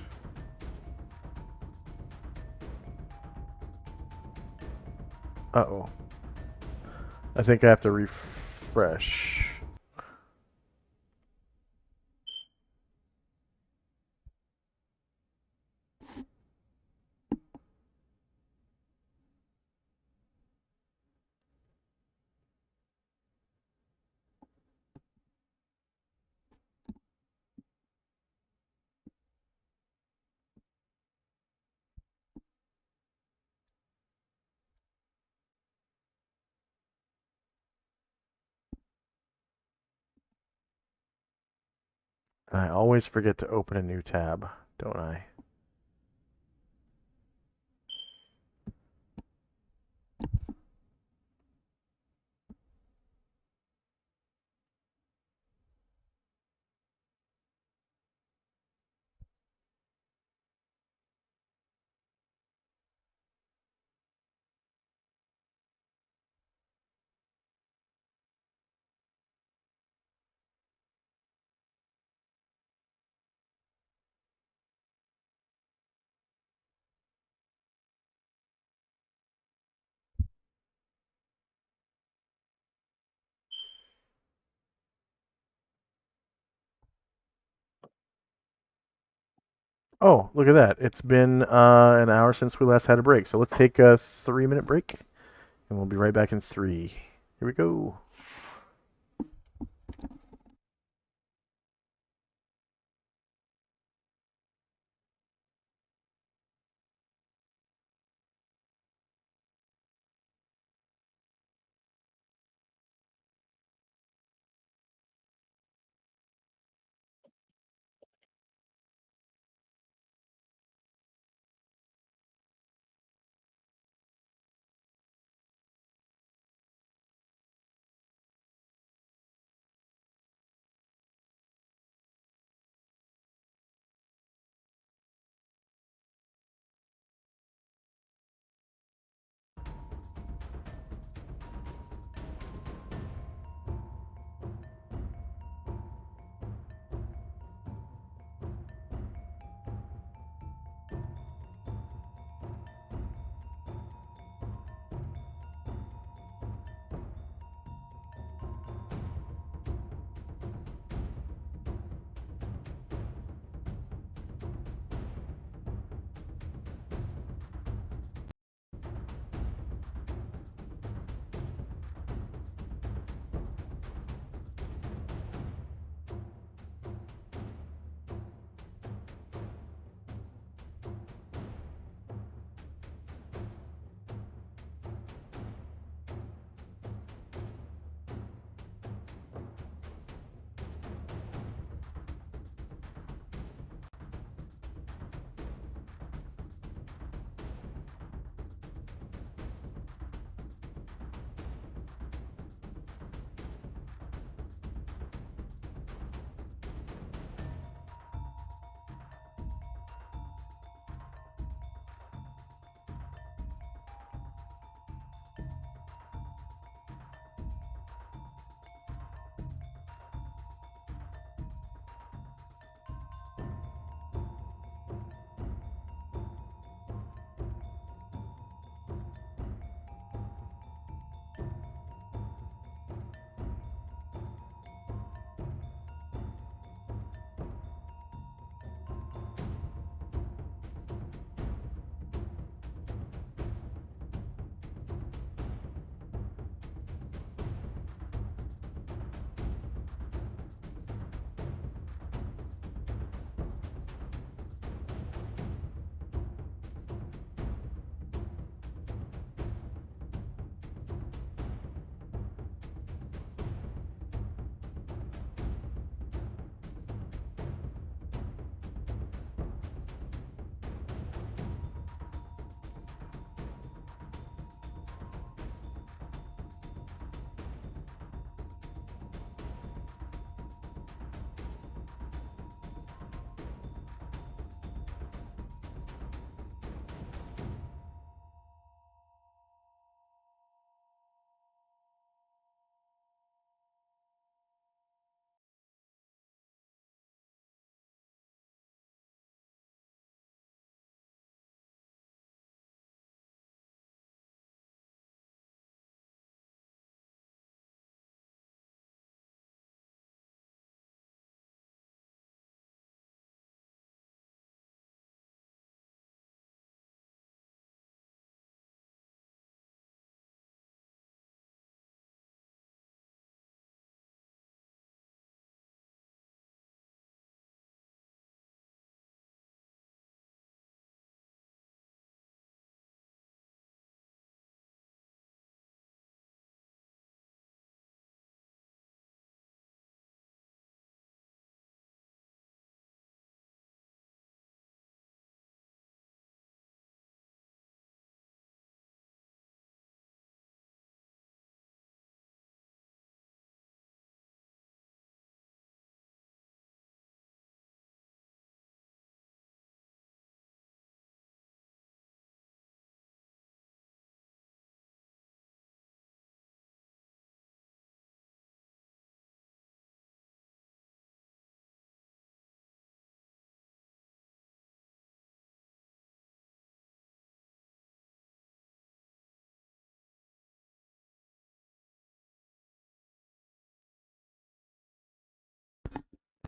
Uh-oh. I think I have to refresh. I always forget to open a new tab, don't I? Oh, look at that. It's been an hour since we last had a break. So let's take a 3-minute break, and we'll be right back in 3. Here we go.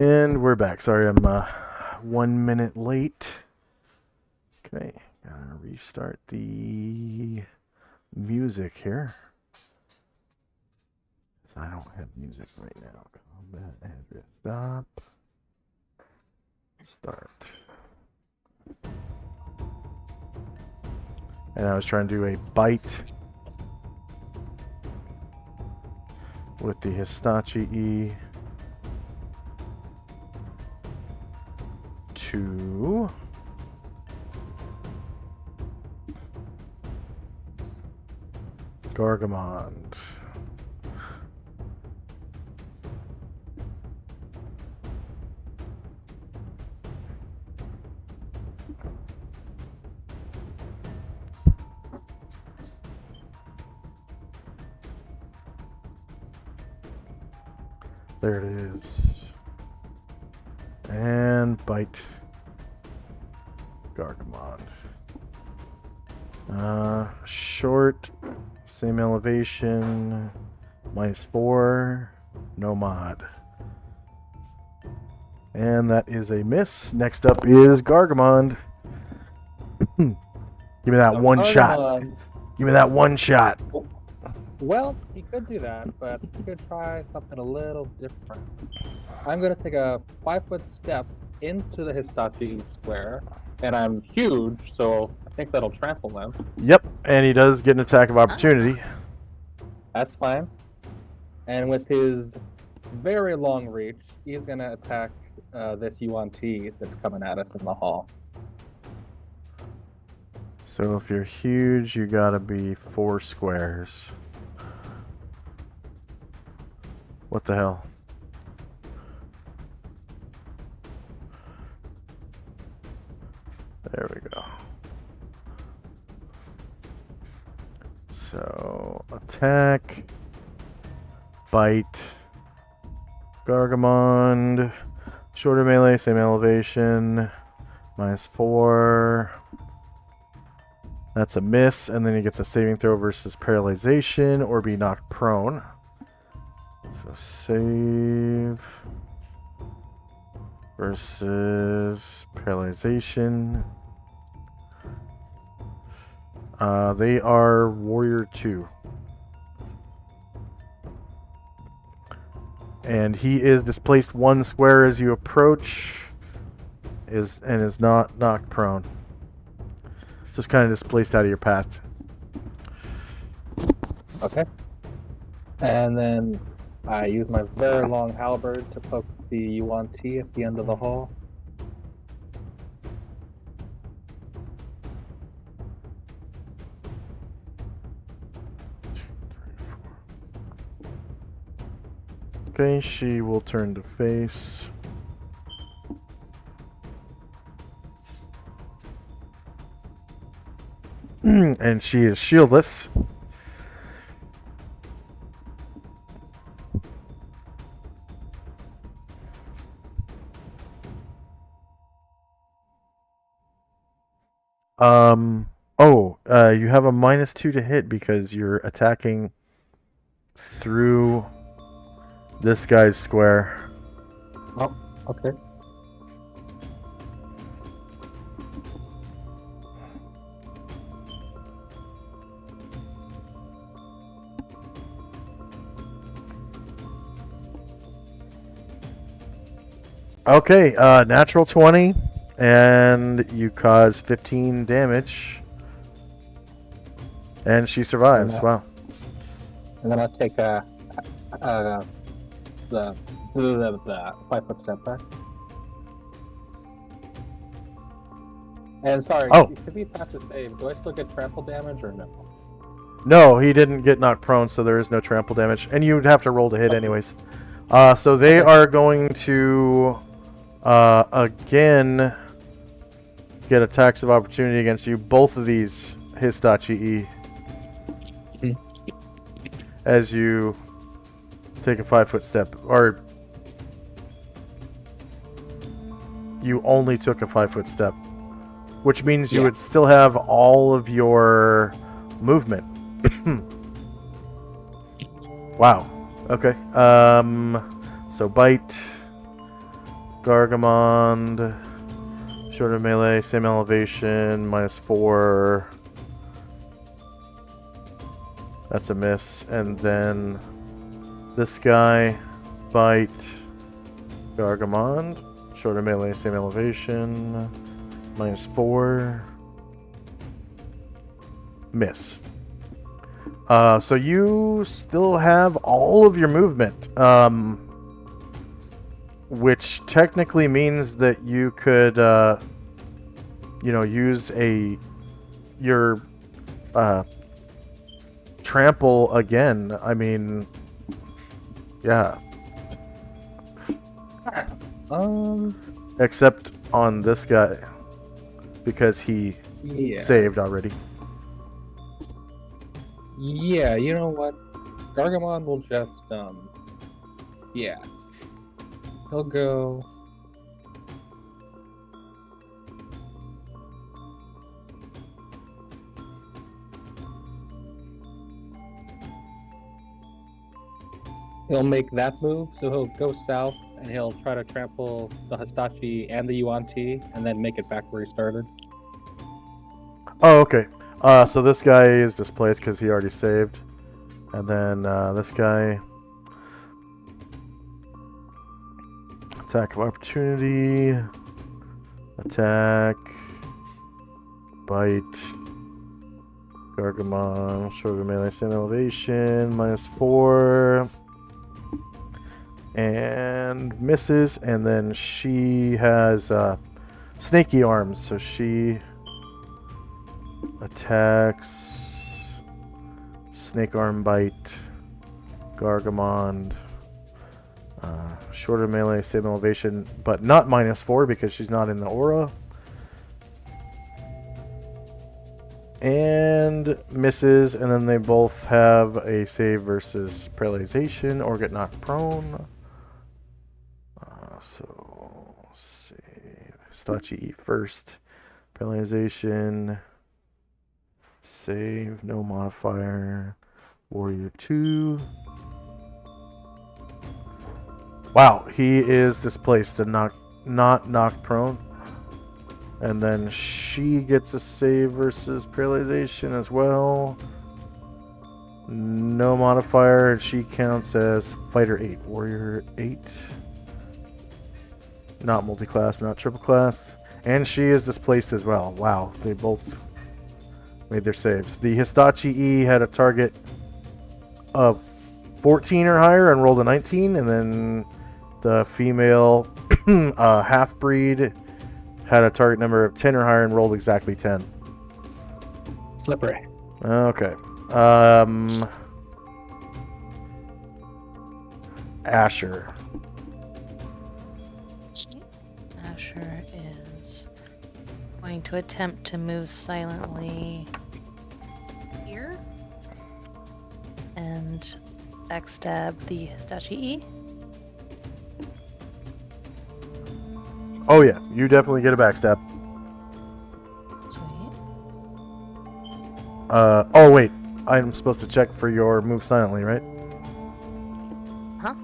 And we're back. Sorry, I'm 1 minute late. Okay, gotta restart the music here. I don't have music right now. Combat address. Stop. Start. And I was trying to do a bite with the Hitachi E to Gargamond. There it is. And bite Gargamond. Short, same elevation, -4, no mod. And that is a miss. Next up is Gargamond. Give me that one shot. Give me that one shot. Well, he could do that, but he could try something a little different. I'm going to take a 5-foot step into the Hitachi square, and I'm huge, so I think that'll trample him. Yep, and he does get an attack of opportunity. That's fine. And with his very long reach, he's going to attack this Yuan T that's coming at us in the hall. So if you're huge, you gotta be 4 squares. What the hell? There we go. So, attack, bite, Gargamond, shorter melee, same elevation, -4. That's a miss, and then he gets a saving throw versus paralyzation or be knocked prone. So save versus paralyzation. They are Warrior 2. And he is displaced 1 square as you approach, is not knocked prone. Just kind of displaced out of your path. Okay. And then I use my very long halberd to poke the Yuan T at the end of the hall. Okay, she will turn to face. And she is shieldless. You have a -2 to hit because you're attacking through this guy's square. Oh, okay. Okay, natural 20, and you cause 15 damage. And she survives. Wow. And then I'll take the 5-foot step back. And sorry, if he passes save, do I still get trample damage or no? No, he didn't get knocked prone, so there is no trample damage. And you would have to roll to hit anyways. So they are going to again get attacks of opportunity against you. Both of these Hitachi E. As you take a 5-foot step, or you only took a 5-foot step, which means you would still have all of your movement. Wow. Okay. So bite, Gargamond, shorter melee, same elevation, -4. That's a miss. And then this guy, bite, Gargamond, shorter melee, same elevation, -4. Miss. So you still have all of your movement, which technically means that you could, use your trample again. I mean, yeah. Except on this guy, because he Yeah. saved already. Yeah, you know what? Gargamon will just, yeah. He'll go... He'll make that move, so he'll go south, and he'll try to trample the Histachi and the Yuan-Ti, and then make it back where he started. Oh, okay. So this guy is displaced because he already saved. And then this guy... Attack of opportunity. Attack. Bite. Gargamon. Shorter melee, same elevation. -4. And misses. And then she has snaky arms. So she... attacks, snake arm bite, Gargamond, shorter melee, same elevation, but not -4 because she's not in the aura. And misses, and then they both have a save versus paralyzation or get knocked prone. So, save. Histachi first. Paralyzation. Save, no modifier. Warrior 2. Wow, he is displaced and not knocked prone. And then she gets a save versus paralyzation as well. No modifier, and she counts as fighter 8. Warrior 8. Not multi-class, not triple class. And she is displaced as well. Wow, they both made their saves. The Histachi E had a target of 14 or higher and rolled a 19, and then the female half-breed had a target number of 10 or higher and rolled exactly 10. Slippery. Okay. Asher. Asher is going to attempt to move silently here and backstab the Histachi E. Oh yeah, you definitely get a backstab. Sweet. Oh wait, I'm supposed to check for your move silently, right? Huh?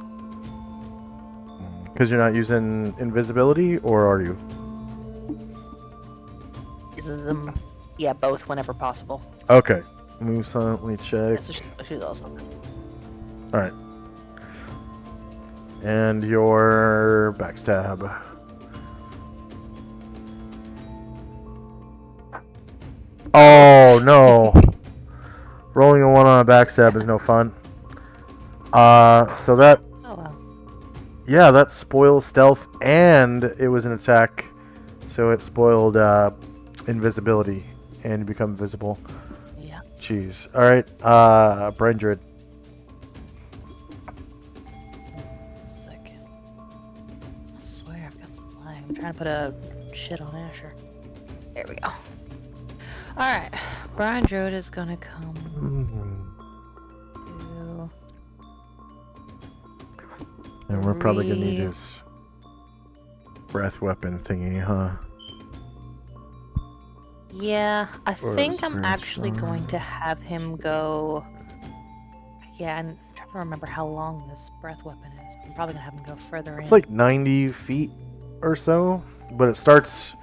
Because you're not using invisibility, or are you? Uses them, yeah, both whenever possible. Okay. Move silently check. Yeah, so she's also. Alright. And your backstab. Oh no. Rolling a 1 on a backstab is no fun. So that, Oh well. yeah, that spoils stealth, and it was an attack, so it spoiled invisibility, and you become invisible. Yeah. Jeez. Alright, Brain Druid. Second. I swear I've got some lag. I'm trying to put a shit on Asher. There we go. Alright. Brian Druid is gonna come to... And we're probably gonna need his breath weapon thingy, huh? Yeah, I Or think I'm Spirit actually going Storm. to have him go... Yeah, I'm trying to remember how long this breath weapon is. I'm probably gonna have him go further in. It's like 90 feet or so, but it starts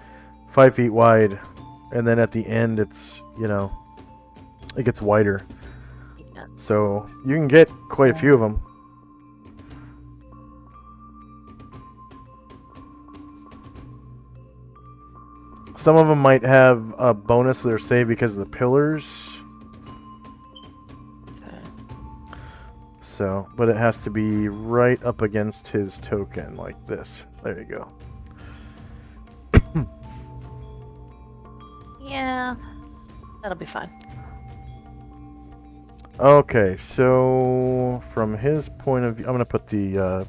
5 feet wide, and then at the end it's, you know, it gets wider. Yeah. So you can get quite a few of them. Some of them might have a bonus to their save because of the pillars. Okay. So, but it has to be right up against his token, like this. There you go. Yeah, that'll be fine. Okay, so from his point of view, I'm gonna put the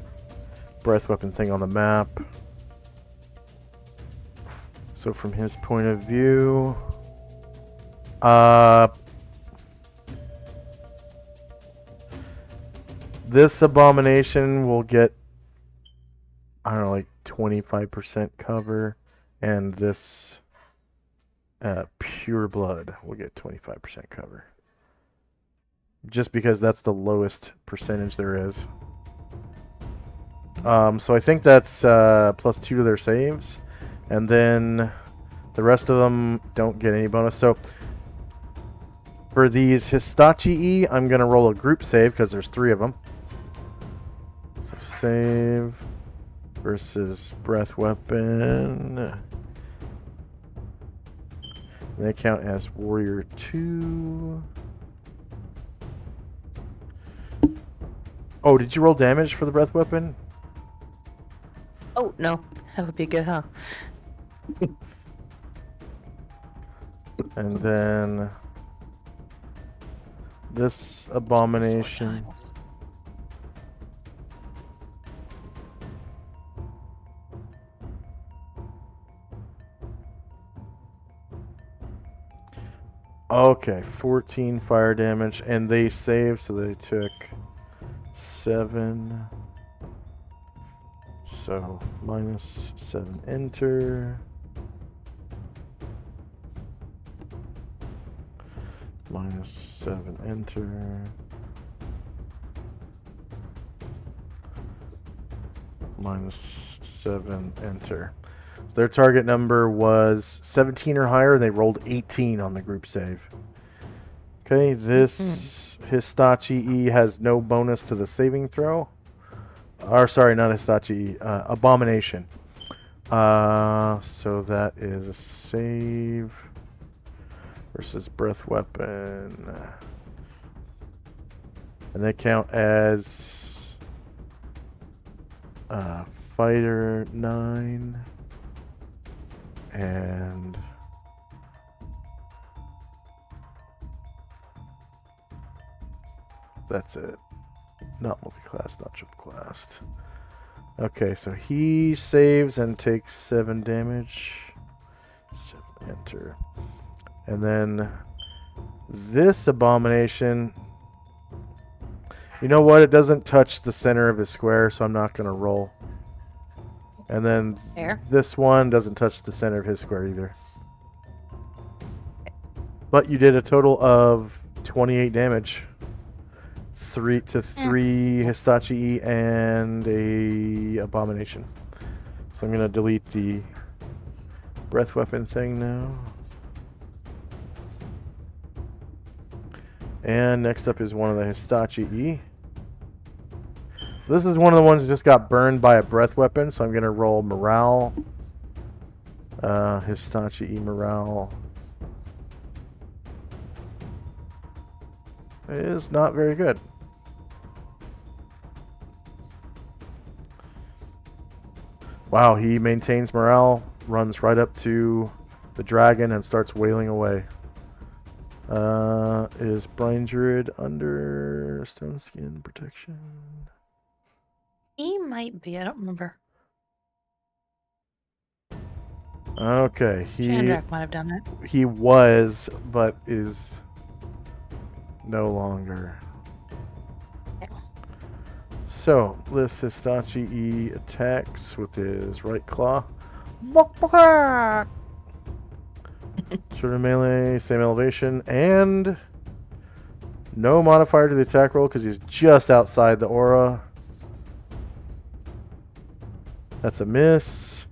breath weapon thing on the map. So from his point of view, this abomination will get, I don't know, like 25% cover, and this pure blood will get 25% cover. Just because that's the lowest percentage there is. So I think that's +2 to their saves. And then the rest of them don't get any bonus. So for these Hitachi-E, I'm going to roll a group save because there's 3 of them. So save versus breath weapon. They count as warrior 2. Oh, did you roll damage for the breath weapon? Oh, no. That would be good, huh? And then this abomination. Okay, 14 fire damage, and they saved, so they took 7. So -7 enter. -7 enter. -7 enter. So their target number was 17 or higher, and they rolled 18 on the group save. Okay, this Hitachi-E has no bonus to the saving throw. Or sorry, not Hitachi-E, Abomination. So that is a save versus breath weapon. And they count as fighter 9 and that's it. Not multi-class, not triple classed. Okay, so he saves and takes 7 damage. 7 enter. And then this abomination, you know what? It doesn't touch the center of his square, so I'm not going to roll. And then Fair. this one doesn't touch the center of his square either. But you did a total of 28 damage. 3 to 3 Hitachi and a abomination. So I'm going to delete the breath weapon thing now. And next up is one of the Hitachi-E. So this is one of the ones that just got burned by a breath weapon, so I'm going to roll morale. Hitachi-E morale is not very good. Wow, he maintains morale, runs right up to the dragon and starts wailing away. Is Brine Druid under Stone Skin protection? He might be. I don't remember. Okay, Chandrak might have done it. he was, but is no longer. Okay. So, this Hitachi-E attacks with his right claw. Shorter melee, same elevation, and no modifier to the attack roll because he's just outside the aura. That's a miss.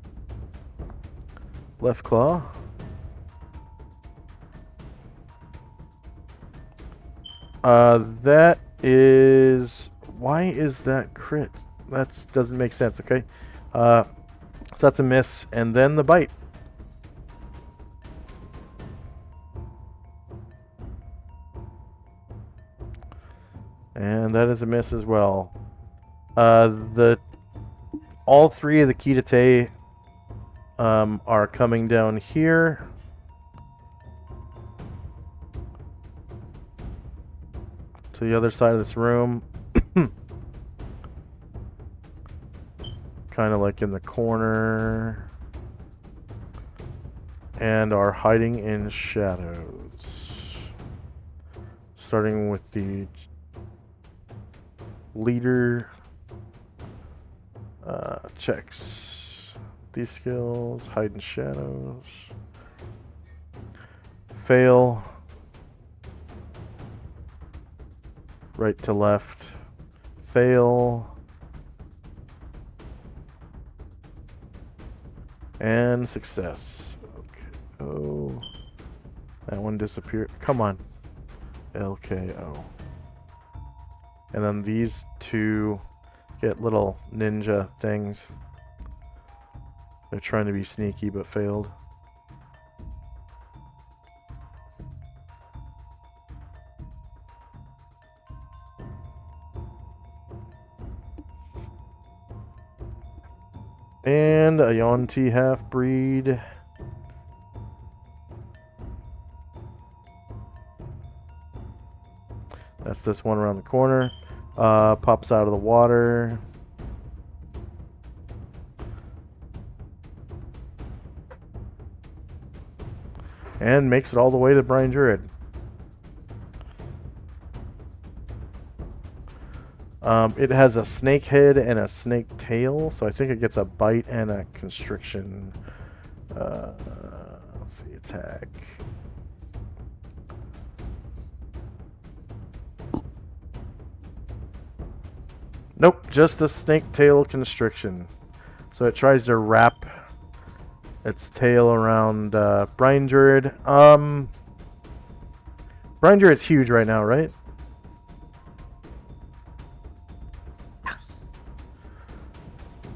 Left claw. That is... Why is that crit? That doesn't make sense, okay? So that's a miss, and then the bite. And that is a miss as well. All three of the Kitate are coming down here. To the other side of this room. Kind of like in the corner. And are hiding in shadows. Starting with the leader. Checks these skills. Hide in shadows. Fail. Right to left. Fail. And success. Okay. Oh. That one disappeared. Come on. LKO. And then these two get little ninja things. They're trying to be sneaky but failed. And a Yonti half-breed. That's this one around the corner. Pops out of the water. And makes it all the way to Brian Druid. It has a snake head and a snake tail, so I think it gets a bite and a constriction. Let's see, attack. Nope, just the snake tail constriction. So it tries to wrap its tail around Brian Druid. Brian Druid's huge right now, right?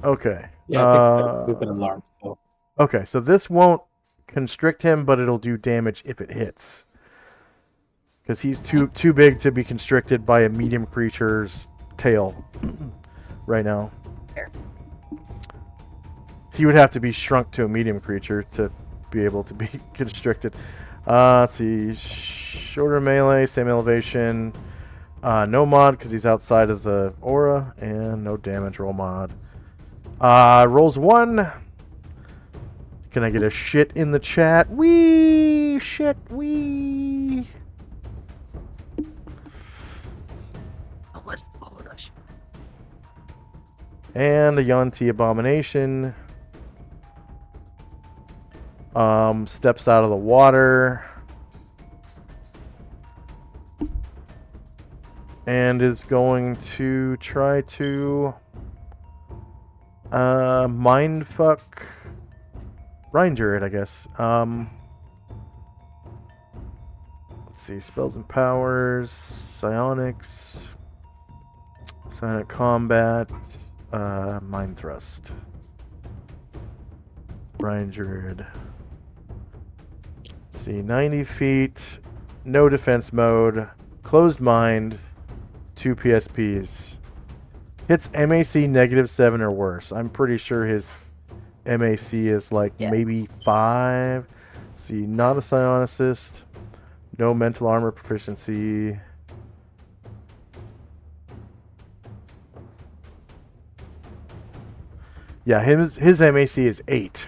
Okay. Yeah, I think so. It's an alarm. So. Okay, so this won't constrict him, but it'll do damage if it hits. Because he's too big to be constricted by a medium creature's tail right now. Fair. He would have to be shrunk to a medium creature to be able to be constricted. Let's see. Shorter melee, same elevation. No mod because he's outside of the aura. And no damage roll mod. Rolls 1. Can I get a shit in the chat? Wee! Shit, wee! And a Yonti Abomination. Steps out of the water. And is going to try to mindfuck Ranger it, I guess. Let's see, spells and powers, psionics, psionic combat, mind thrust. Brian Druid. Let's see, 90 feet, no defense mode, closed mind, 2 PSPs. Hits MAC -7 or worse. I'm pretty sure his MAC is like maybe 5. See, not a psionicist, no mental armor proficiency. Yeah, his MAC is 8.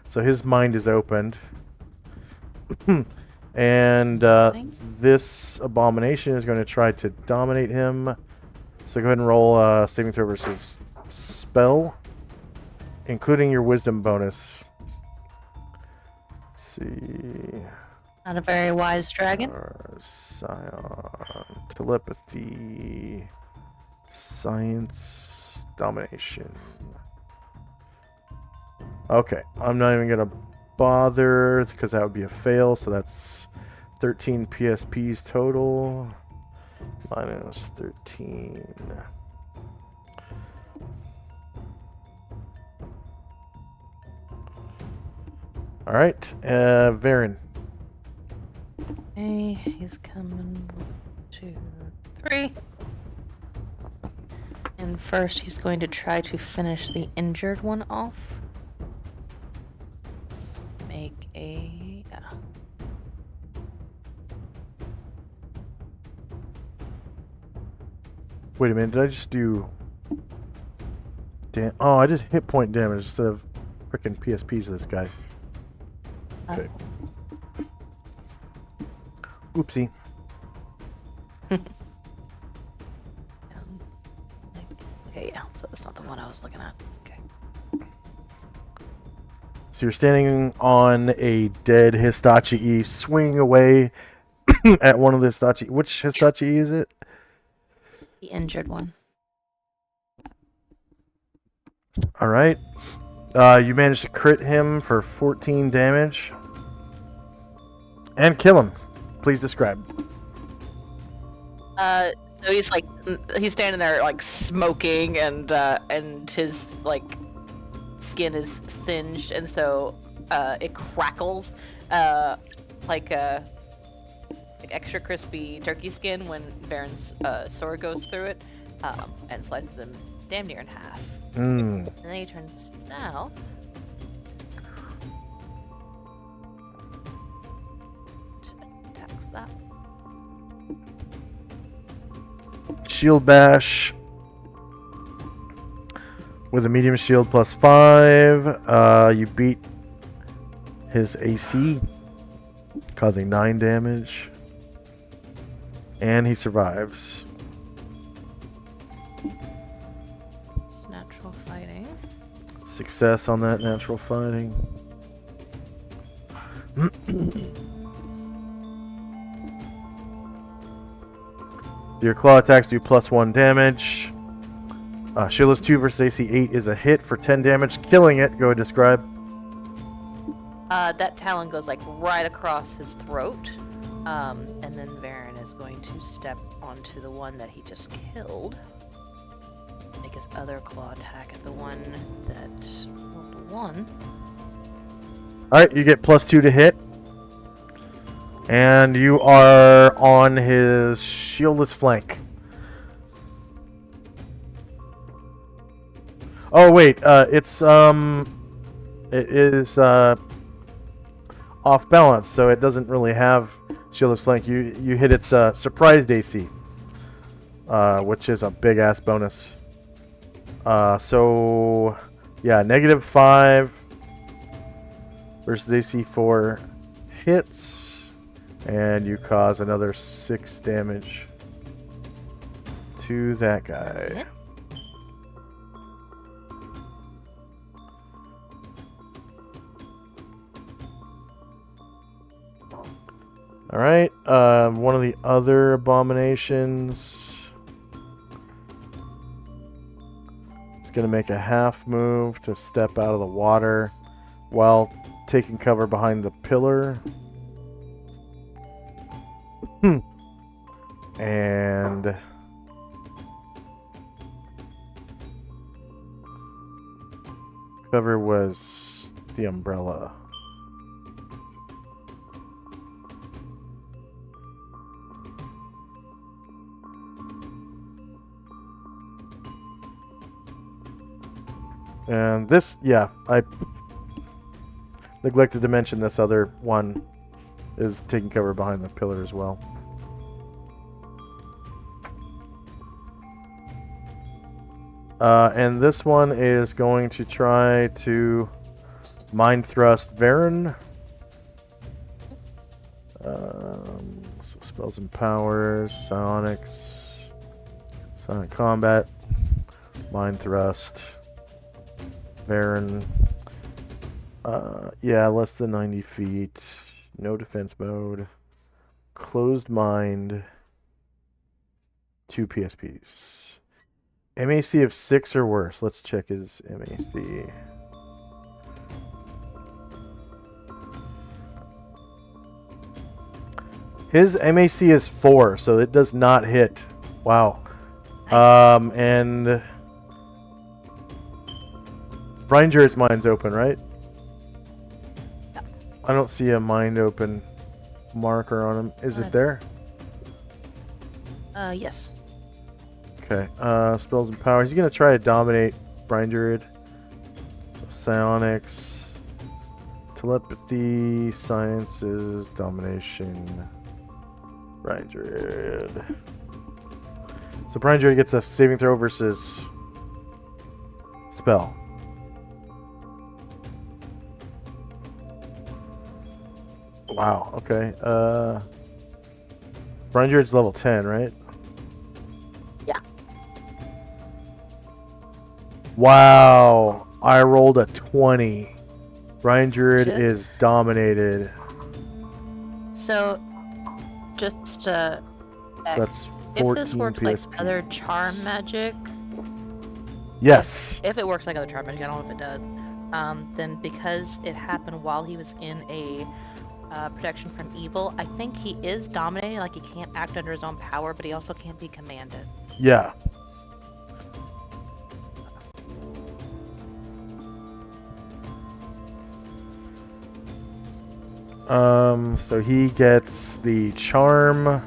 So his mind is opened. And this abomination is going to try to dominate him. So go ahead and roll saving throw versus spell, including your wisdom bonus. Let's see. Not a very wise dragon. Scion, telepathy, science, domination. Okay, I'm not even gonna bother because that would be a fail. So that's 13 PSPs total. Minus 13. All right, Varen. Okay, he's coming. 2, 3. And first, he's going to try to finish the injured one off. Let's make a. Wait a minute, did I just do... Oh, I did hit point damage instead of freaking PSPs to this guy. Okay. Oopsie. Okay, yeah, so that's not the one I was looking at. Okay. So you're standing on a dead Hitachi-E, swinging away at one of the Hitachi. Which Hitachi-E is it? The injured one. All right. You managed to crit him for 14 damage. And kill him. Please describe. So he's standing there like smoking, and his like skin is singed, and so it crackles like extra crispy turkey skin when Baron's sword goes through it, and slices him damn near in half. And then he turns south. Attacks that. Shield bash with a medium shield plus 5. You beat his AC, causing 9 damage, and he survives. It's natural fighting. Success on that natural fighting. Your claw attacks do +1 damage. Shieldless 2 versus AC 8 is a hit for 10 damage, killing it. Go ahead, describe. That talon goes like right across his throat, and then Varen is going to step onto the one that he just killed. Make his other claw attack at the one that rolled a 1. Alright, you get +2 to hit. And you are on his shieldless flank. Oh wait, it is off balance, so it doesn't really have shieldless flank. You hit its surprised AC, which is a big ass bonus. So yeah, -5 versus AC 4 hits. And you cause another 6 damage to that guy. Yep. Alright, one of the other abominations is going to make a half move to step out of the water while taking cover behind the pillar. And cover was the umbrella. And this, yeah, I neglected to mention this other one is taking cover behind the pillar as well. And this one is going to try to mind thrust Varen. So spells and powers, psionics, sonic combat, mind thrust, Varen. Yeah, less than 90 feet, no defense mode, closed mind, 2 PSPs. MAC of 6 or worse. Let's check his MAC. His MAC is 4, so it does not hit. Wow. Nice. And Brian Jarrett's mind's open, right? Yeah. I don't see a mind open marker on him. Is it there? Yes. Okay. Spells and powers. He's gonna try to dominate Brian Jarrett. So psionics, telepathy, sciences, domination. Brian Jarrett. So Brian Jarrett gets a saving throw versus spell. Wow. Okay. Brian Jarrett's level 10, right? Yeah. Wow. I rolled a 20. Brian Jarrett Shit. is dominated. So, just to check, That's if 14 this works PSP. like other charm magic, Yes. if it works like other charm magic, I don't know if it does. Then because it happened while he was in a protection from evil, I think he is dominated. Like he can't act under his own power, but he also can't be commanded. Yeah. So he gets the charm.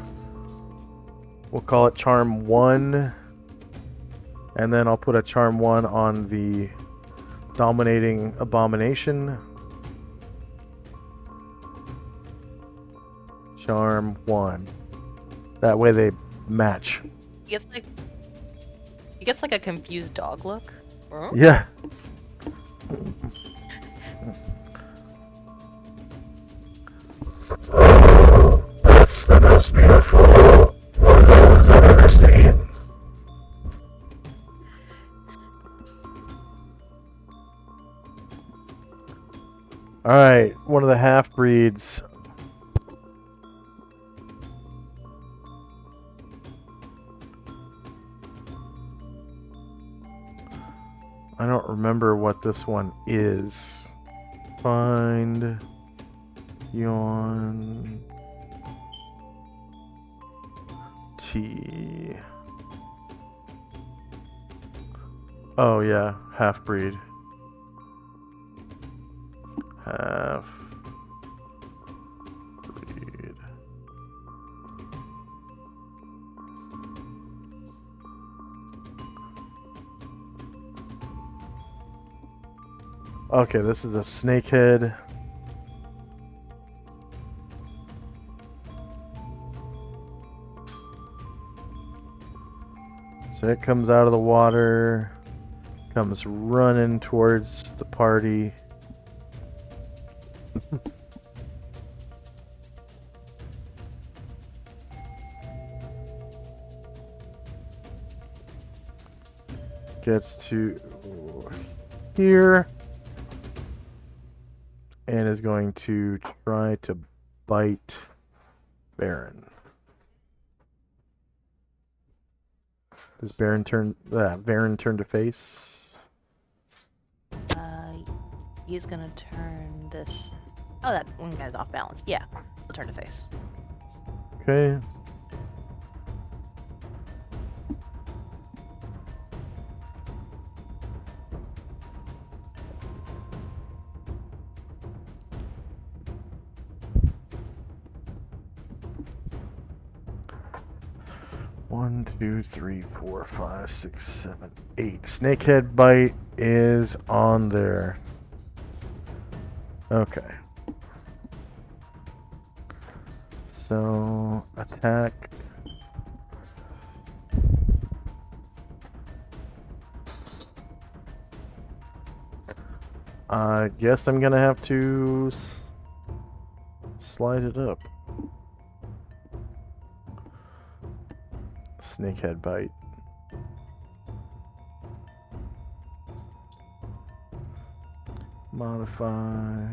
We'll call it charm 1. And then I'll put a charm 1 on the dominating abomination. Charm 1. That way they match. He gets like a confused dog look. Huh? Yeah. Oh, that's the most beautiful one I've ever seen. Alright, one of the half-breeds. I don't remember what this one is. Find Yawn T. Oh yeah, half-breed. Half-breed. Okay, this is a snakehead. So it comes out of the water, comes running towards the party. Gets to here and is going to try to bite Baron. Does Baron turn to face? He's gonna turn this. Oh, that one guy's off balance. Yeah, he'll turn to face. Okay. One, 2, 3, 4, 5, 6, 7, 8. Snakehead bite is on there. Okay. So attack. I guess I'm gonna have to slide it up. Snakehead bite. Modify.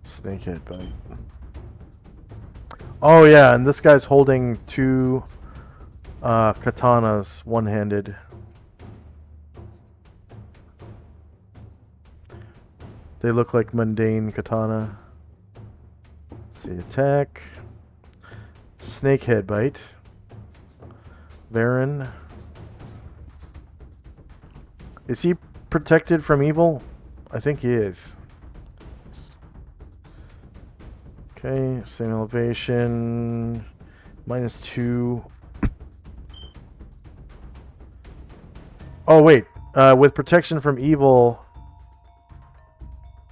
Snakehead bite. Oh yeah, and this guy's holding two katanas one-handed. They look like mundane katana. Let's see, attack. Snakehead bite. Varen. Is he protected from evil? I think he is. Okay, same elevation. -2. Oh wait, with protection from evil.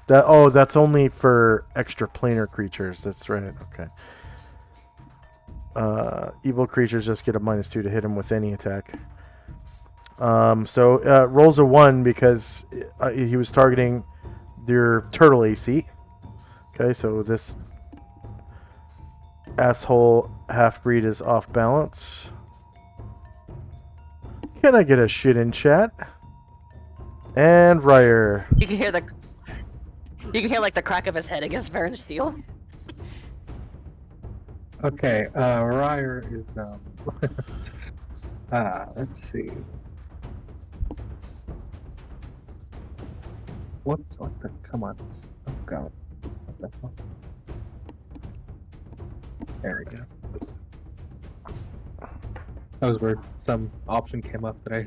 That's only for extra planar creatures. That's right. Okay. Evil creatures just get a -2 to hit him with any attack. So rolls a 1 because he was targeting your turtle AC. Okay, so this asshole half-breed is off balance. Can I get a shit in chat? And Ryer. You can hear like the crack of his head against Varen's shield. Okay, Ryer is let's see. Whoops, what the come on. Oh god. What the fuck? There we go. That was weird. Some option came up that I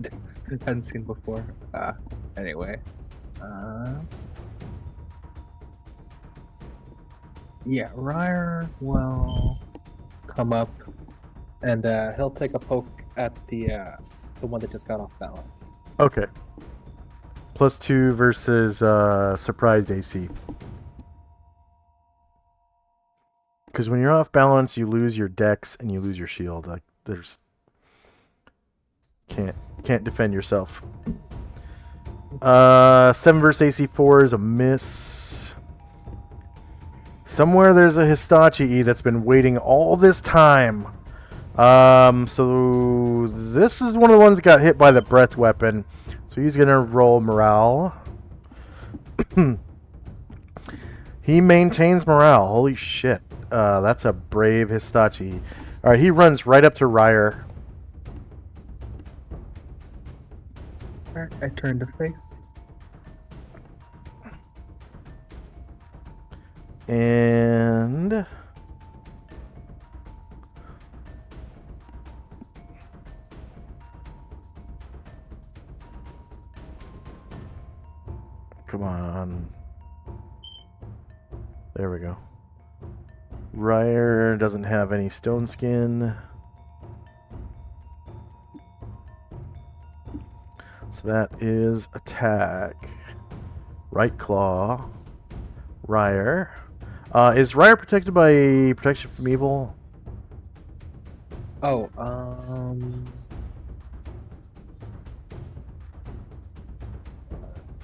hadn't seen before. Anyway. Yeah, Ryer will come up and he'll take a poke at the one that just got off balance. Okay. +2 versus surprised AC. Because when you're off balance, you lose your dex and you lose your shield. Like there's can't defend yourself. 7 versus AC4 is a miss. Somewhere there's a Hitachi that's been waiting all this time. So this is one of the ones that got hit by the breath weapon. So he's gonna roll morale. He maintains morale. Holy shit. That's a brave Hitachi. Alright, he runs right up to Ryer. I turn to face. And come on. There we go. Ryer doesn't have any stone skin. So that is attack. Right claw. Ryer. Is Ryer protected by protection from evil? Oh,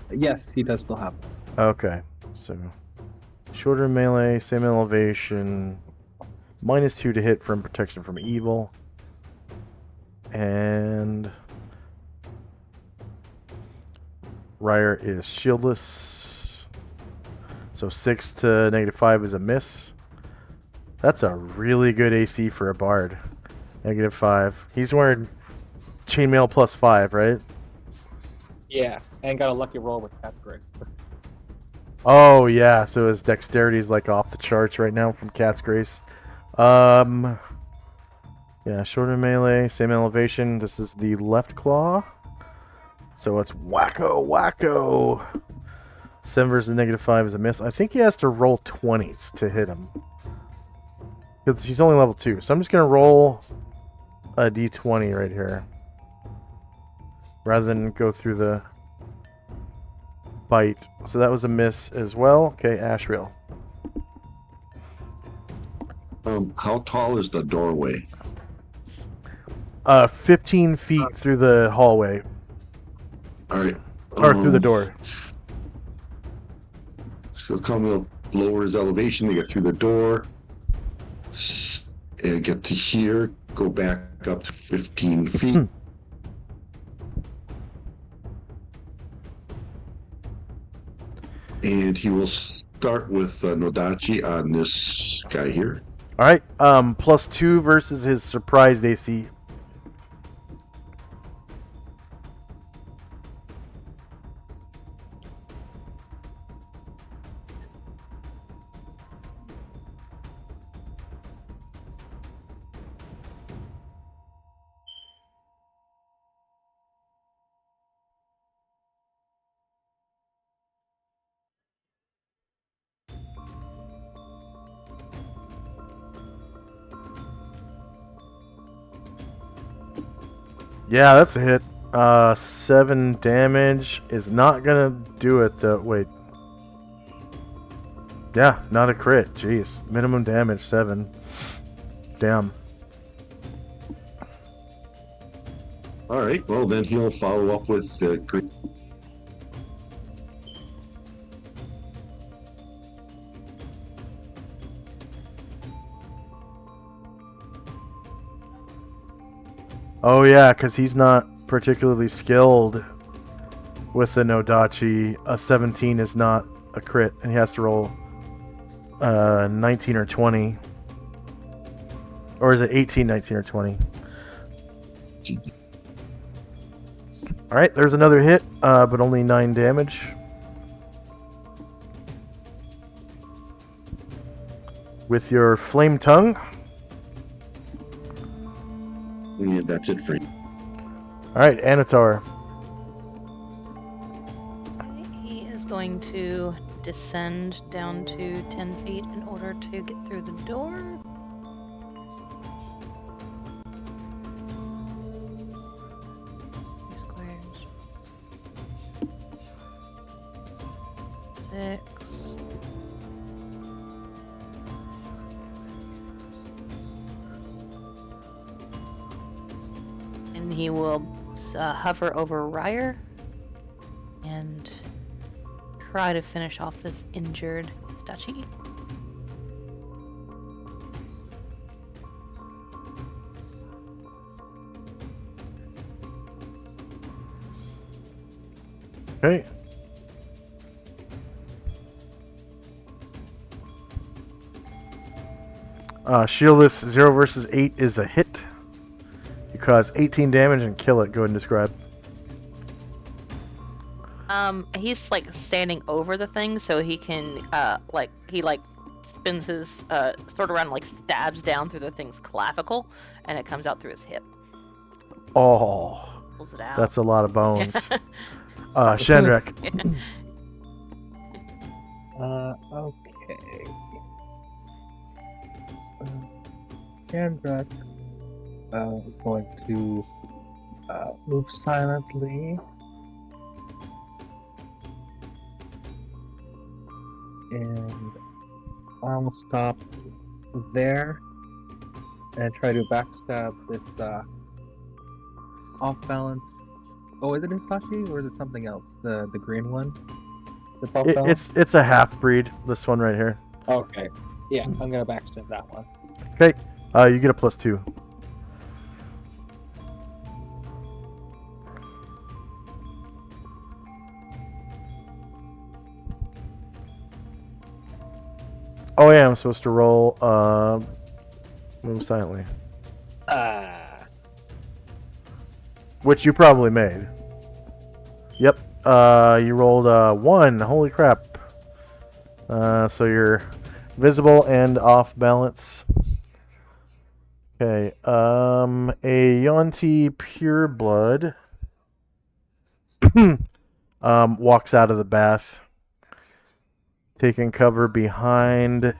yes, he does still have it. Okay, so shorter melee, same elevation, -2 to hit from protection from evil, and Ryer is shieldless, so 6 to -5 is a miss. That's a really good AC for a bard. -5. He's wearing chainmail +5, right? Yeah, and got a lucky roll with Cat's Grace. Oh yeah, so his dexterity is like off the charts right now from Cat's Grace. Yeah, shorter melee, same elevation. This is the left claw. So it's wacko. 7 versus -5 is a miss. I think he has to roll 20s to hit him. Because he's only level 2. So I'm just going to roll a d20 right here. Rather than go through the bite. So that was a miss as well. Okay, Ashriel. How tall is the doorway? 15 feet through the hallway. All right. Or through the door. So come up, lower his elevation to get through the door, and get to here. Go back up to 15 feet. And he will start with Nodachi on this guy here. Alright, +2 versus his surprised AC. Yeah, that's a hit. 7 damage is not gonna do it though. Wait. Yeah, not a crit. Jeez. Minimum damage, 7. Damn. All right. Well, then he'll follow up with the green. Oh yeah, because he's not particularly skilled with the Nodachi. A 17 is not a crit, and he has to roll 19 or 20. Or is it 18, 19, or 20? Alright, there's another hit, but only 9 damage. With your flame tongue. Yeah, that's it for you. Alright, Anatar. He is going to descend down to 10 feet in order to get through the door. Squares. 6. And he will hover over Ryer and try to finish off this injured Stachi. Okay. Shieldless 0 versus 8 is a hit. You cause 18 damage and kill it. Go ahead and describe. He's like standing over the thing, so he can he spins his sword around and like stabs down through the thing's clavicle, and it comes out through his hip. Oh, Pulls it out. that's a lot of bones. Shandrak. Okay. Candrak is going to move silently and I'll stop there and try to backstab this off balance. Oh, is it Instachi or is it something else? The green one? That's off balance? It's a half breed. This one right here. Okay. Yeah, I'm gonna backstab that one. Okay. You get a +2. Oh yeah, I'm supposed to roll move silently. Which you probably made. Yep. You rolled 1. Holy crap. So you're visible and off balance. Okay. A Yonti Pureblood walks out of the bath, taking cover behind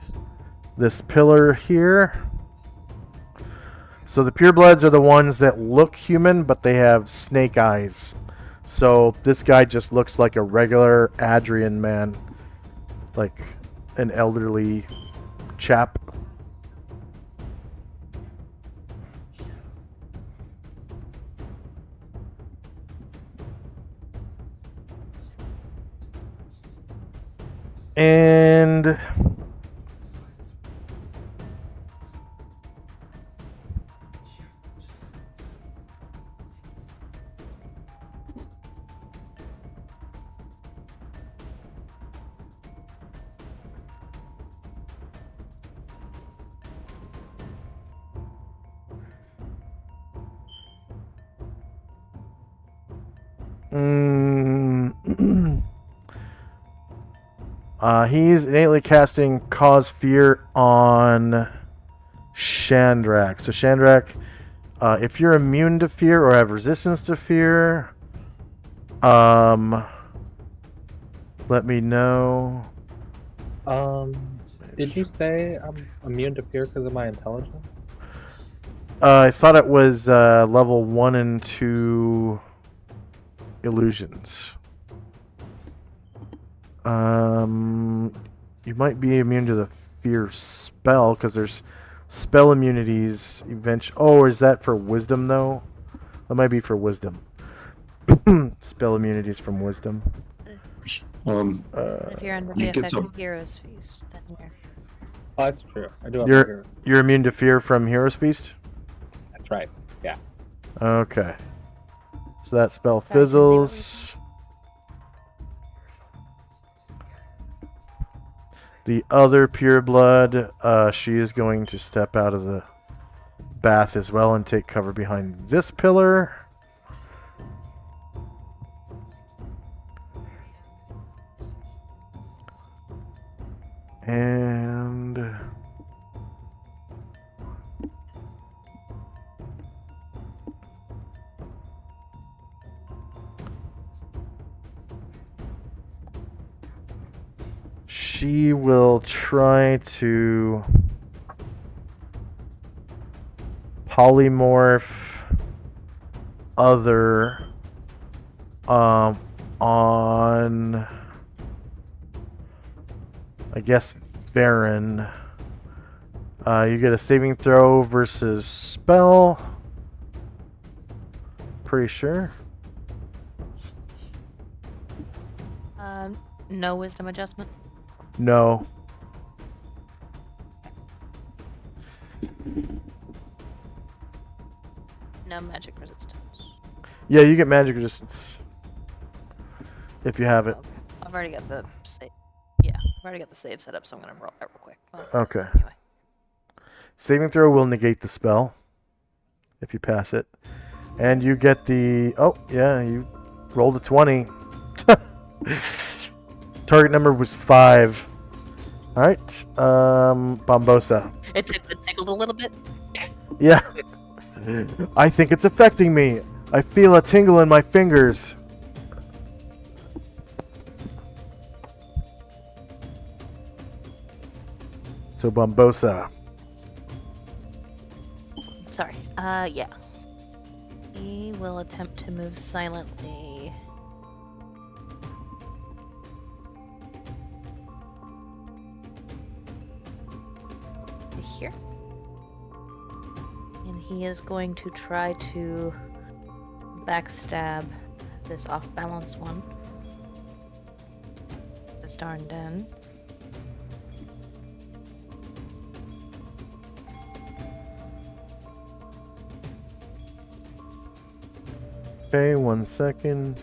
this pillar here. So the purebloods are the ones that look human, but they have snake eyes. So this guy just looks like a regular Adrian man, like an elderly chap. And he's innately casting Cause Fear on Shandrak. So Shandrak, if you're immune to fear or have resistance to fear, let me know. Did you say I'm immune to fear because of my intelligence? I thought it was level 1 and 2 illusions. You might be immune to the fear spell because there's spell immunities. Oh, is that for wisdom though? That might be for wisdom. Spell immunities from wisdom. If you're under the you get effect some- of Hero's Feast, then you're... Oh, that's true. I do have my hero. You're immune to fear from Hero's Feast? That's right. Yeah. Okay. So that spell Sorry, Kenzie, what were you fizzles. The other pure blood, she is going to step out of the bath as well and take cover behind this pillar. And she will try to polymorph other on, I guess, Baron. You get a saving throw versus spell. Pretty sure. No wisdom adjustment. No. No magic resistance. Yeah, you get magic resistance if you have it. Okay. I've already got the save. Yeah, I've already got the save set up, so I'm gonna roll that real quick. Well, Okay. Anyway. Saving throw will negate the spell if you pass it. And you get the... Oh, yeah, you rolled a 20. Target number was 5. Alright, Bombosa. It tickled a little bit. Yeah. I think it's affecting me. I feel a tingle in my fingers. So Bombosa. Sorry. Yeah. He will attempt to move silently. To here. And he is going to try to backstab this off-balance one. This darn den. Okay, 1 second.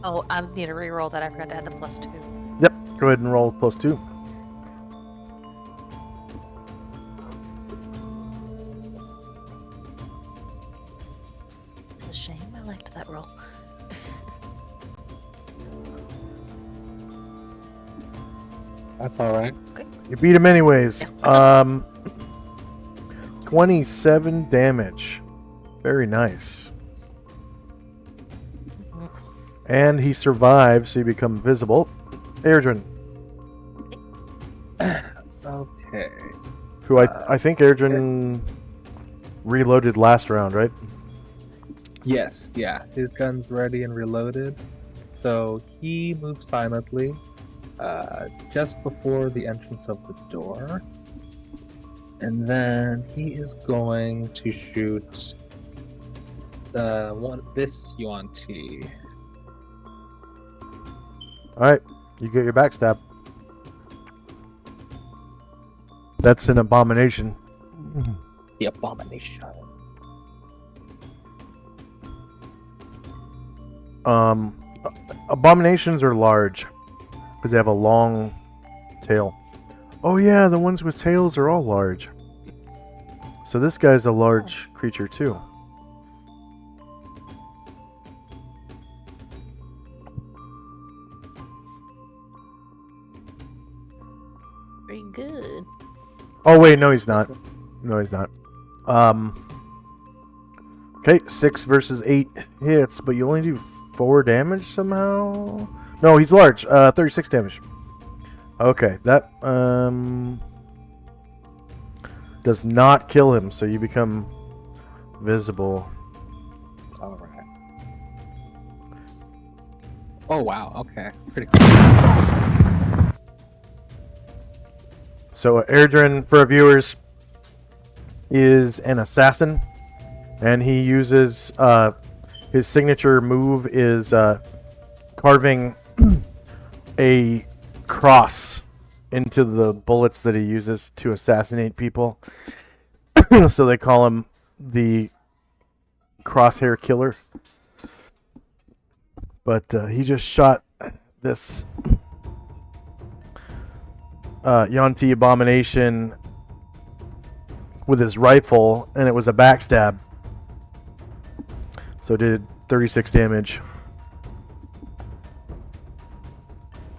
Oh, I need to reroll that. I forgot to add the +2. Yep, go ahead and roll +2. It's a shame. I liked that roll. That's all right. You beat him anyways. 27 damage. Very nice. And he survives, so you become visible. Airdrin, Okay. who I think Airdrin reloaded last round, right? Yes, yeah. His gun's ready and reloaded. So he moves silently just before the entrance of the door. And then he is going to shoot this Yuan Ti. Alright, you get your backstab. That's an abomination. The abomination. Abominations are large because they have a long tail. Oh yeah, the ones with tails are all large. So this guy's a large creature too. Very good. Oh wait, no he's not. No he's not. Okay, 6 versus 8 hits, but you only do 4 damage somehow. No, he's large. 36 damage. Okay, that does not kill him, so you become visible. All right. Oh wow. Okay. Pretty cool. So Erdrin, for our viewers, is an assassin, and he uses his signature move is carving a cross into the bullets that he uses to assassinate people. So they call him the Crosshair Killer. But he just shot this Yuan-Ti Abomination with his rifle, and it was a backstab. So it did 36 damage.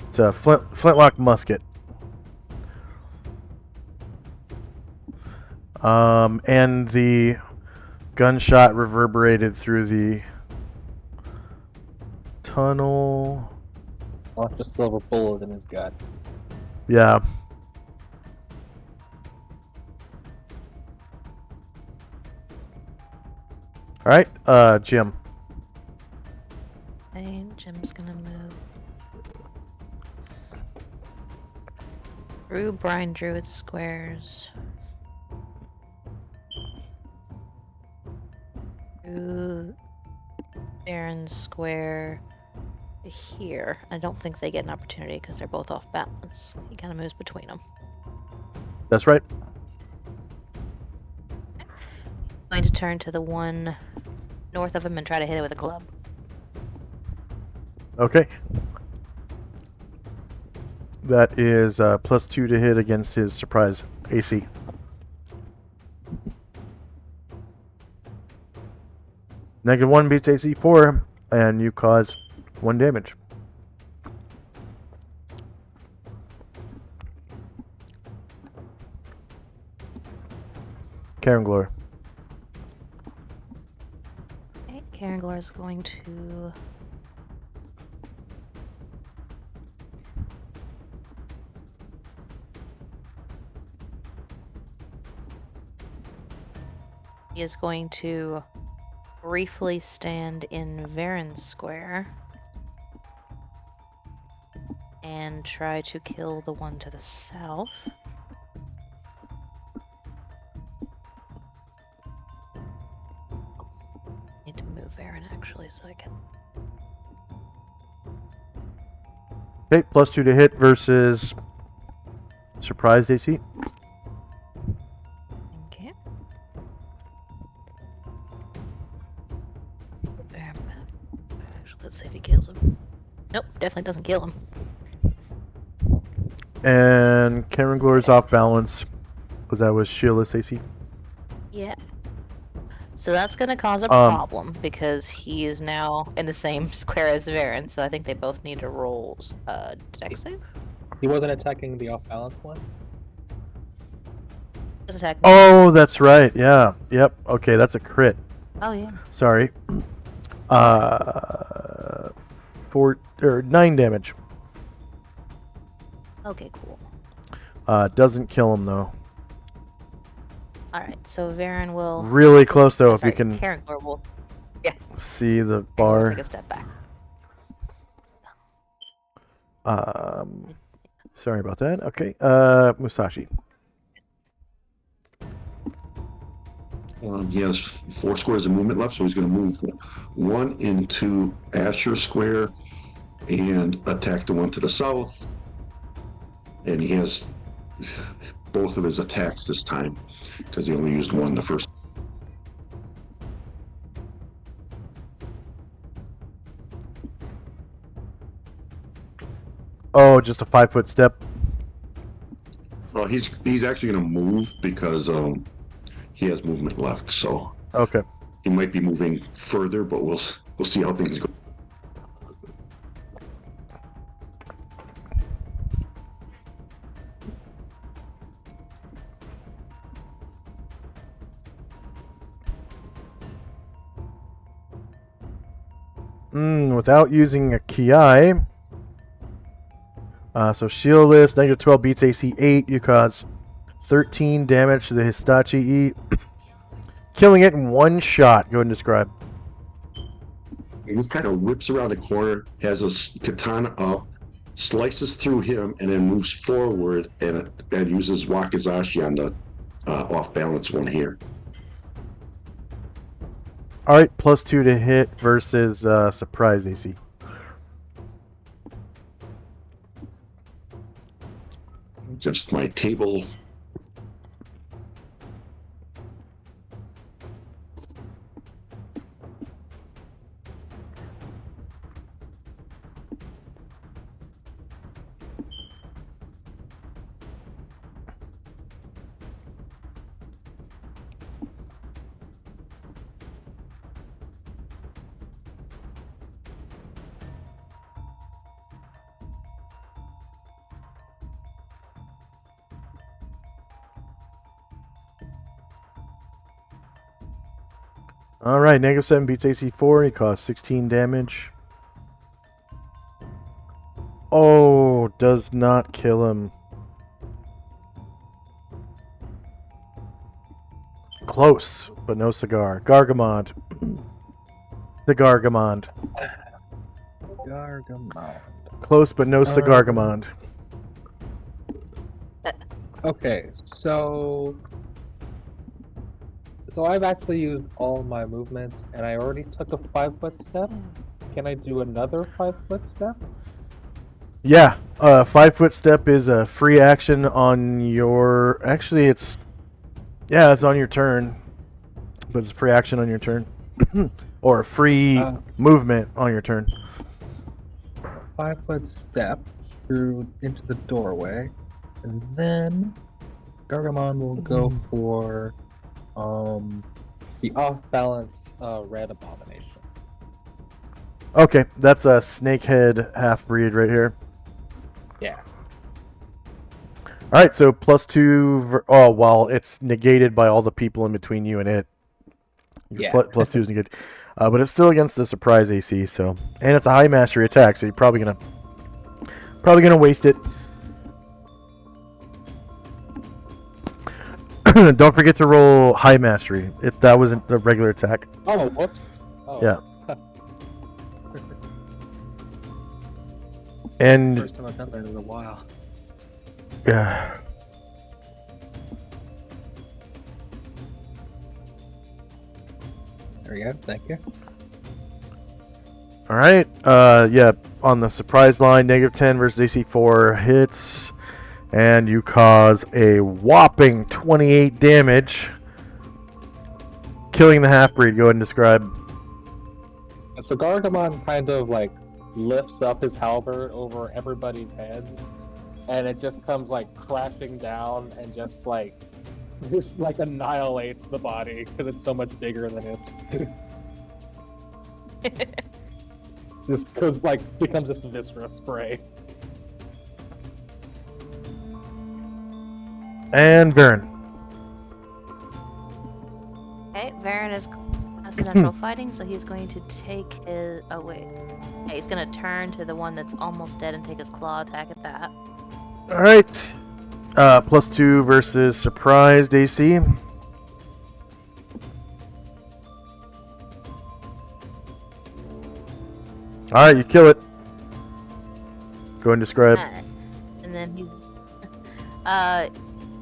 It's a flintlock musket. And the gunshot reverberated through the tunnel. Left a silver bullet in his gut. Yeah. All right, Jim. Okay, Jim's gonna move through Brine Druid squares. Through Baron Square here. I don't think they get an opportunity because they're both off balance. He kind of moves between them. That's right. Going to turn to the one north of him and try to hit it with a club. Okay. That is +2 to hit against his surprise AC. -1 beats AC 4, and you cause 1 damage. Karen Glor. Okay, Karanglar is going to he is going to briefly stand in Varen Square and try to kill the one to the south. Need to move Varen actually so I can. Okay, +2 to hit versus surprised AC. Okay. Actually, let's see if he kills him. Nope, definitely doesn't kill him. And Karen Glor's off balance because that was shieldless AC. Yeah. So that's gonna cause a Um, problem because he is now in the same square as Varen, so I think they both need to roll dex save. He wasn't attacking the off-balance one. Just attack me. Oh, that's right. Yeah. Yep. Okay, that's a crit. Oh yeah. Sorry. 9 damage. Okay, cool. Doesn't kill him though. Alright, so Varen will Really close though, if sorry, you can Karanglar will see the Karanglar will bar. take a step back. Sorry about that. Okay. Musashi. He has 4 squares of movement left, so he's going to move 1 into Asher Square and attack the one to the south. And he has both of his attacks this time because he only used 1 the first. Oh, just a 5-foot step. Well, he's actually going to move because he has movement left, so Okay. he might be moving further, but we'll see how things go. Without using a Ki. So shieldless, negative 12 beats AC 8. You cause 13 damage to the Histachi E. Killing it in one shot. Go ahead and describe. He just kind of whips around the corner, has a katana up, slices through him, and then moves forward and uses Wakizashi on the off-balance one here. Alright, +2 to hit versus surprise AC. Just my table. Alright, -7 beats AC 4. He caused 16 damage. Oh, does not kill him. Close, but no cigar. Gargamond. The Gargamond. Gargamon. Close, but no Cigargamond. Okay, so I've actually used all my movement, and I already took a 5-foot step. Can I do another 5-foot step? Yeah, 5-foot step is a free action on your. Actually, it's on your turn, but it's a free action on your turn, or a free movement on your turn. 5-foot step through into the doorway, and then Gargamon will go for the off-balance red abomination. Okay, that's a snakehead half-breed right here. Yeah. Alright, so +2. Oh, well, it's negated by all the people in between you and it. Yeah. +2 is negated. But it's still against the surprise AC, so. And it's a high mastery attack, so you're probably gonna waste it. Don't forget to roll high mastery if that wasn't a regular attack. Oh, whoops. Oh. Yeah. And First time I've done that in a while. yeah. There we go. Thank you. All right. Yeah. On the surprise line, -10 versus AC 4 hits, and you cause a whopping 28 damage, killing the half-breed. Go ahead and describe. And so Gargamon kind of like lifts up his halberd over everybody's heads, and it just comes like crashing down and just like annihilates the body because it's so much bigger than it. Just goes like becomes this viscera spray. And Varen. Okay, Varen has a natural fighting, so he's going to take his. Oh wait, yeah, he's gonna turn to the one that's almost dead and take his claw attack at that. All right. +2 versus surprised AC. All right, you kill it. Go ahead and describe. And then he's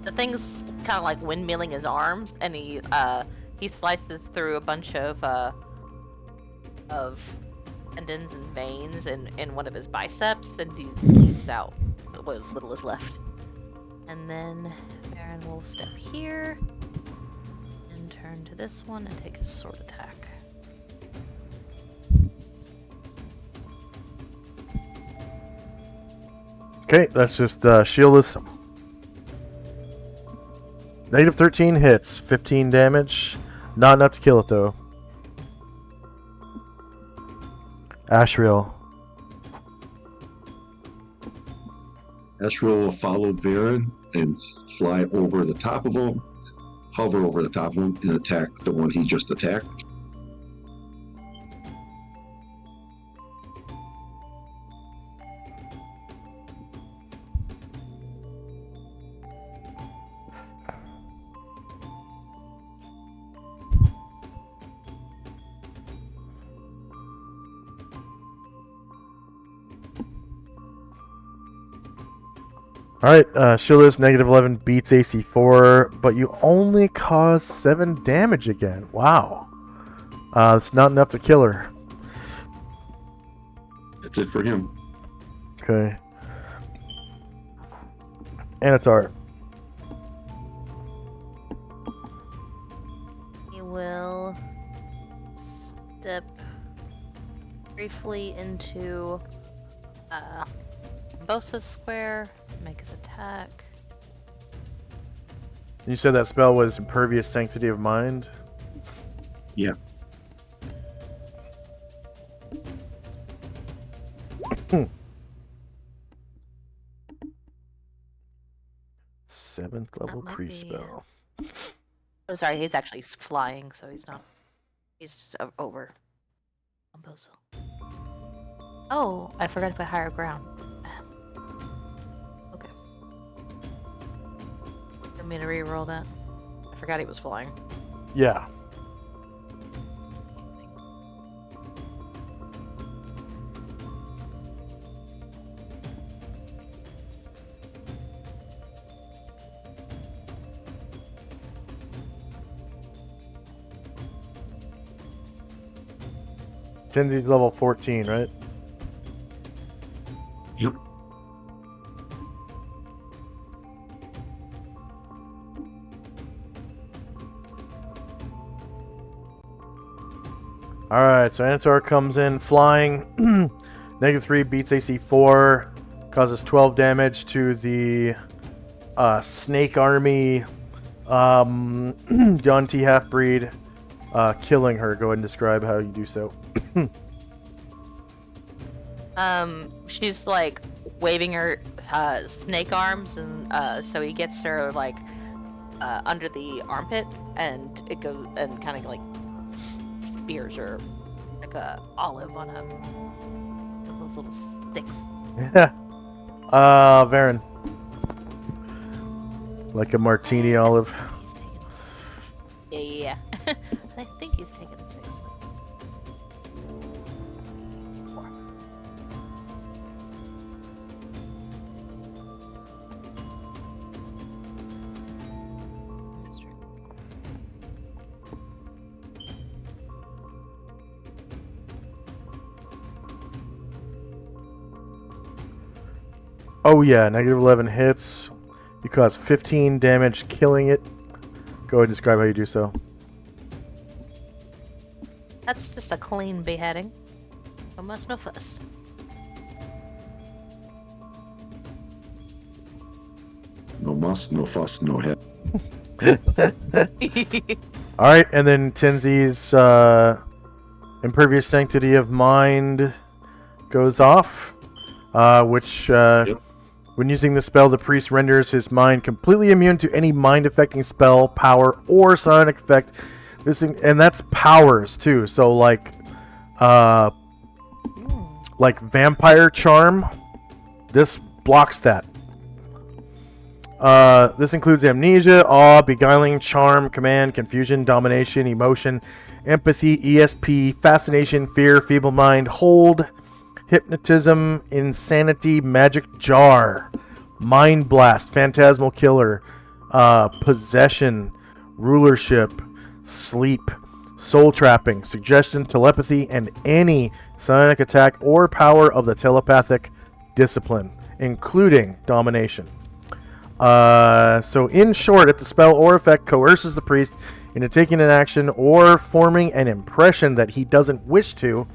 the thing's kind of like windmilling his arms, and he slices through a bunch of tendons and veins in one of his biceps, then he bleeds out what little is left. And then Baron will step here and turn to this one and take his sword attack. Okay, that's just shieldless. -13 hits, 15 damage. Not enough to kill it though. Ashriel. Ashriel will follow Varen and fly over the top of him, hover over the top of him, and attack the one he just attacked. Alright, Shieldless negative 11 beats AC 4, but you only cause 7 damage again. Wow. It's not enough to kill her. That's it for him. Okay. Anatar. He will step briefly into Bosa's square, make his attack. You said that spell was Impervious Sanctity of Mind? Yeah. Seventh That level might pre-spell. Oh, sorry, he's actually flying, so he's not. He's over on Bosa. Oh, I forgot to put higher ground. Okay. Want me to re-roll that? I forgot he was flying. Yeah. Tendi's level 14, right? Yep. Alright, so Anatar comes in flying. Negative 3 beats AC 4. Causes 12 damage to the Snake Army Yanti half-breed. Killing her. Go ahead and describe how you do so. She's like waving her snake arms, and so he gets her like under the armpit, and it goes and kind of like spears her like a olive on those little sticks. Yeah. Varen. Like a martini olive. He's taking 6. Yeah. I think he's taking 6. That's true. Oh yeah, negative 11 hits. You cause 15 damage killing it. Go ahead and describe how you do so. That's just a clean beheading. No muss, no fuss. No muss, no fuss, no head. Alright, and then Tenzi's Impervious Sanctity of Mind goes off, which when using the spell, the priest renders his mind completely immune to any mind-affecting spell, power, or psionic effect. And that's powers too. So like Vampire Charm, this blocks that. This includes amnesia, awe, beguiling, charm, command, confusion, domination, emotion, empathy, ESP, fascination, fear, feeble mind, hold, hypnotism, insanity, magic jar, mind blast, phantasmal killer, possession, rulership, sleep, soul trapping, suggestion, telepathy, and any psionic attack or power of the telepathic discipline, including domination. So in short, if the spell or effect coerces the priest into taking an action or forming an impression that he doesn't wish to,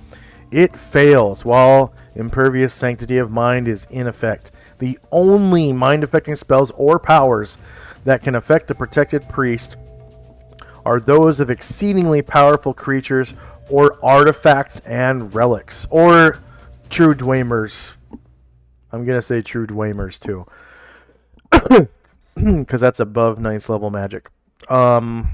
it fails while Impervious Sanctity of Mind is in effect. The only mind-affecting spells or powers that can affect the protected priest are those of exceedingly powerful creatures or artifacts and relics. Or true Dweimers. I'm going to say true Dweimers too. Because that's above 9th level magic. Yeah.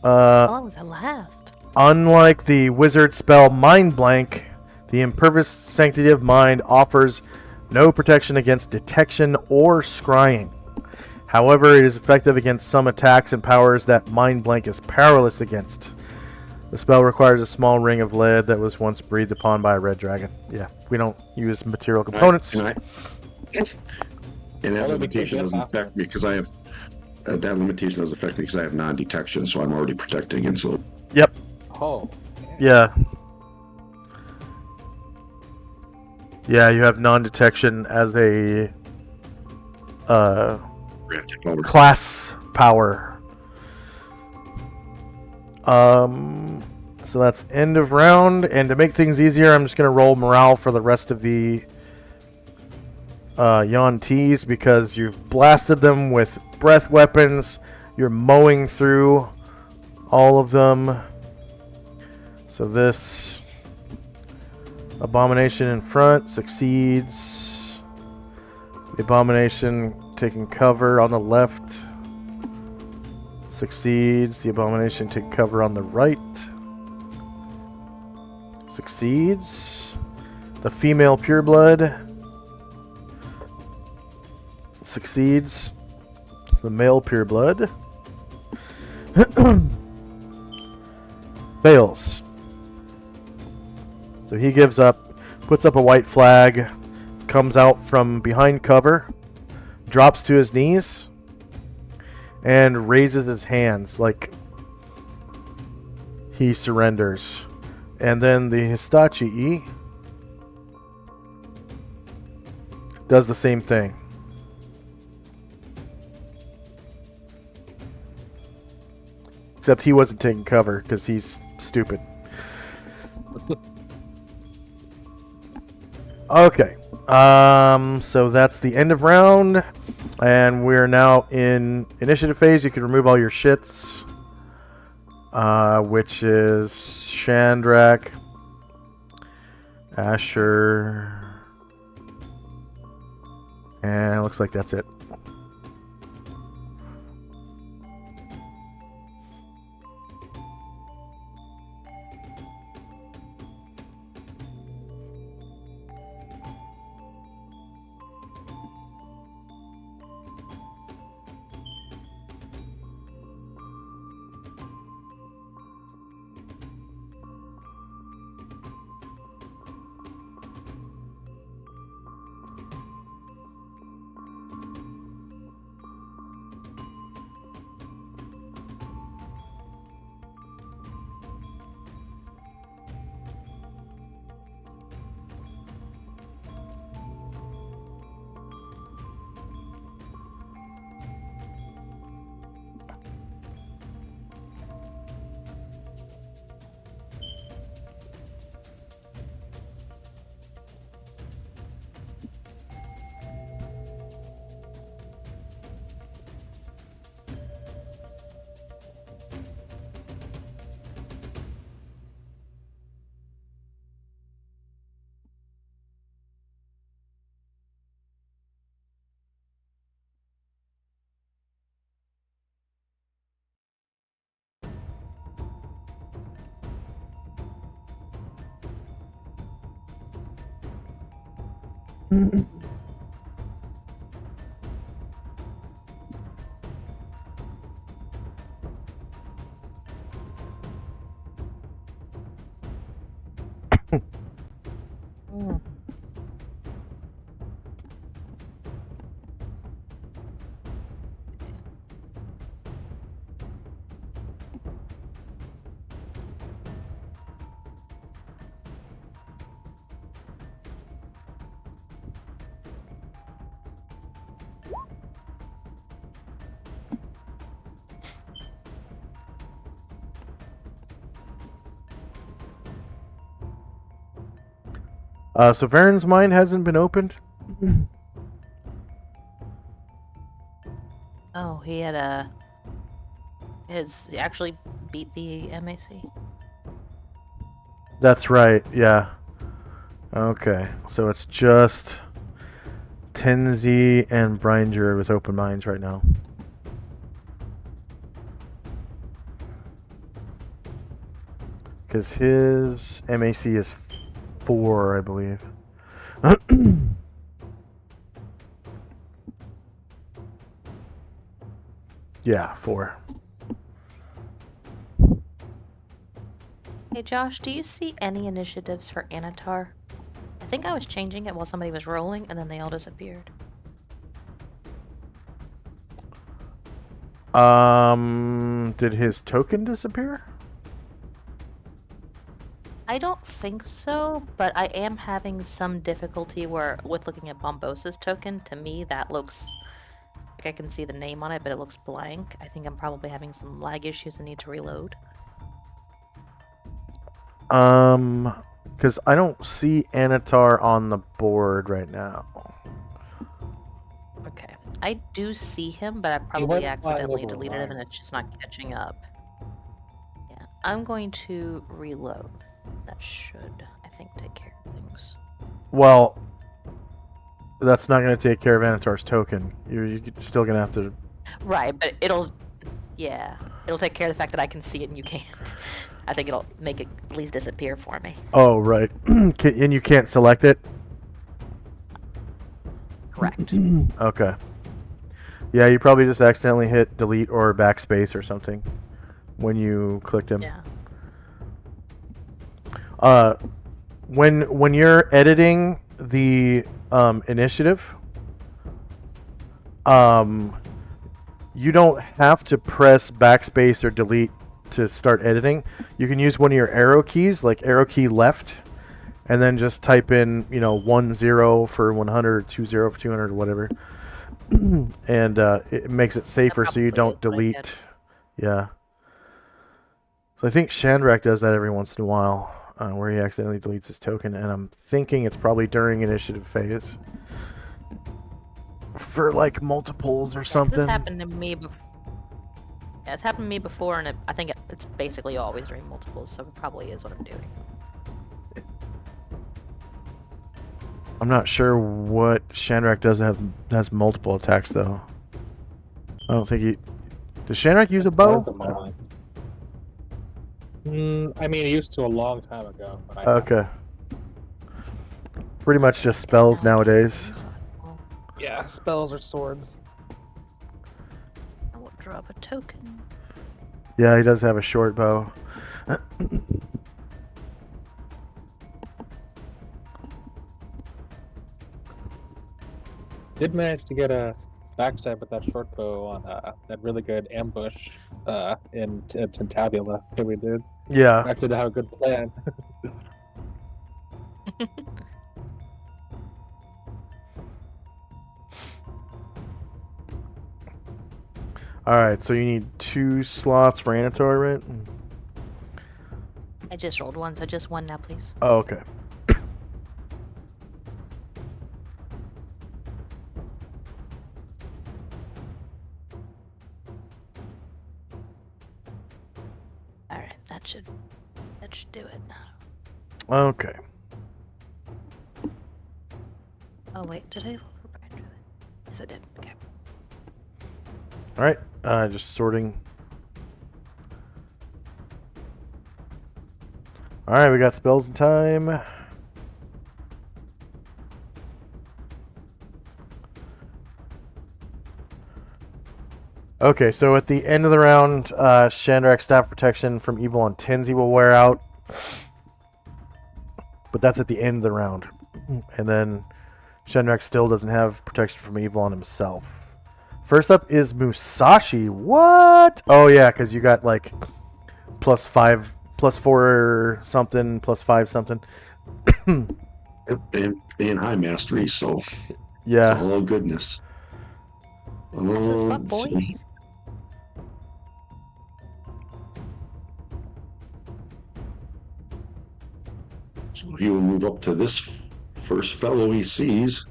How long was I left? Unlike the wizard spell Mind Blank, the Impervious Sanctity of Mind offers no protection against detection or scrying. However, it is effective against some attacks and powers that Mind Blank is powerless against. The spell requires a small ring of lead that was once breathed upon by a red dragon. Yeah, we don't use material components. And that Although we could limitation get doesn't past affect me because I have that limitation doesn't affect me because I have non-detection, so I'm already protecting against it. Yep. Oh. Yeah. Yeah, you have non-detection as a class power. So that's end of round, and to make things easier, I'm just gonna roll morale for the rest of the Yuan-Tis because you've blasted them with breath weapons. You're mowing through all of them. So this abomination in front succeeds. The abomination taking cover on the left succeeds. The abomination taking cover on the right succeeds. The female pureblood succeeds. The male pureblood fails. So he gives up, puts up a white flag, comes out from behind cover, drops to his knees, and raises his hands like he surrenders. And then the Hitachi does the same thing. Except he wasn't taking cover because he's stupid. Okay. So that's the end of round. And we're now in initiative phase. You can remove all your shits. Which is Shandrak, Asher, and it looks like that's it. So Varen's mine hasn't been opened. Oh, he had he actually beat the MAC. That's right, yeah. Okay, so it's just Tenzi and Bringer with open minds right now. Because his MAC is 4, I believe. Yeah, 4. Hey Josh, do you see any initiatives for Anatar? I think I was changing it while somebody was rolling, and then they all disappeared. Did his token disappear? I don't think so, but I am having some difficulty with looking at Bombosa's token. To me, that looks like I can see the name on it, but it looks blank. I think I'm probably having some lag issues and need to reload. Because I don't see Anatar on the board right now. Okay. I do see him, but I went probably flying accidentally over deleted him mine. and it's just not catching up. Yeah, I'm going to reload. That should, I think, take care of things. Well, that's not going to take care of Anatar's token. You're still going to have to... Right, but it'll take care of the fact that I can see it and you can't. I think it'll make it at least disappear for me. Oh, right. And you can't select it? Correct. Okay. Yeah, you probably just accidentally hit delete or backspace or something when you clicked him. Yeah. When you're editing the initiative, you don't have to press backspace or delete to start editing. You can use one of your arrow keys, like arrow key left, and then just type in, 10 for 100, 20 for 200, or whatever. And it makes it safer so you don't delete. Yeah. So I think Shandrak does that every once in a while, where he accidentally deletes his token, and I'm thinking it's probably during initiative phase. For like multiples or something. This happened to me before. Yeah, it's happened to me before, and I think it's basically always during multiples, so it probably is what I'm doing. I'm not sure what Shandrak has multiple attacks though. I don't think he. Does Shandrak use a bow? I mean, he used to a long time ago. But I Okay. Pretty much just spells nowadays. Yeah, spells or swords. I will drop a token. Yeah, he does have a short bow. Did manage to get a backstab with that short bow on that really good ambush in Tintabula that we did. Yeah. Actually, to have a good plan. Alright, so you need 2 slots for Anatar, right? I just rolled one, so just one now, please. Oh, okay. Alright, that should do it. Okay. Oh wait, did I roll for Brandon? Yes, I did. Okay. Alright, just sorting. Alright, we got spells and time. Okay, so at the end of the round, Shandrak's Staff Protection from Evil on Tenzi will wear out. But that's at the end of the round. And then Shandrak still doesn't have Protection from Evil on himself. First up is Musashi. What? Oh yeah, because you got like +5, +4 something, +5 something. And high mastery, so Yeah. it's all goodness. This is fun, So boys. he will move up to this first fellow he sees.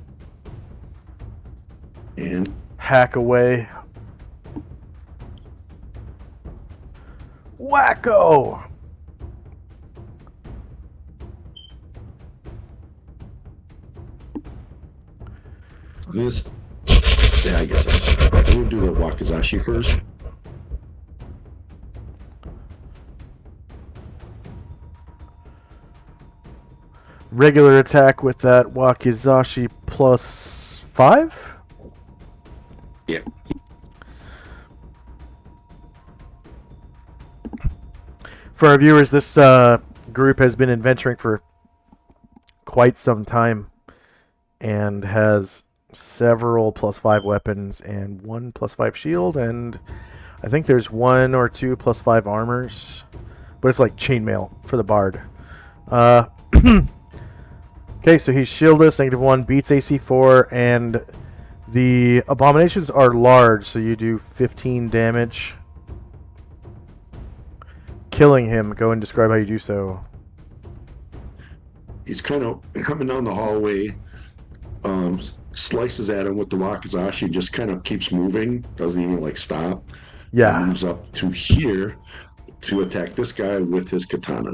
And Hack away. Wacko! this, yeah, I guess we'll do the Wakizashi first. Regular attack with that Wakizashi +5? Yeah. For our viewers, this group has been adventuring for quite some time and has several +5 weapons and 1 +5 shield, and I think there's 1 or 2 +5 armors, but it's like chainmail for the bard. Okay, so he's shieldless, -1, beats AC 4, and the abominations are large, so you do 15 damage. Killing him. Go and describe how you do so. He's kind of coming down the hallway, slices at him with the wakizashi, just kind of keeps moving, doesn't even like stop. Yeah. And moves up to here to attack this guy with his katana.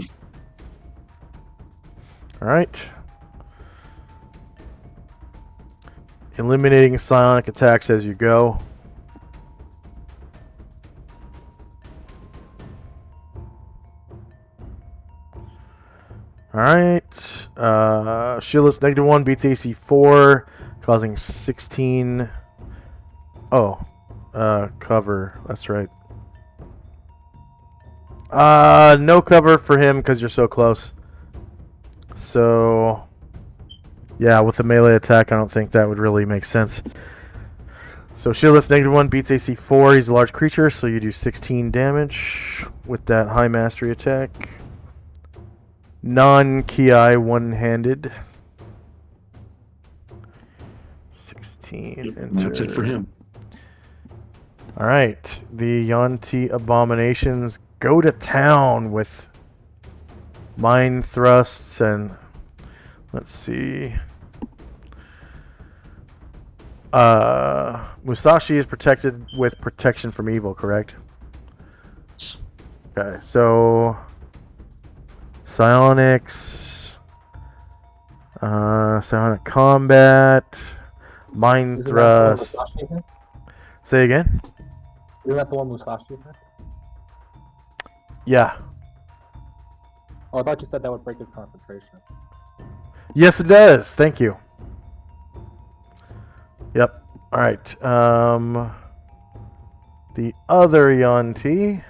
All right. Eliminating psionic attacks as you go. Alright. Shieldless -1 beats AC 4, causing 16. Oh. Cover. That's right. No cover for him because you're so close. So, yeah, with a melee attack, I don't think that would really make sense. So, shieldless -1 beats AC 4. He's a large creature, so you do 16 damage with that high mastery attack. Non-Ki one-handed. 16. And that's it for him. Alright. The Yuan-Ti abominations go to town with mind thrusts and... Let's see. Musashi is protected with protection from evil, correct? Okay, so... Psionics, psionic combat, mind Isn't that the one thrust. Musashi had? Say again? Isn't that the one Musashi had? Yeah. Oh, I thought you said that would break his concentration. Yes, it does. Thank you. Yep. All right. The other Yuan-Ti.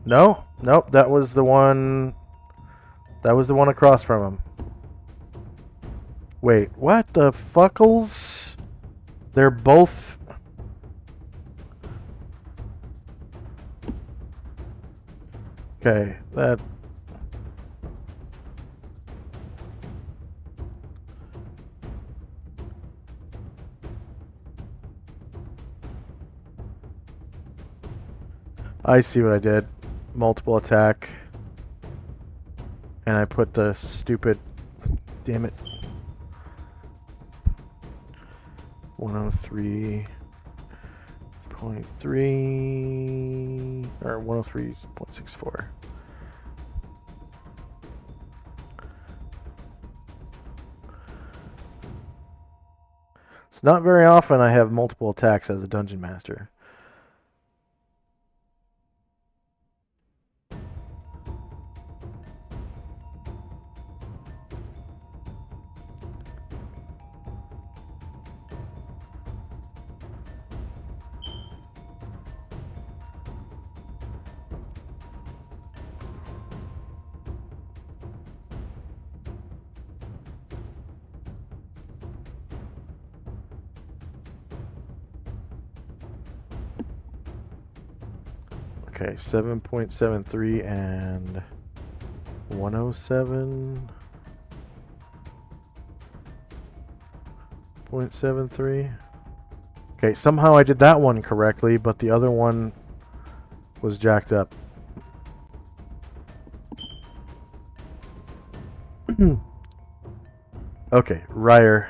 No. Nope. That was the one. That was the one across from him. Wait. What the fuckles? They're both. Okay. That. I see what I did. Multiple attack. And I put the stupid... Damn it. 103.3... Or 103.64. It's not very often I have multiple attacks as a dungeon master. Okay, 7.73 and 107.73. Okay, somehow I did that one correctly, but the other one was jacked up. Okay, Ryer.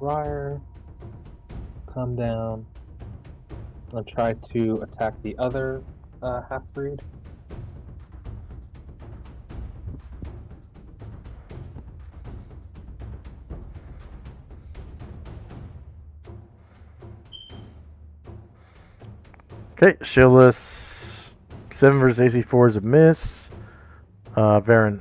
Ryer, come down. I'll try to attack the other half-breed. Okay, shieldless. 7 versus AC 4 is a miss. Varen.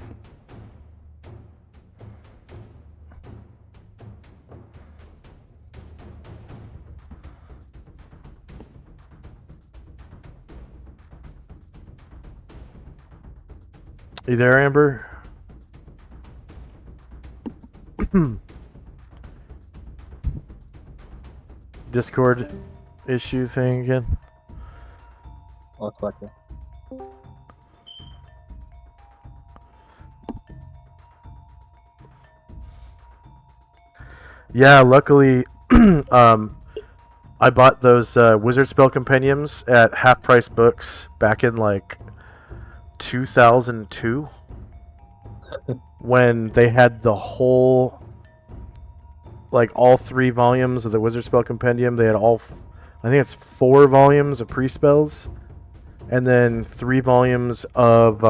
You there, Amber? Discord issue thing again? Looks like it. Yeah, luckily, I bought those Wizard Spell Compendiums at Half Price Books back in like 2002 when they had the whole, like all 3 volumes of the Wizard Spell Compendium. They had I think it's 4 volumes of pre-spells, and then 3 volumes of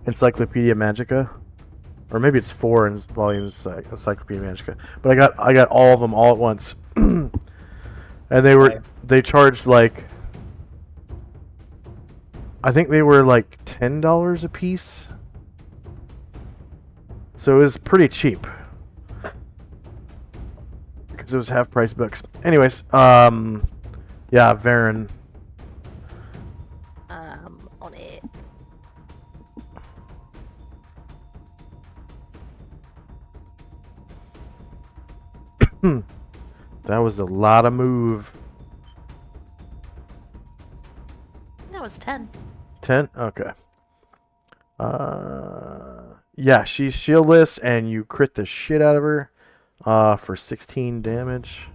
Encyclopedia Magica. Or maybe it's 4 volumes Encyclopedia Magica. But I got all of them all at once. And they charged like, I think they were like $10 a piece. So it was pretty cheap. Because it was half price books. Anyways, yeah, Varen. On it. That was a lot of move. That was 10. 10? Okay. Yeah, she's shieldless, and you crit the shit out of her for 16 damage.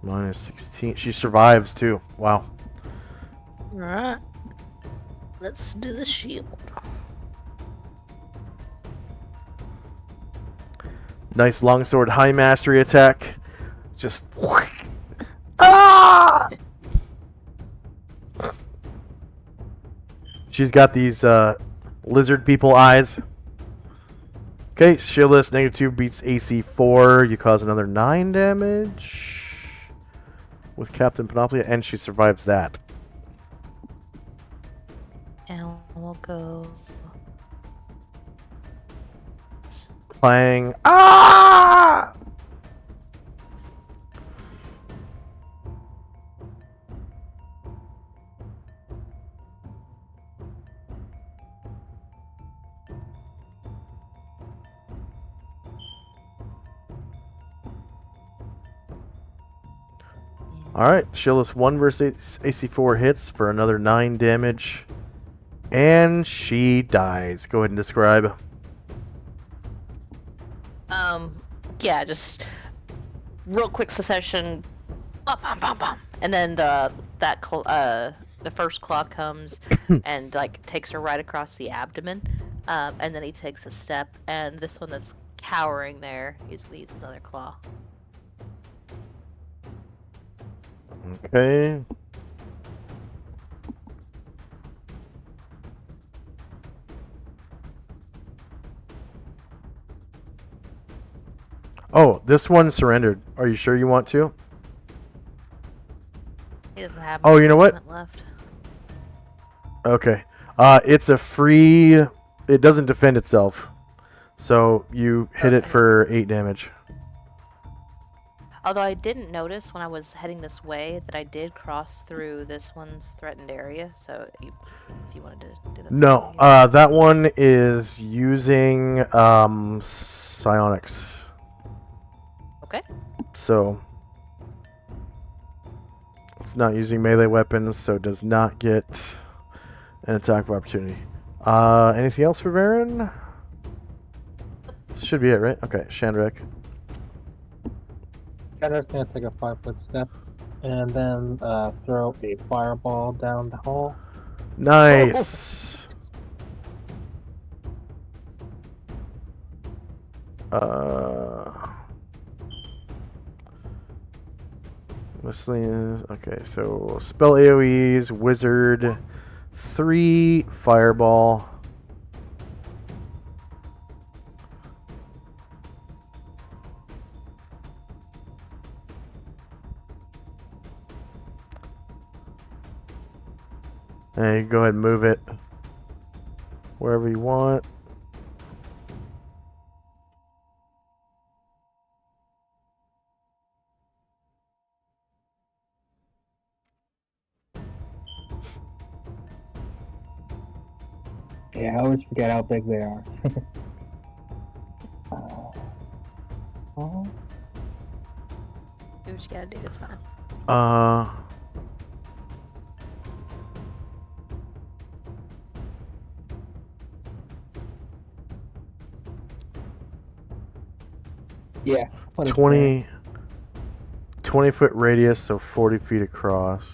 Minus 16. She survives, too. Wow. Alright. Let's do the shield. Nice longsword high mastery attack. Just... Ah! She's got these lizard people eyes. Okay, shieldless, -2 beats AC 4. You cause another 9 damage with Captain Panoplia, and she survives that. And we'll go. Clang. Ah! Alright, shieldless 1 versus AC 4 hits for another 9 damage. And she dies. Go ahead and describe. Yeah, just real quick succession, bum, bum, bum, bum. And then the first claw comes and like takes her right across the abdomen, and then he takes a step, and this one that's cowering there, he's leaves his other claw. Okay. Oh, this one surrendered. Are you sure you want to? He doesn't have. Oh, you know what? Left. Okay. It's a free... It doesn't defend itself. So you hit it Okay. for 8 damage. Although I didn't notice when I was heading this way that I did cross through this one's threatened area. So if you wanted to do that. No, that one is using psionics. Okay. So it's not using melee weapons, so it does not get an attack of opportunity. Anything else for Varen? Should be it, right? Okay, Shandrak. Shatter's gonna take a 5-foot step and then throw a fireball down the hall. Nice. Whistling. Okay, so spell AoEs, wizard, 3 fireball. And you go ahead and move it wherever you want. Yeah, I always forget how big they are. Oh, Do what you gotta do. It's fine. yeah. 20 foot radius, so 40 feet across.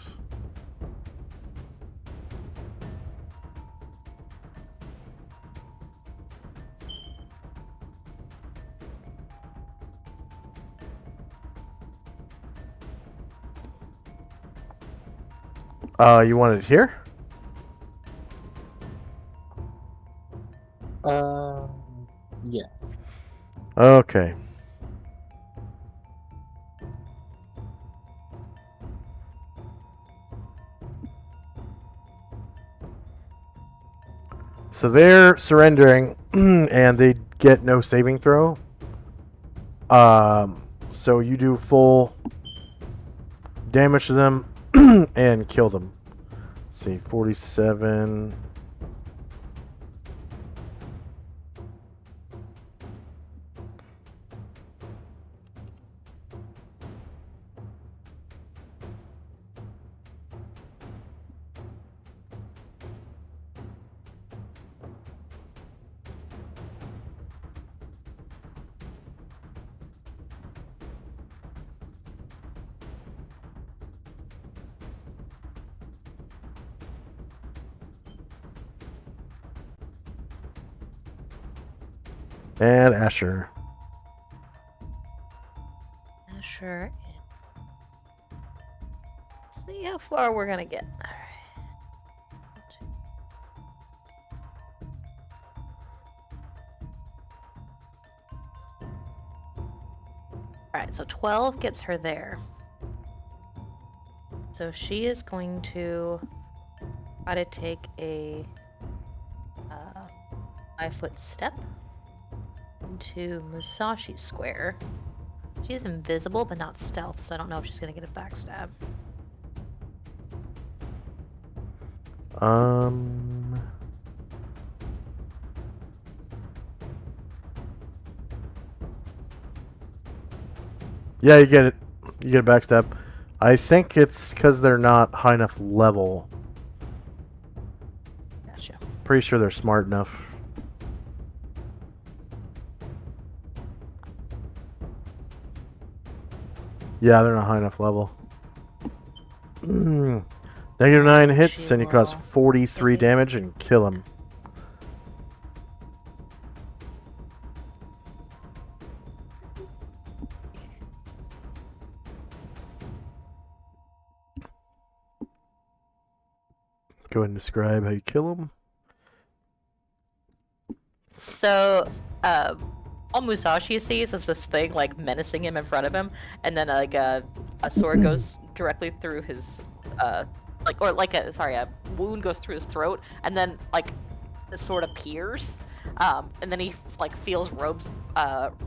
You want it here? Yeah. Okay. So they're surrendering, and they get no saving throw. So you do full damage to them and kill them. Let's see, 47. And Asher. Sure. See how far we're gonna get. Alright. Alright, so 12 gets her there. So she is going to try to take a 5-foot step into Musashi Square. She's invisible but not stealth, so I don't know if she's gonna get a backstab. Yeah, you get it. You get a backstab. I think it's because they're not high enough level. Gotcha. Pretty sure they're smart enough. Yeah, they're not high enough level. -9 hits, She and you cause will 43 hit. damage and kill him. Go ahead and describe how you kill him. So, all Musashi sees is this thing like menacing him in front of him, and then like a sword goes directly through his a wound goes through his throat, and then like the sword appears, and then he like feels robes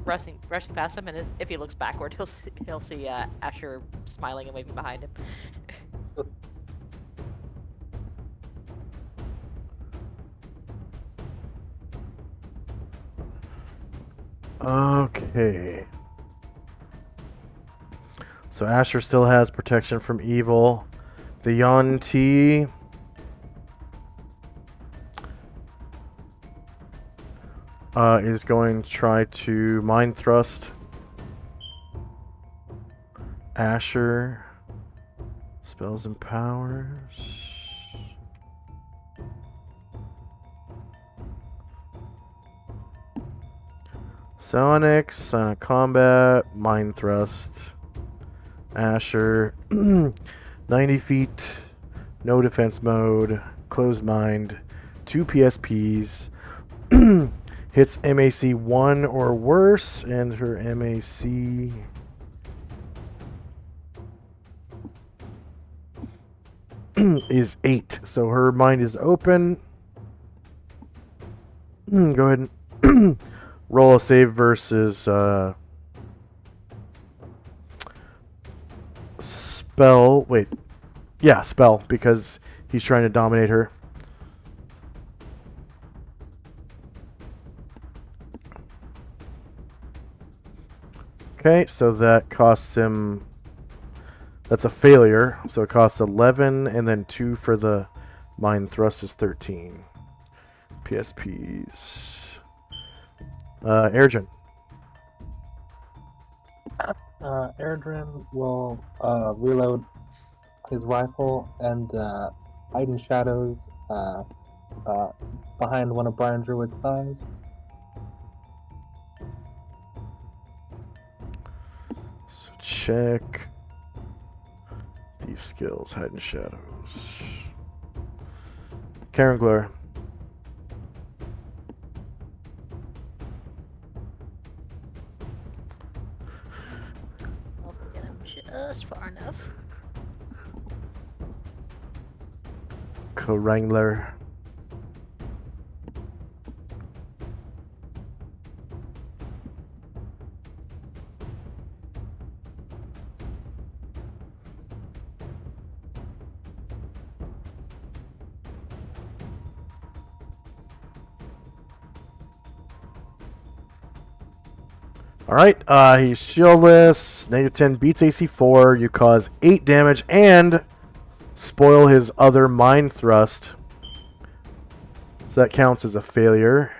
rushing past him, and if he looks backward, he'll see Asher smiling and waving behind him. Okay. So Asher still has protection from evil. The Yanti is going to try to mind thrust Asher. Spells and powers. Sonic, Sonic Combat, Mind Thrust, Asher, 90 feet, no defense mode, closed mind, 2 PSPs, hits MAC 1 or worse, and her MAC is 8. So her mind is open. Go ahead and roll a save versus spell. Wait. Yeah, spell, because he's trying to dominate her. Okay, so that costs him. That's a failure. So it costs 11, and then 2 for the mind thrust is 13. PSPs. Airgen. Airdrin will reload his rifle and hide in shadows behind one of Brian Druid's thighs. So check. Thief skills, hide in shadows. Karen Glare. I'll get him just far enough. Co-Wrangler. Alright, he's shieldless, -10, beats AC 4, you cause 8 damage, and spoil his other mind thrust. So that counts as a failure.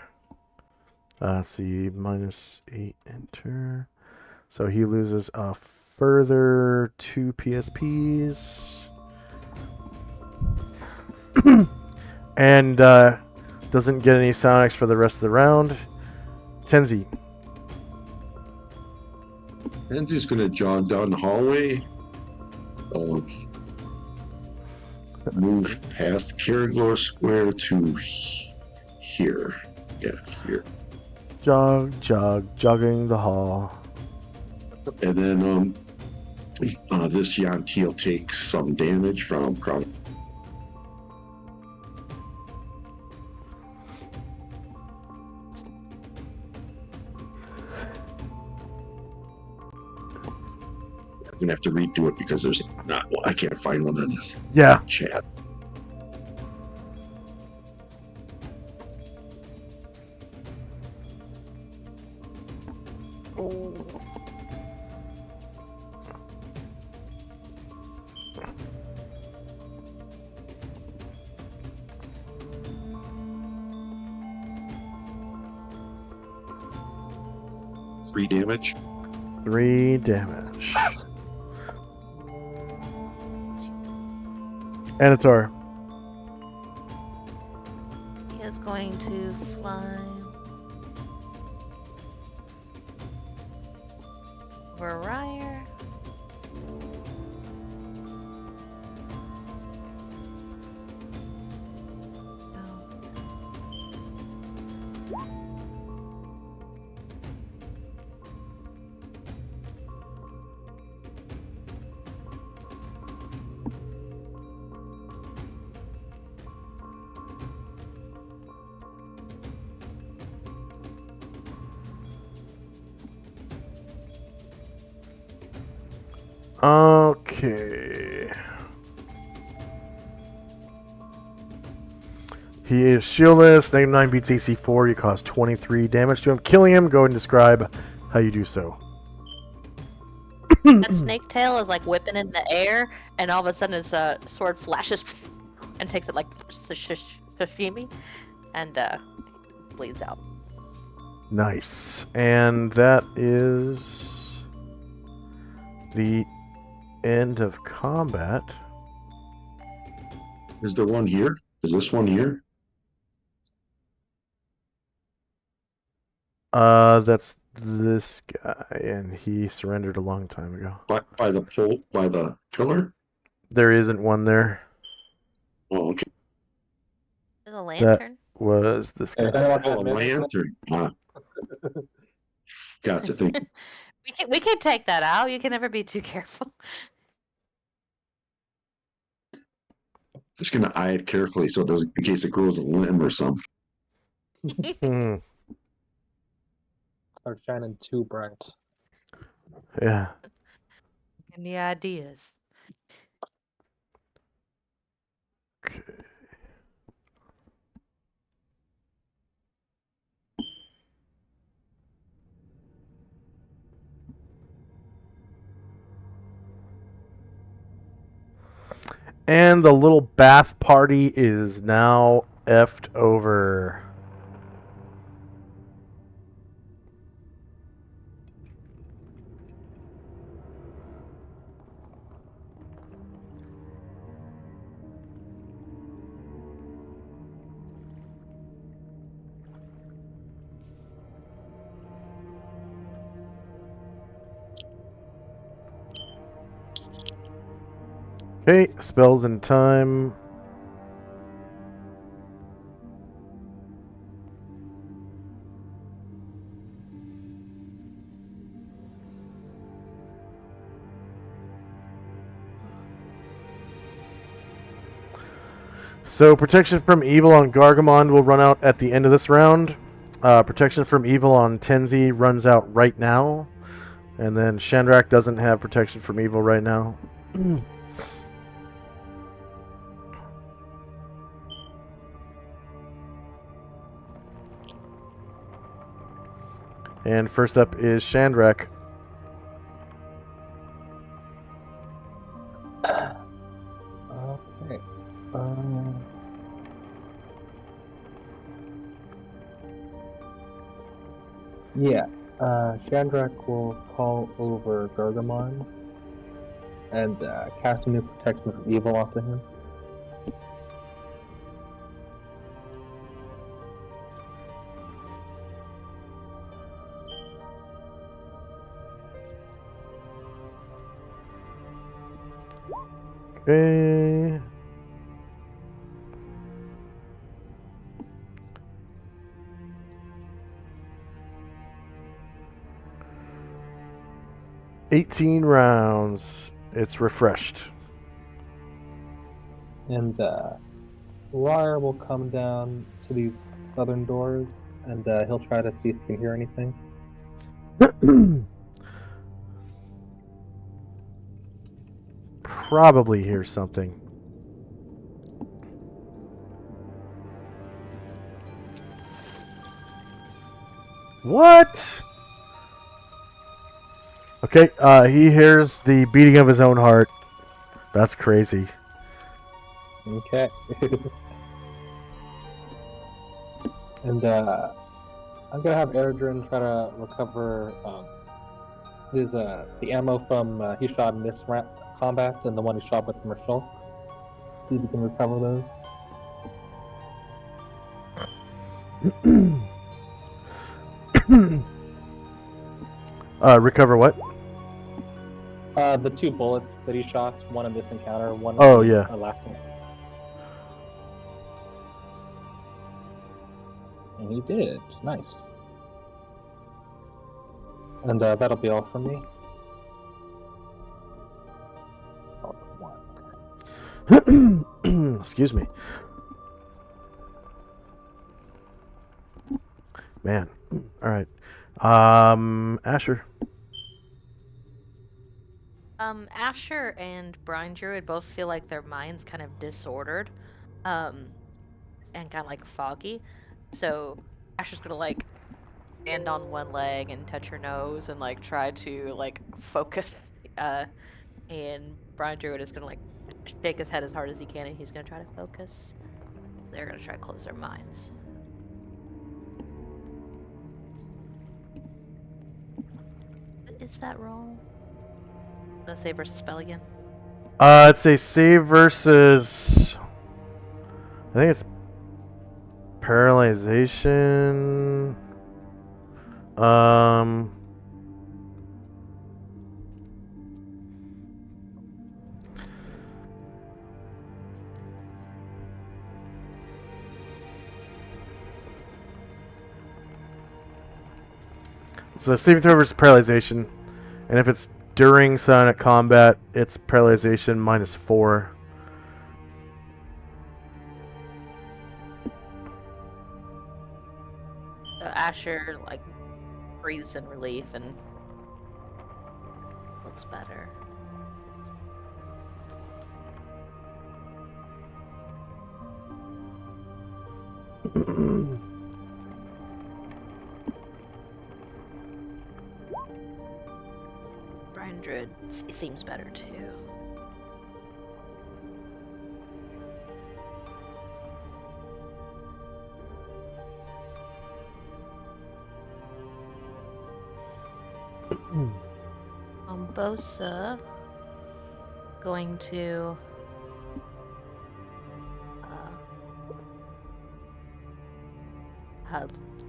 Let's see, -8, enter. So he loses a further 2 PSPs. And doesn't get any sonics for the rest of the round. Tenzi. Enzi's gonna jog down the hallway. Move past Caragor Square to here. Yeah, here. Jogging the hall. And then this Yanti will take some damage from Crown. I'm gonna have to redo it because there's not. Well, I can't find one in this Yeah. chat. Three damage. 3 damage. Anatar. He is going to fly over Ryer. Okay. He is shieldless. -9 beats AC 4. You cause 23 damage to him. Killing him. Go ahead and describe how you do so. That snake tail is like whipping in the air, and all of a sudden his sword flashes and takes it like sashimi, and bleeds out. Nice. And that is the end of combat. Is there one here? Is this one here? That's this guy, and he surrendered a long time ago. By the pole, by the pillar? There isn't one there. Oh, okay. There's a lantern. Was this If guy? anyone Oh, had a minutes, lantern. Gotcha. Thank you. We can take that out. You can never be too careful. Just gonna eye it carefully so it doesn't, in case it grows a limb or something. Hmm. are shining too bright. Yeah. Any ideas? Okay. And the little bath party is now effed over. Okay, spells and time. So protection from evil on Gargamond will run out at the end of this round. Protection from evil on Tenzi runs out right now. And then Shandrak doesn't have protection from evil right now. And first up is Shandrak. Okay. Yeah. Shandrak will call over Gargamon and cast a new protection from evil onto him. Okay. $18 rounds. It's refreshed. And Ryer will come down to these southern doors and he'll try to see if he can hear anything. Probably hear something. What? Okay, he hears the beating of his own heart. That's crazy. Okay. And I'm gonna have Erdrin try to recover his the ammo from he shot in this combat and the one he shot with Marshall. See if he can recover those. Recover what? The 2 bullets that he shot, one in this encounter, one Oh, in the yeah. last one. And he did. Nice. And that'll be all from me. Excuse me. Man. Alright. Asher. Asher and Brine Druid both feel like their minds kind of disordered, and kind of like foggy. So Asher's gonna like stand on one leg and touch her nose and like try to like focus. And Brine Druid is gonna like shake his head as hard as he can, and he's gonna try to focus. They're gonna try to close their minds. What is that roll? The save versus spell again. It's a save versus. I think it's paralyzation. So saving throw versus paralyzation, and if it's during silent combat, it's paralyzation -4. So Asher like breathes in relief and looks better. Brine Druid seems better too. Bosa going to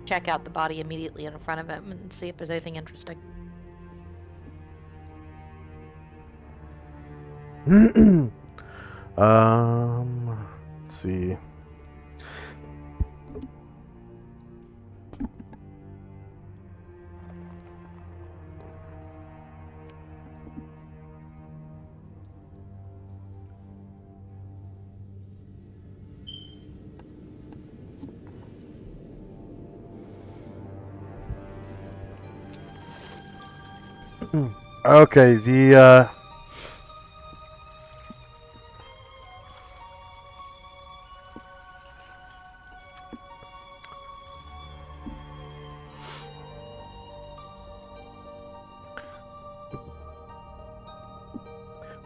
check out the body immediately in front of him and see if there's anything interesting. Let's see. Okay,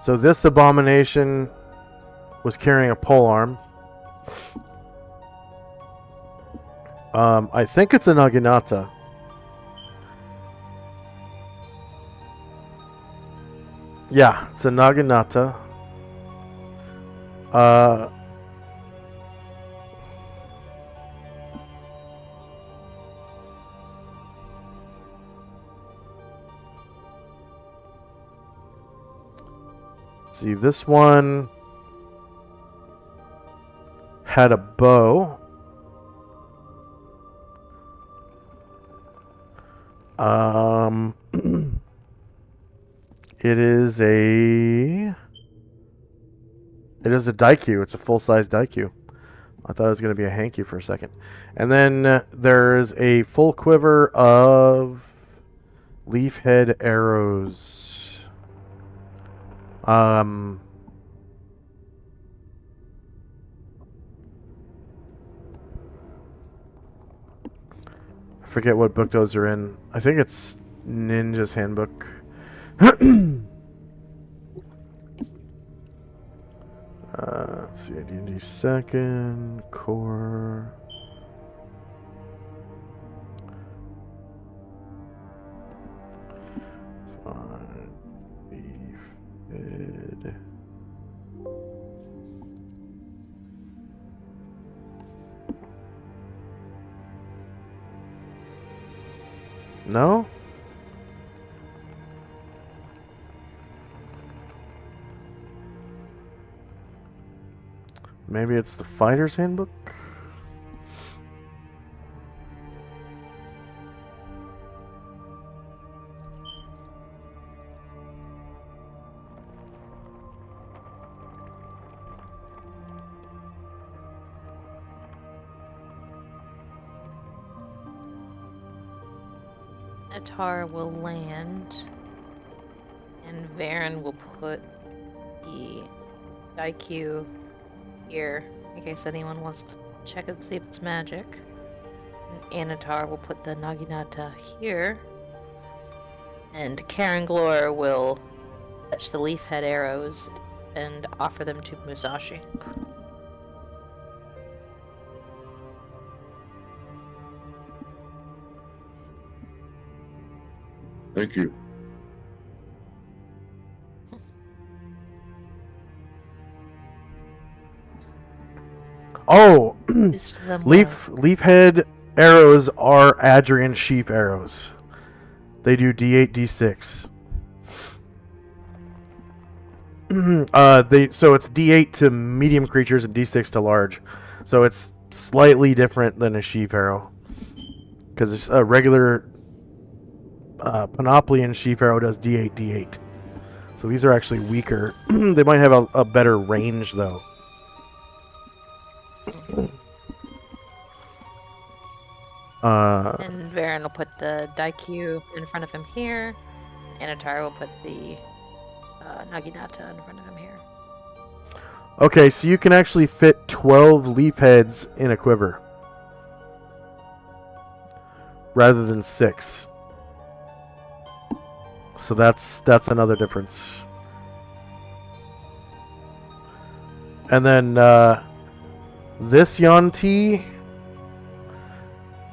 so this abomination was carrying a pole arm. I think it's a Naginata. Yeah, it's a Naginata. See, this one had a bow. It is a Daikyu. It's a full-size Daikyu. I thought it was going to be a Hankyu for a second. And then there's a full quiver of leaf head arrows. I forget what book those are in. I think it's Ninja's Handbook. Let's see, D&D second, core. Leaf head. No? Maybe it's the Fighter's Handbook? Atar will land, and Varen will put the Daikyu here in case anyone wants to check and see if it's magic. And Anatar will put the Naginata here, and Karanglor will fetch the leaf head arrows and offer them to Musashi. Thank you. Oh, Used them leaf head arrows are Adrian sheep arrows. They do D8, D6. So it's D8 to medium creatures and D6 to large. So it's slightly different than a sheep arrow, because it's a regular Panoplian sheep arrow does D8, D8. So these are actually weaker. They might have a better range though. And Varen will put the Daikyu in front of him here. Anatar will put the Naginata in front of him here. Okay, so you can actually fit 12 leaf heads in a quiver, rather than 6. So that's another difference. And then this Yanti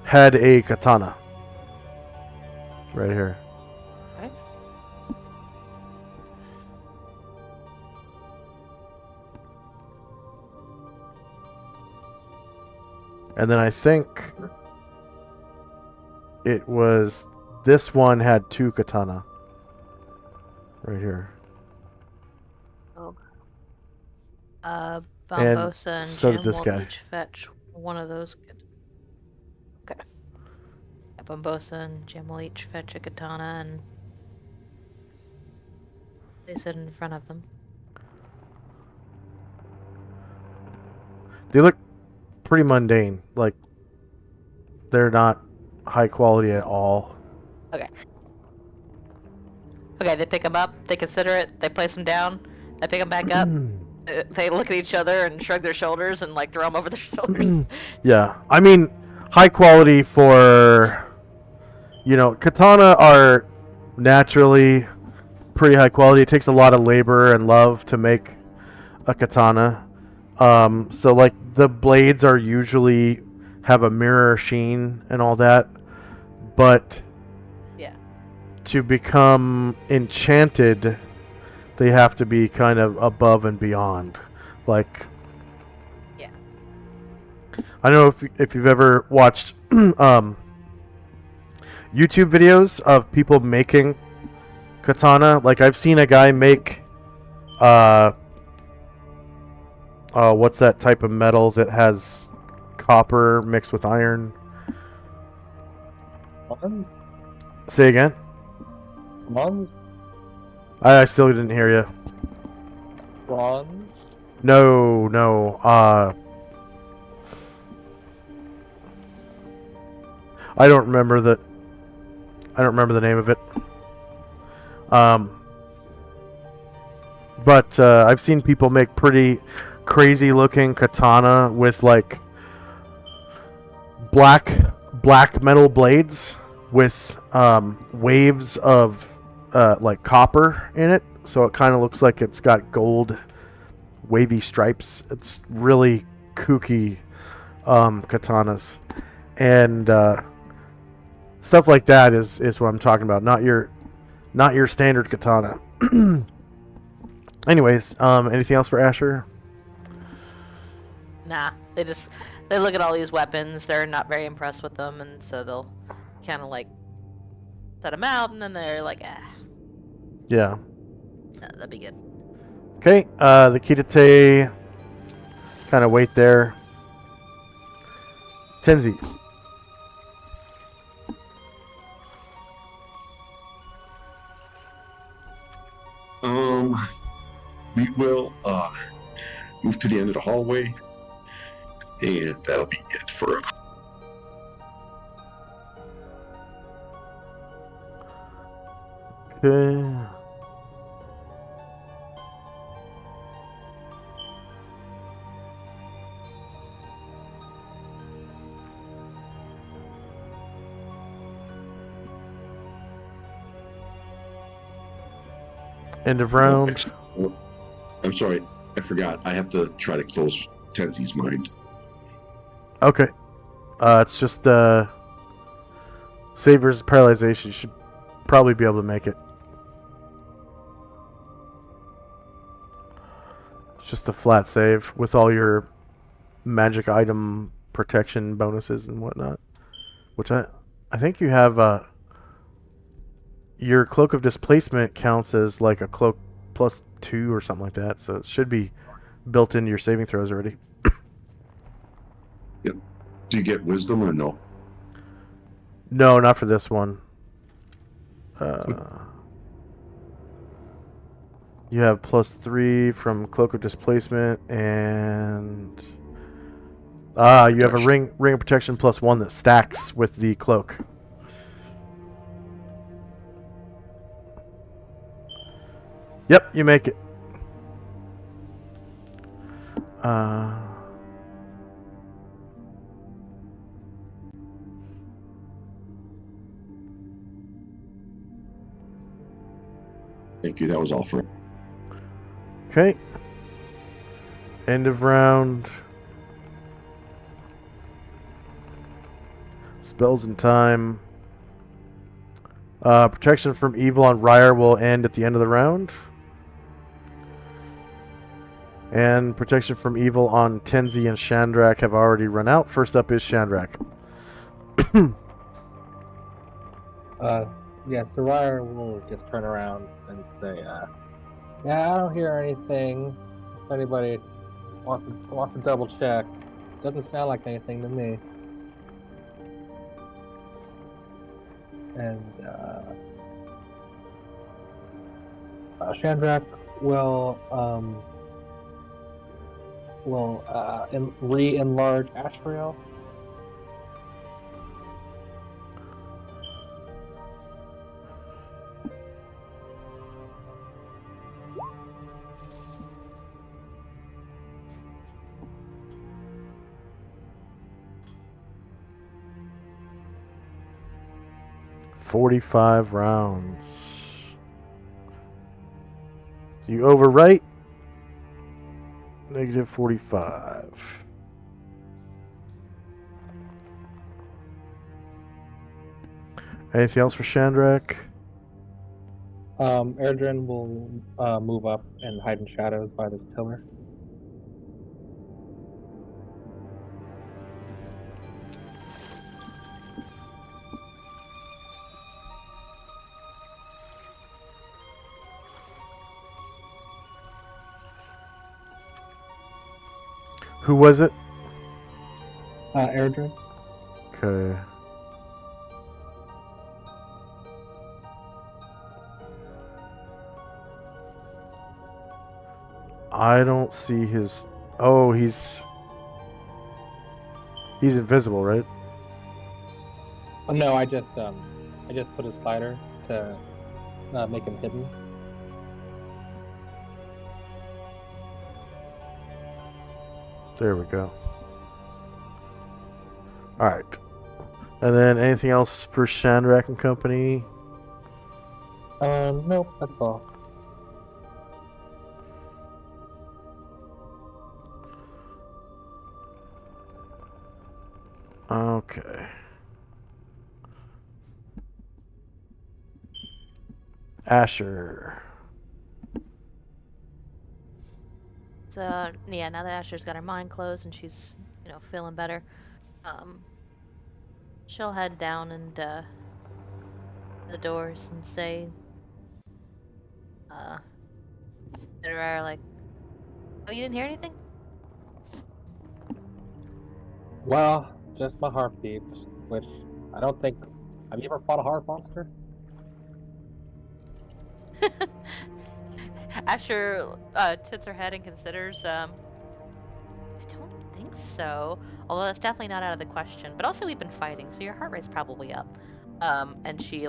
had a katana right here. Okay. And then I think it was this one had 2 katana. Right here. Oh. Bombosa and so did Jim this will guy. each fetch one of those. Okay. Bombosa and Jim will each fetch a katana and they sit in front of them. They look pretty mundane. Like, they're not high quality at all. Okay. Okay, they pick them up, they consider it, they place them down, they pick them back up, they look at each other and shrug their shoulders and like throw them over their shoulders. Yeah, I mean, high quality for, you know, katana are naturally pretty high quality. It takes a lot of labor and love to make a katana. So like the blades are usually have a mirror sheen and all that, but Yeah. to become enchanted, they have to be kind of above and beyond. Like, Yeah. I don't know if you've ever watched YouTube videos of people making katana. Like, I've seen a guy make what's that type of metal that has copper mixed with iron? Bronze? Say again? Bronze? I still didn't hear you. Bronze? No. I don't remember the name of it. But I've seen people make pretty crazy looking katana with like black metal blades with waves of like copper in it, so it kind of looks like it's got gold wavy stripes. It's really kooky katanas, and stuff like that is what I'm talking about. Not your standard katana. Anyways, anything else for Asher? Nah, they look at all these weapons, they're not very impressed with them, and so they'll kind of like set them out, and then they're like, Yeah. that'd be good. Okay, the Kitate kind of wait there. Tenzi. We will move to the end of the hallway, and that'll be it for Okay. End of round. I'm sorry, I forgot. I have to try to close Tenzi's mind. Okay. It's just Saber's paralyzation. You should probably be able to make it. It's just a flat save with all your magic item protection bonuses and whatnot. Which I think you have your Cloak of Displacement counts as like a cloak +2 or something like that, so it should be built into your saving throws already. Yep. Do you get wisdom or no? No, not for this one. You have +3 from Cloak of Displacement, and you have a ring of protection +1 that stacks with the cloak. Yep, you make it. Thank you. That was all for. Okay. End of round. Spells and time. Protection from evil on Ryer will end at the end of the round. And protection from evil on Tenzi and Shandrak have already run out. First up is Shandrak. Yeah, Soraya will just turn around and say, yeah, I don't hear anything. If anybody wants to double check, doesn't sound like anything to me. And Shandrak will re-enlarge Ashrael. $45 rounds. You overwrite. Negative 45. Anything else for Shandrak? Erdrin will move up and hide in shadows by this pillar. Who was it? Erdrin. Okay. I don't see his... Oh, he's invisible, right? Oh, no, I just put a slider to make him hidden. There we go. Alright. And then anything else for Shandrak and company? Nope, that's all. Okay. Asher. So yeah, now that Asher's got her mind closed and she's, feeling better, she'll head down and the doors and say, like, oh, you didn't hear anything? Well, just my heartbeats, which I don't think... Have you ever fought a heart monster? Asher tilts her head and considers, I don't think so. Although that's definitely not out of the question. But also we've been fighting, so your heart rate's probably up. And she,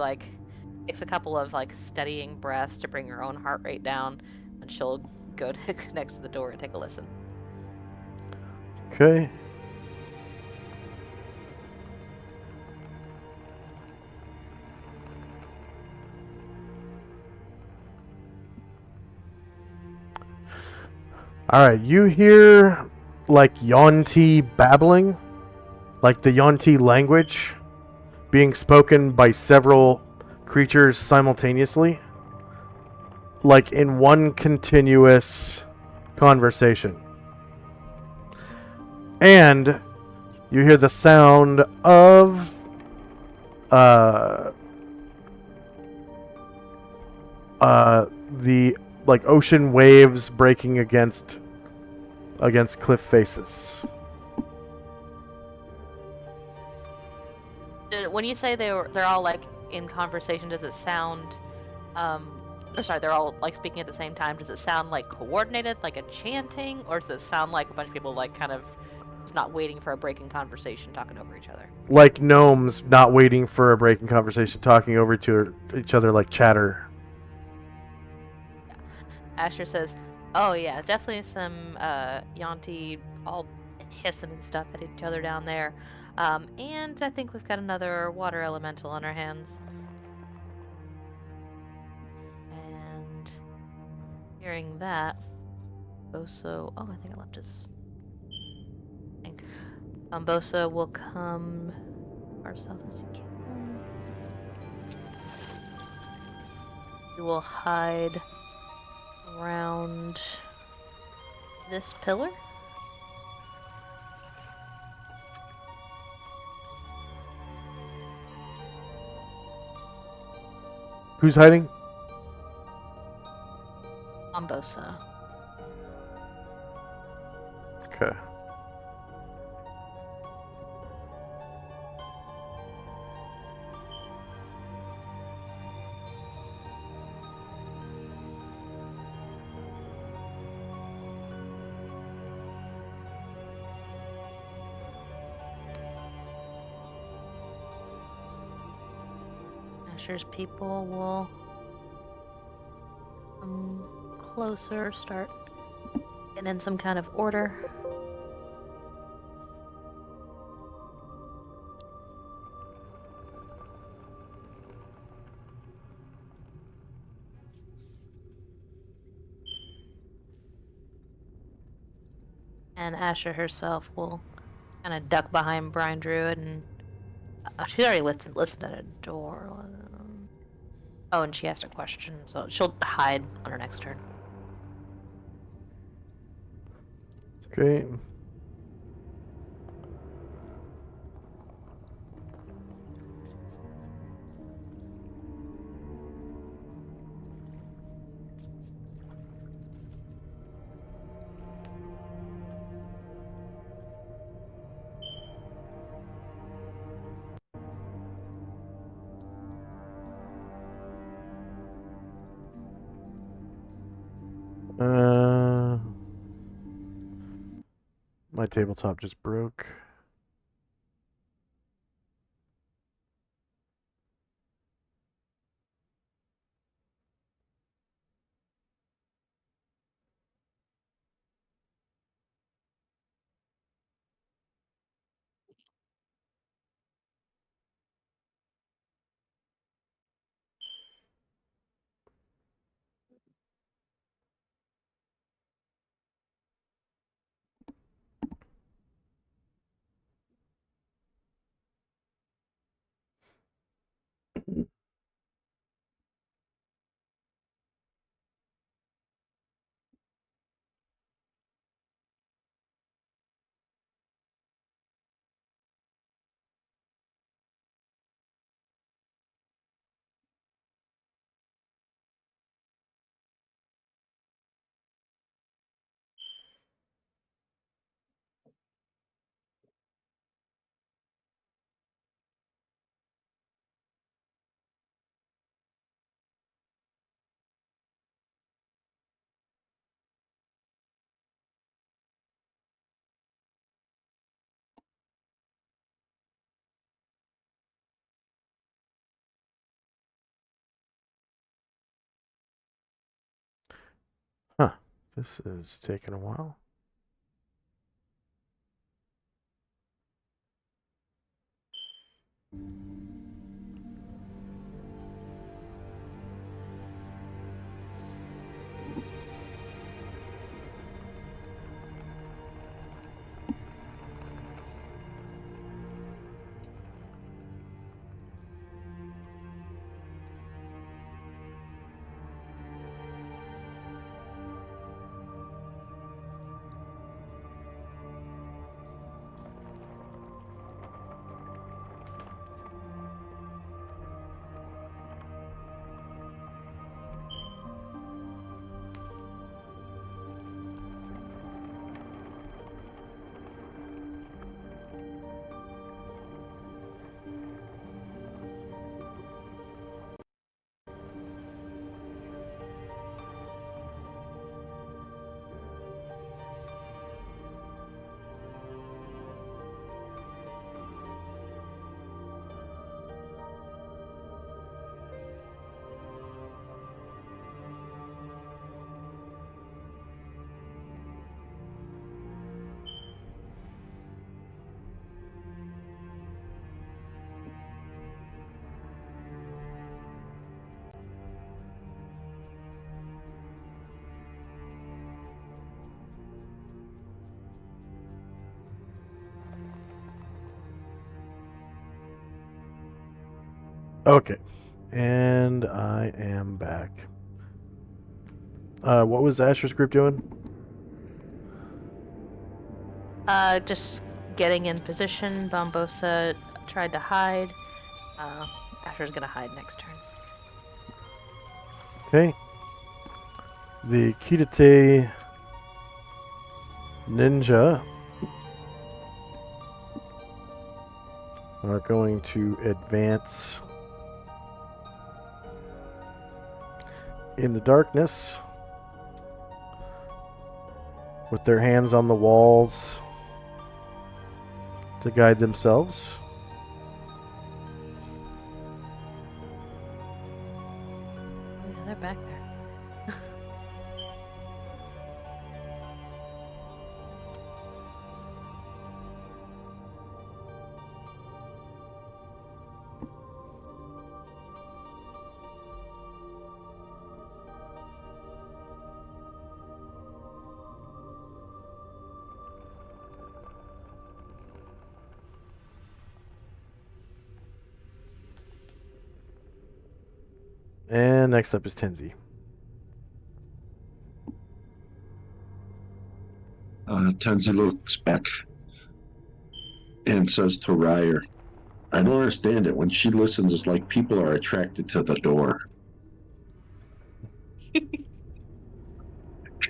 takes a couple of, steadying breaths to bring her own heart rate down. And she'll go next to the door and take a listen. Okay. Alright, you hear Yonti babbling, like the Yonti language being spoken by several creatures simultaneously, like in one continuous conversation. And you hear the sound of the ocean waves breaking against cliff faces. When you say they're all in conversation, does it sound they're all speaking at the same time? Does it sound coordinated, like a chanting, or does it sound like a bunch of people kind of just not waiting for a break in conversation, talking over each other? Like gnomes not waiting for a break in conversation, talking over to each other like chatter. Yeah. Asher says, "Oh yeah, definitely some Yonti all hissing and stuff at each other down there. And I think we've got another water elemental on our hands." And hearing that, Boso... Oh, I think I left his thing. Boso will come ourselves as you can. We will hide around This pillar? Who's hiding? Ambosa. Okay. Asher's people will come closer, start getting in some kind of order. And Asher herself will kind of duck behind Brian Druid and she's already listened at a door. Oh, and she asked a question, so she'll hide on her next turn. Great. My tabletop just broke. Huh. This is taking a while. Okay. And I am back. What was Asher's group doing? Just getting in position. Bombosa tried to hide. Asher's gonna hide next turn. Okay. The Kidate Ninja are going to advance in the darkness with their hands on the walls to guide themselves. Oh, yeah, they're back there. And next up is Tenzi. Tenzi looks back and says to Ryer, I don't understand it. When she listens, it's like people are attracted to the door.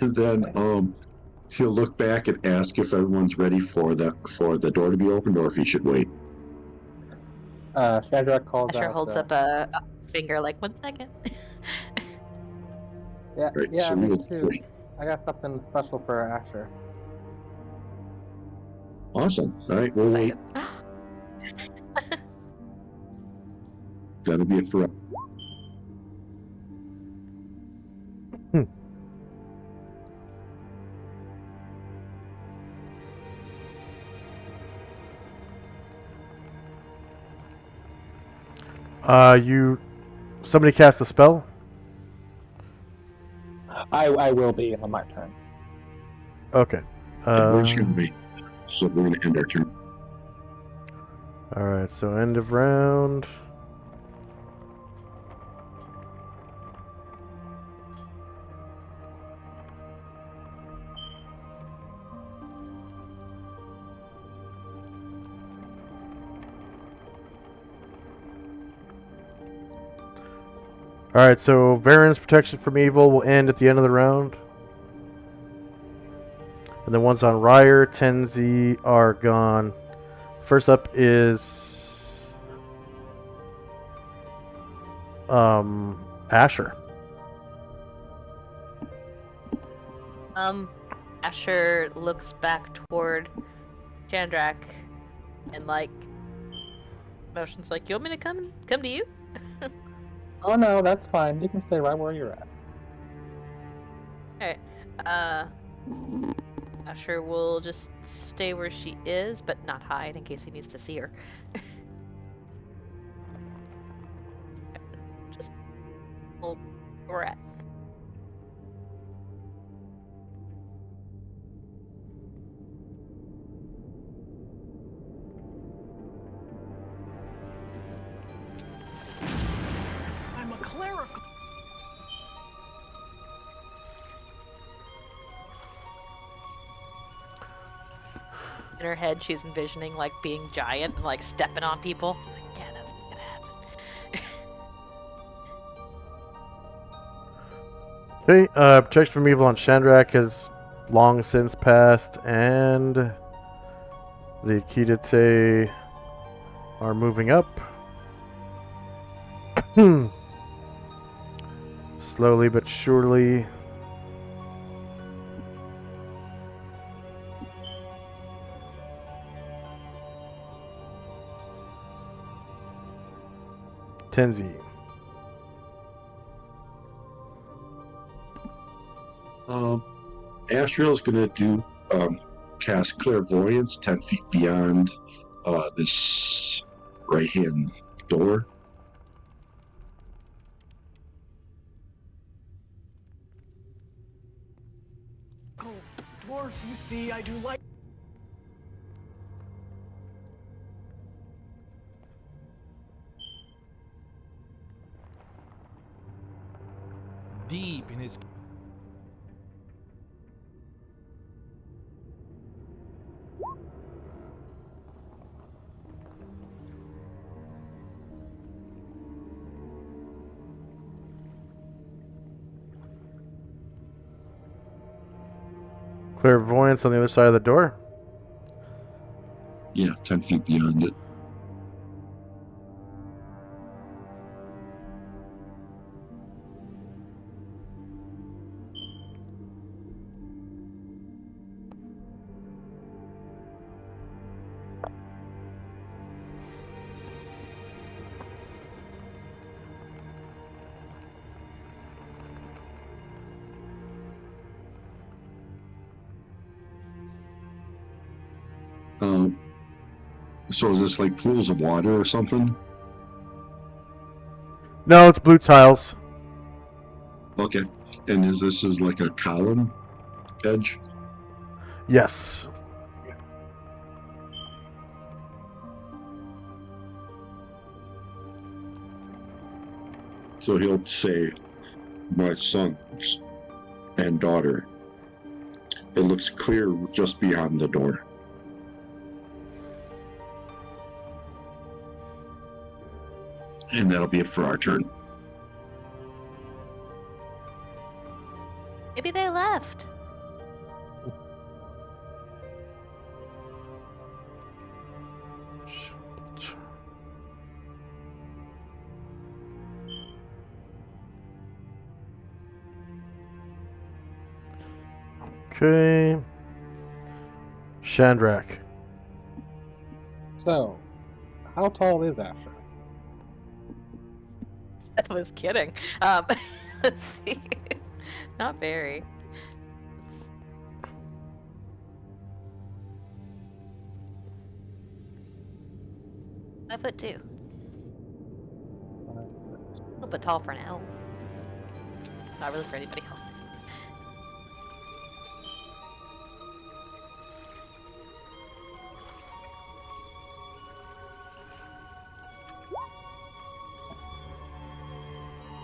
And then he'll look back and ask if everyone's ready for the door to be opened or if he should wait. Shadrach calls Asher out. holds up a finger like 1 second. Yeah, Right, yeah, so me we'll too. wait. I got something special for Asher. Awesome. All right, we'll wait. Second. That'll be it for us. Somebody cast a spell? I will be on my turn. Okay. We're just going to wait. So we're going to end our turn. Alright, so end of round. Alright, so Baron's protection from evil will end at the end of the round. And the ones on Ryer, Tenzi are gone. First up is Asher. Asher looks back toward Chandrak and like motions like, "You want me to come to you?" Oh no, that's fine. You can stay right where you're at. Alright. Asher will just stay where she is, but not hide in case he needs to see her. Just hold where we're at. I'm a cleric. In her head, she's envisioning like being giant and like stepping on people. Like, yeah, that's gonna happen. Okay, protection from evil on Chandrak has long since passed, and the Kidate are moving up. Slowly but surely. Tenzi. Astriel's going to do cast clairvoyance 10 feet beyond this right-hand door. Oh, Morph, you see, I do like. Deep in his. Clairvoyance on the other side of the door. Yeah, 10 feet beyond it. So is this like pools of water or something? No, it's blue tiles. Okay. And is like a column edge? Yes. So he'll say, my sons and daughter. It looks clear just beyond the door. And that'll be it for our turn. Maybe they left. Okay. Shandrak. So, how tall is Asher? I was kidding. Let's see. Not very. It's 5'2". A little bit tall for an elf. Not really for anybody else.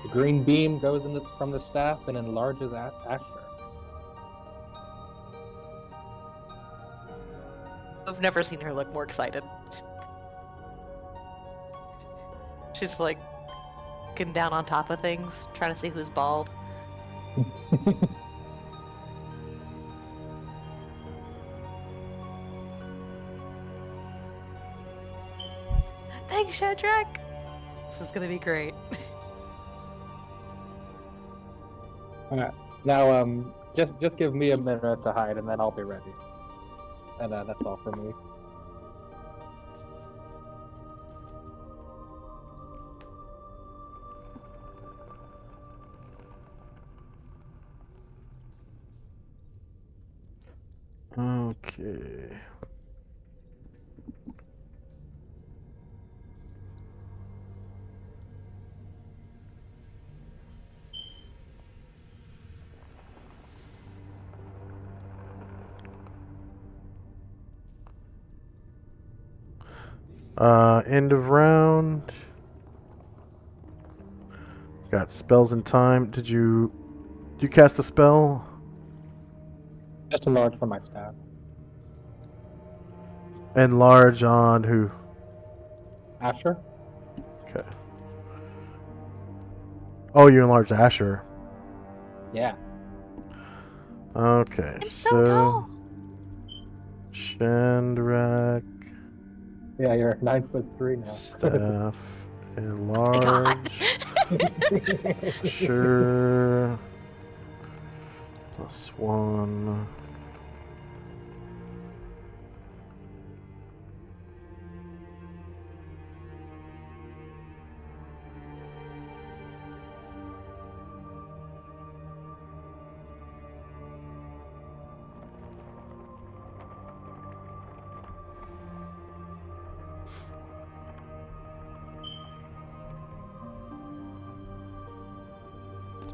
The green beam goes from the staff and enlarges Asher. I've never seen her look more excited. She's like getting down on top of things, trying to see who's bald. Thanks, Shadrach! This is gonna be great. Alright. Now, just give me a minute to hide, and then I'll be ready. And that's all for me. Okay. End of round. Got spells in time. Did you cast a spell? Just enlarge for my staff. Enlarge on who? Asher? Okay. Oh, you enlarged Asher. Yeah. Okay, I'm so tall. Shandrak, Yeah, you're 9'3" now. staff, God. enlarge. Sure. +1.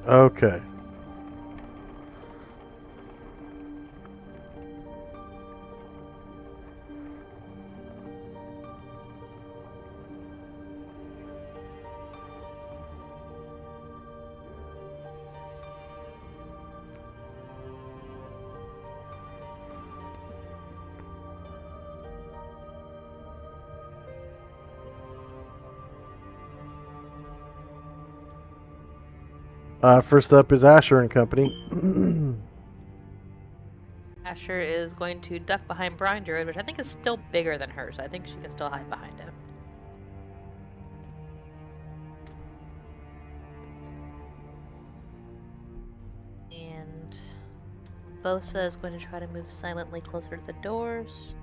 Okay. First up is Asher and Company. Asher is going to duck behind Brine Druid, which I think is still bigger than her, so I think she can still hide behind him. And Bosa is going to try to move silently closer to the doors.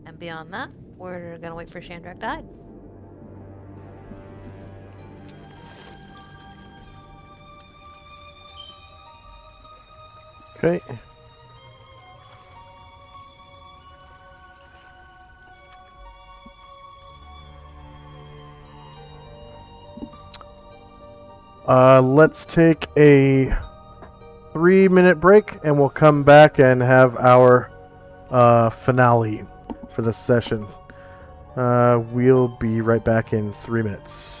And beyond that, we're gonna wait for Shandrak to hide. Okay. Let's take a 3-minute break, and we'll come back and have our finale for this session. We'll be right back in 3 minutes.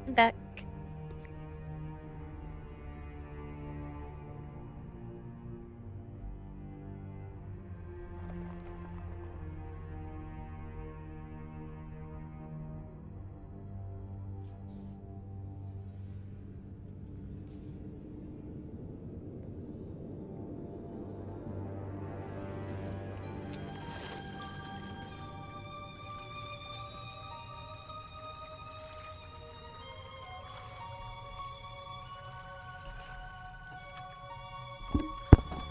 I'm back.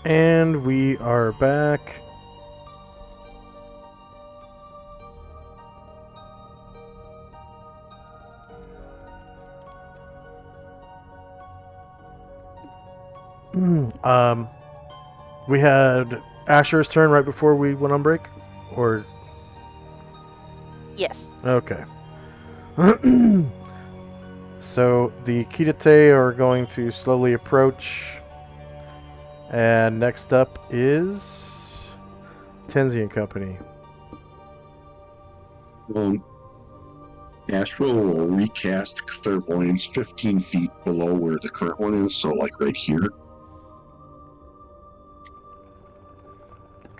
And we are back. We had Asher's turn right before we went on break, or Yes. okay. So the Kitate are going to slowly approach, and next up is Tenzi and Company. Astral will recast clairvoyance 15 feet below where the current one is, so like right here.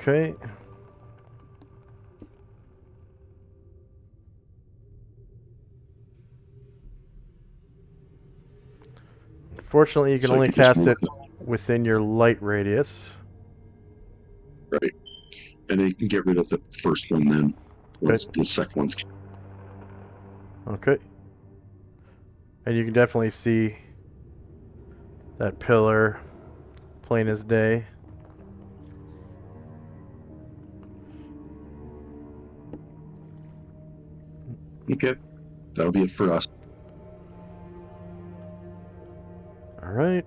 Okay. Unfortunately, you can So you only can just cast move it within your light radius. right, and you can get rid of the first one then. Once the second one's Okay. And you can definitely see that pillar plain as day. okay. That'll be it for us. All right.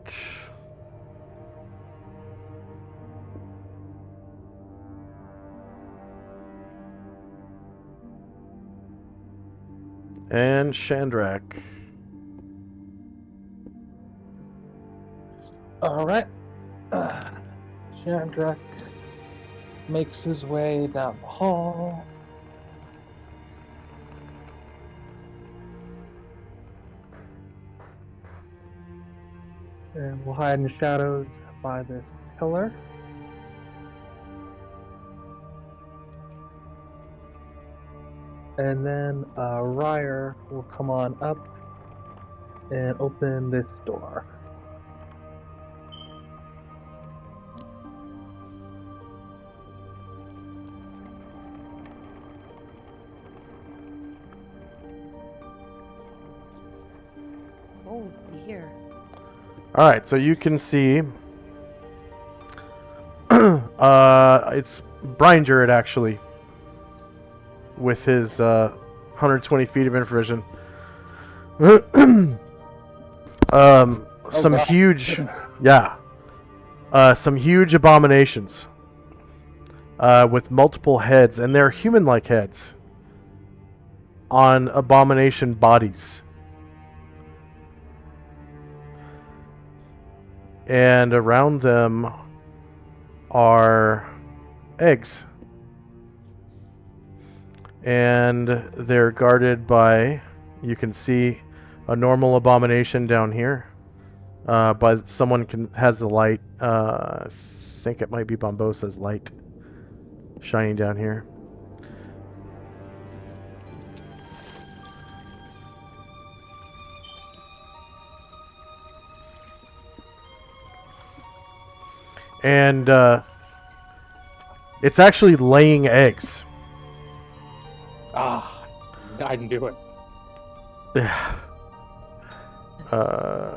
And Shandrak. All right. Shandrak makes his way down the hall. And we'll hide in the shadows by this pillar. And then Ryer will come on up and open this door. Oh dear. All right, so you can see it's Brian Jarrett actually with his 120 feet of infravision. Some God. huge, yeah, some huge abominations with multiple heads, and they're human-like heads on abomination bodies. And around them are eggs. And they're guarded by, you can see a normal abomination down here. But someone has the light. I think it might be Bombosa's light shining down here. And it's actually laying eggs. Ah, I can do it.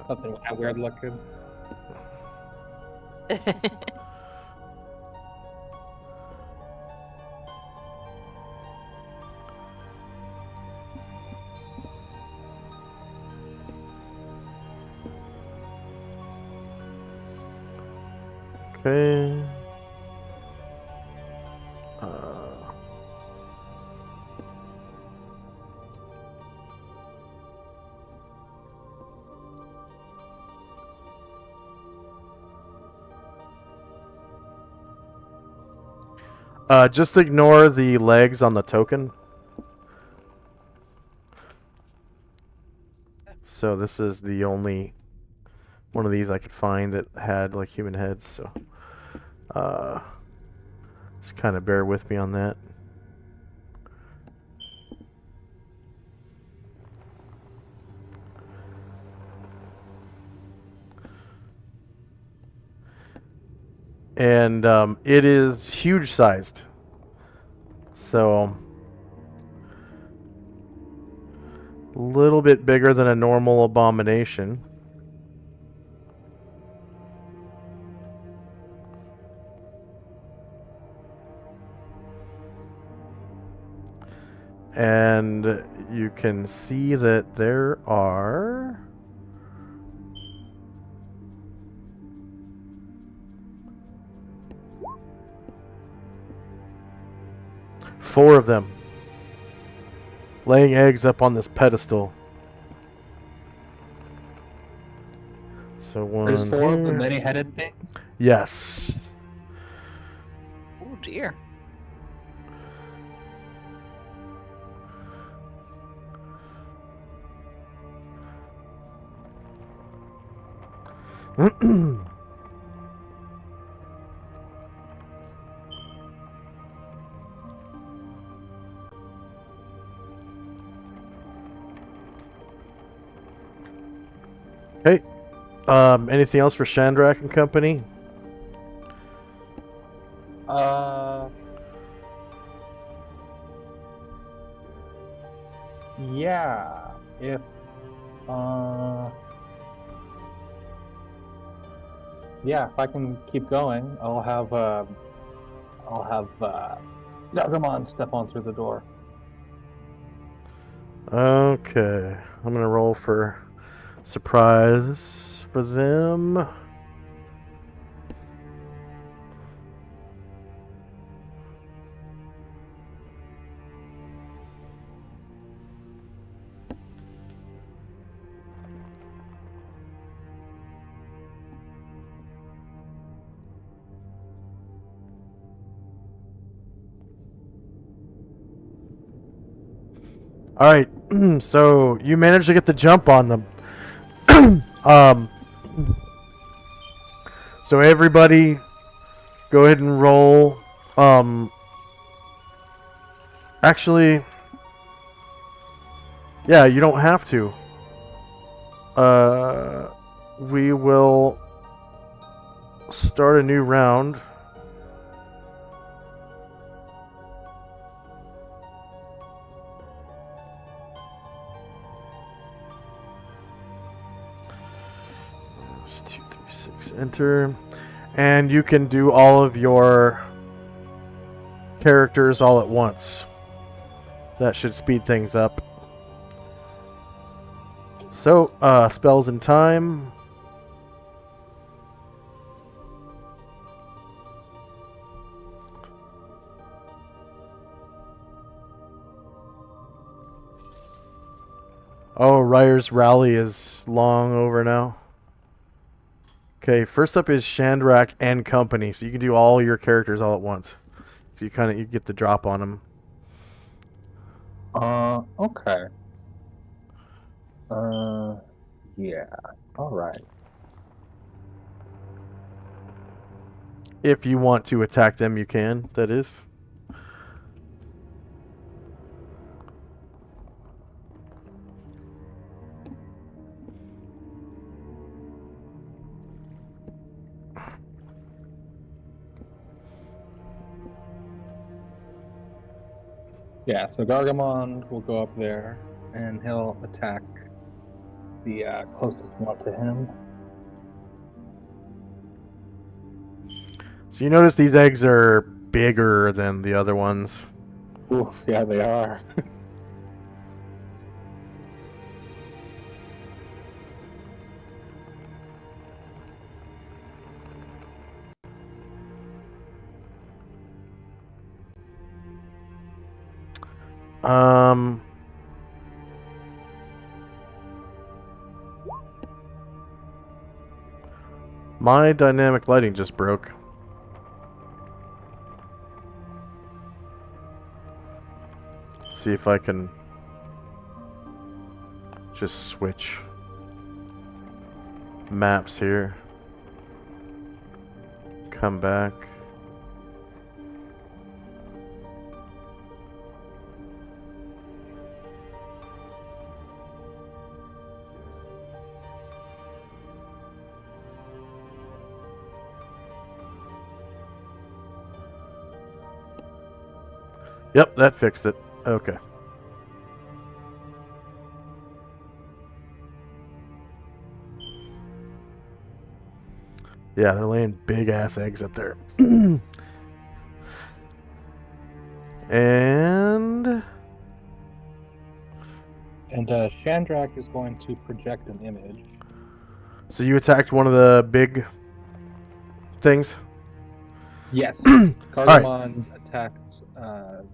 Something weird looking. Okay. Just ignore the legs on the token. So this is the only one of these I could find that had like human heads, so just kind of bear with me on that. And it is huge sized, so a little bit bigger than a normal abomination. And you can see that there are 4 of them laying eggs up on this pedestal. So one There's 4 of the here. many-headed things. Yes. Oh dear. Anything else for Chandrak and company? Yeah. If yeah, if I can keep going, I'll have Gargamon step on through the door. Okay. I'm gonna roll for surprise for them. All right. So you managed to get the jump on them. So everybody, go ahead and roll. Actually, yeah, you don't have to. We will start a new round. That's 2, 3, 6. Enter, and you can do all of your characters all at once. That should speed things up. So, spells and time. Oh, Ryer's Rally is long over now. Okay, first up is Chandrak and company, so you can do all your characters all at once. So you get the drop on them. Okay. Yeah. All right. If you want to attack them, you can. That is. Yeah. So Gargamon will go up there, and he'll attack the closest one to him. So you notice these eggs are bigger than the other ones. Oof, yeah, they are. My dynamic lighting just broke. See if I can just switch maps here. Come back. Yep, that fixed it. Okay. Yeah, they're laying big ass eggs up there. And Chandrak is going to project an image. so you attacked one of the big things? Yes. Alright. Gargamon attacked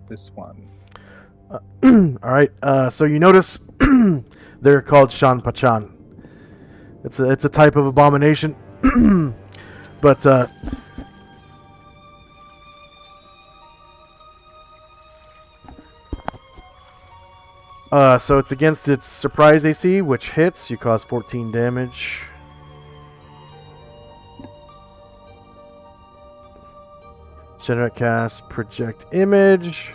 this one. Alright, so you notice they're called Shan Pachan. It's a type of abomination. But so it's against its surprise AC, which hits. You cause 14 damage. Generate cast, project image.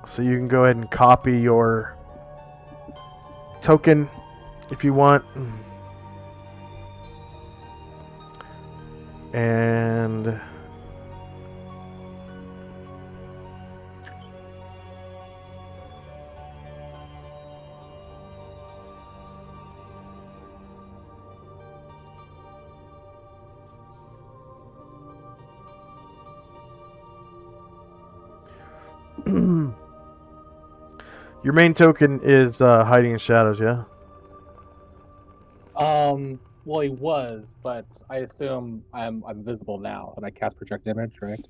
So you can go ahead and copy your token if you want. And your main token is hiding in shadows, yeah? Well, he was, but I assume I'm visible now, and I cast project image, right?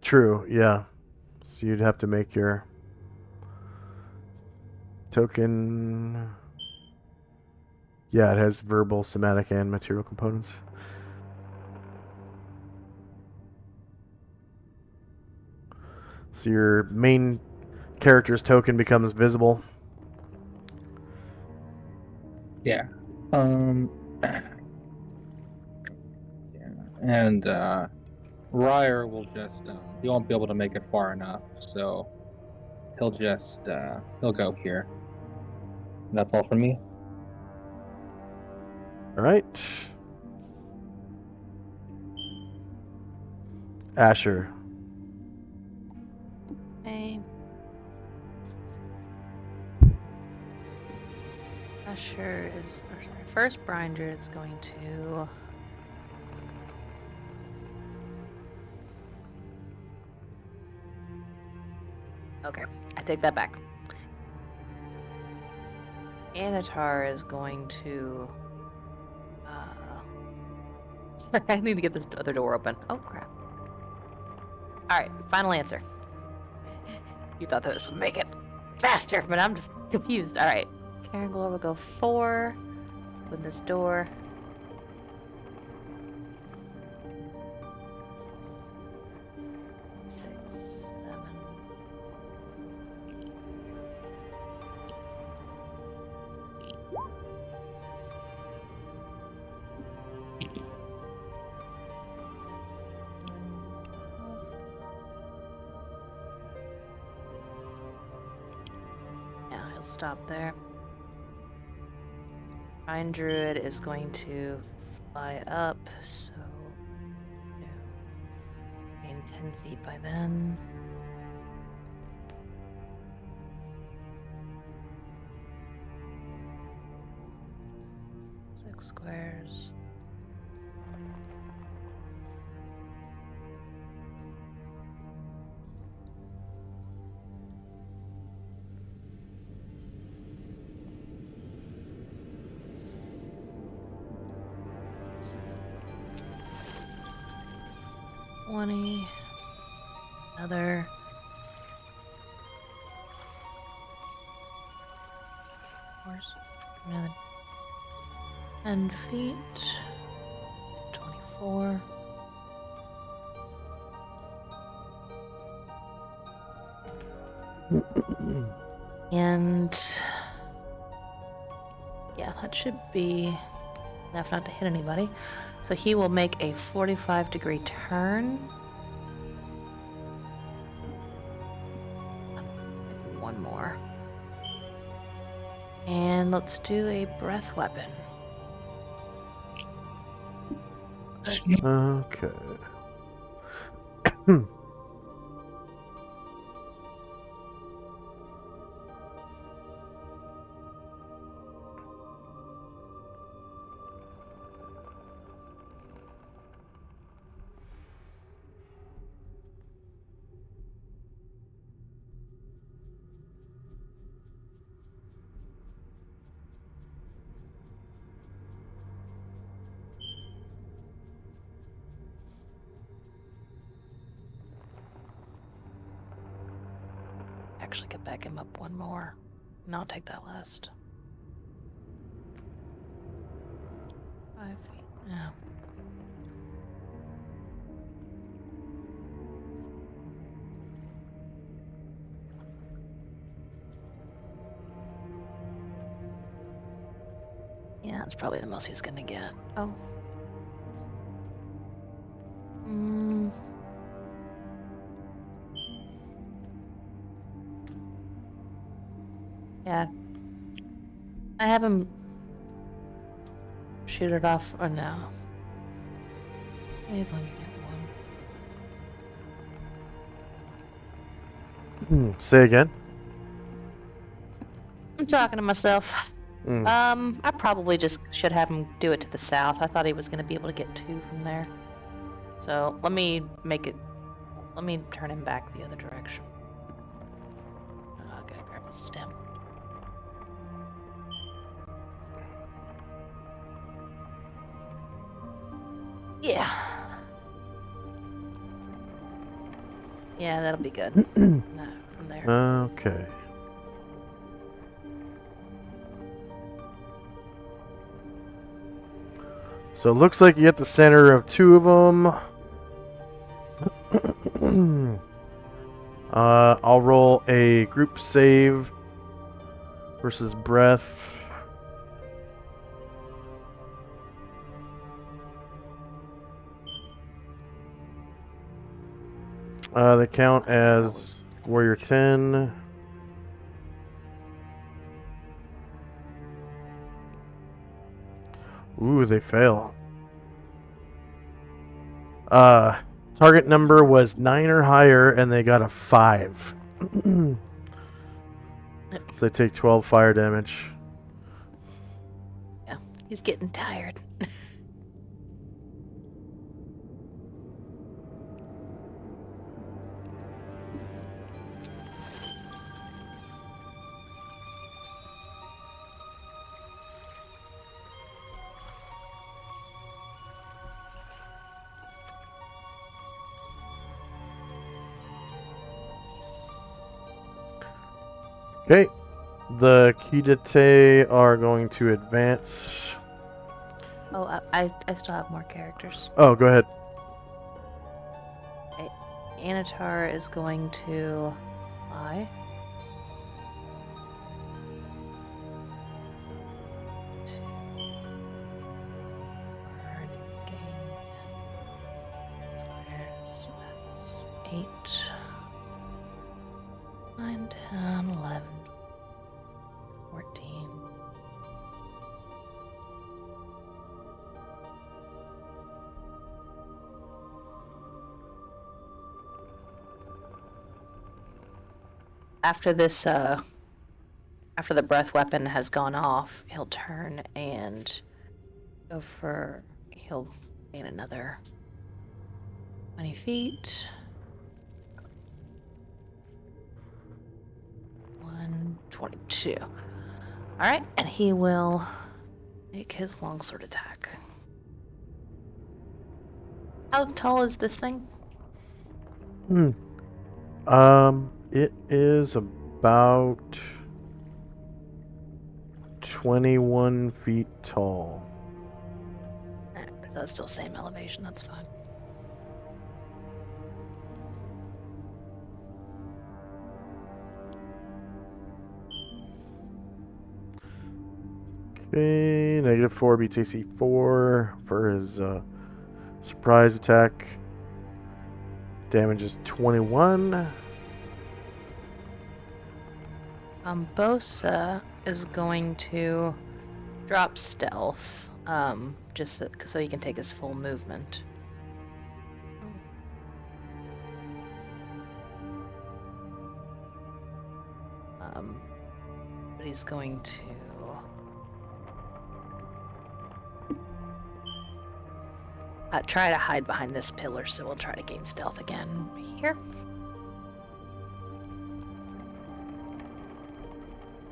True, yeah. So you'd have to make your token. Yeah, it has verbal, somatic, and material components. So your main character's token becomes visible. Yeah. Yeah. And Ryer will just he won't be able to make it far enough, so he'll just he'll go here. And that's all for me. All right. Asher. Okay. Asher is, or sorry, first Brinder is going to. Okay, I take that back. Anatar is going to. Sorry, I need to get this other door open. Oh crap. Alright, final answer. You thought that this would make it faster, but I'm just confused. Alright. Carangor will go 4. Open this door. Six, 7. Yeah, he'll stop there. Vine Druid is going to fly up, so gain 10 feet by then. Six squares. Another. Another 10 feet. 24. And yeah, that should be enough not to hit anybody. So he will make a 45-degree turn. One more. And let's do a breath weapon. Okay. Actually, could back him up one more. And I'll take that last. 5 feet. Yeah. Yeah, that's probably the most he's gonna get. Oh. Yeah. have him shoot it off or no? He's only get one. Say again. I'm talking to myself. Mm. I probably just should have him do it to the south. I thought he was going to be able to get 2 from there. So let me turn him back the other direction. I gotta grab his stem. Yeah. Yeah, that'll be good. No, from there. Okay. So it looks like you get the center of 2 of them. I'll roll a group save versus breath. They count as Warrior 10. Ooh, they fail. Target number was 9 or higher, and they got a 5. So they take 12 fire damage. Yeah, he's getting tired. Okay. The Kidate are going to advance. Oh, I still have more characters. Oh, go ahead. Okay. Anatar is going to fly. Squares. That's 8, 9, 10, 11, 14. After this, after the breath weapon has gone off, he'll turn and go for. He'll gain another 20 feet. 122. All right, and he will make his longsword attack. How tall is this thing? It is about 21 feet tall. So that's still same elevation. That's fine. Okay, -4 beats AC 4 for his surprise attack. Damage is 21. Bosa is going to drop stealth, just so he can take his full movement. But he's going to try to hide behind this pillar, so we'll try to gain stealth again here.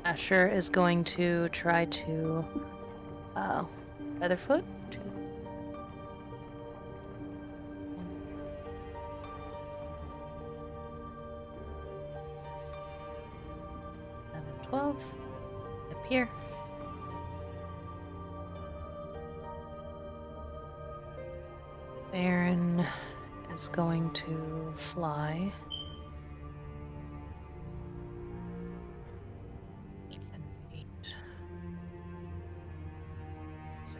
Asher is going to try to Featherfoot. 2, 7, 12. Up here. Baron is going to fly. 10 feet. 6.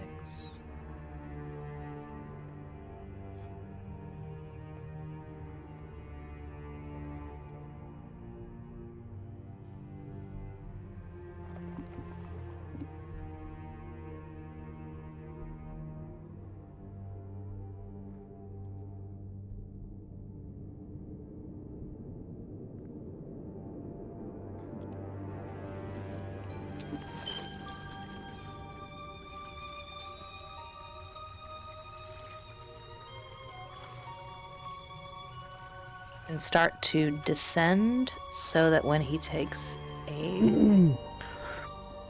and start to descend so that when he takes a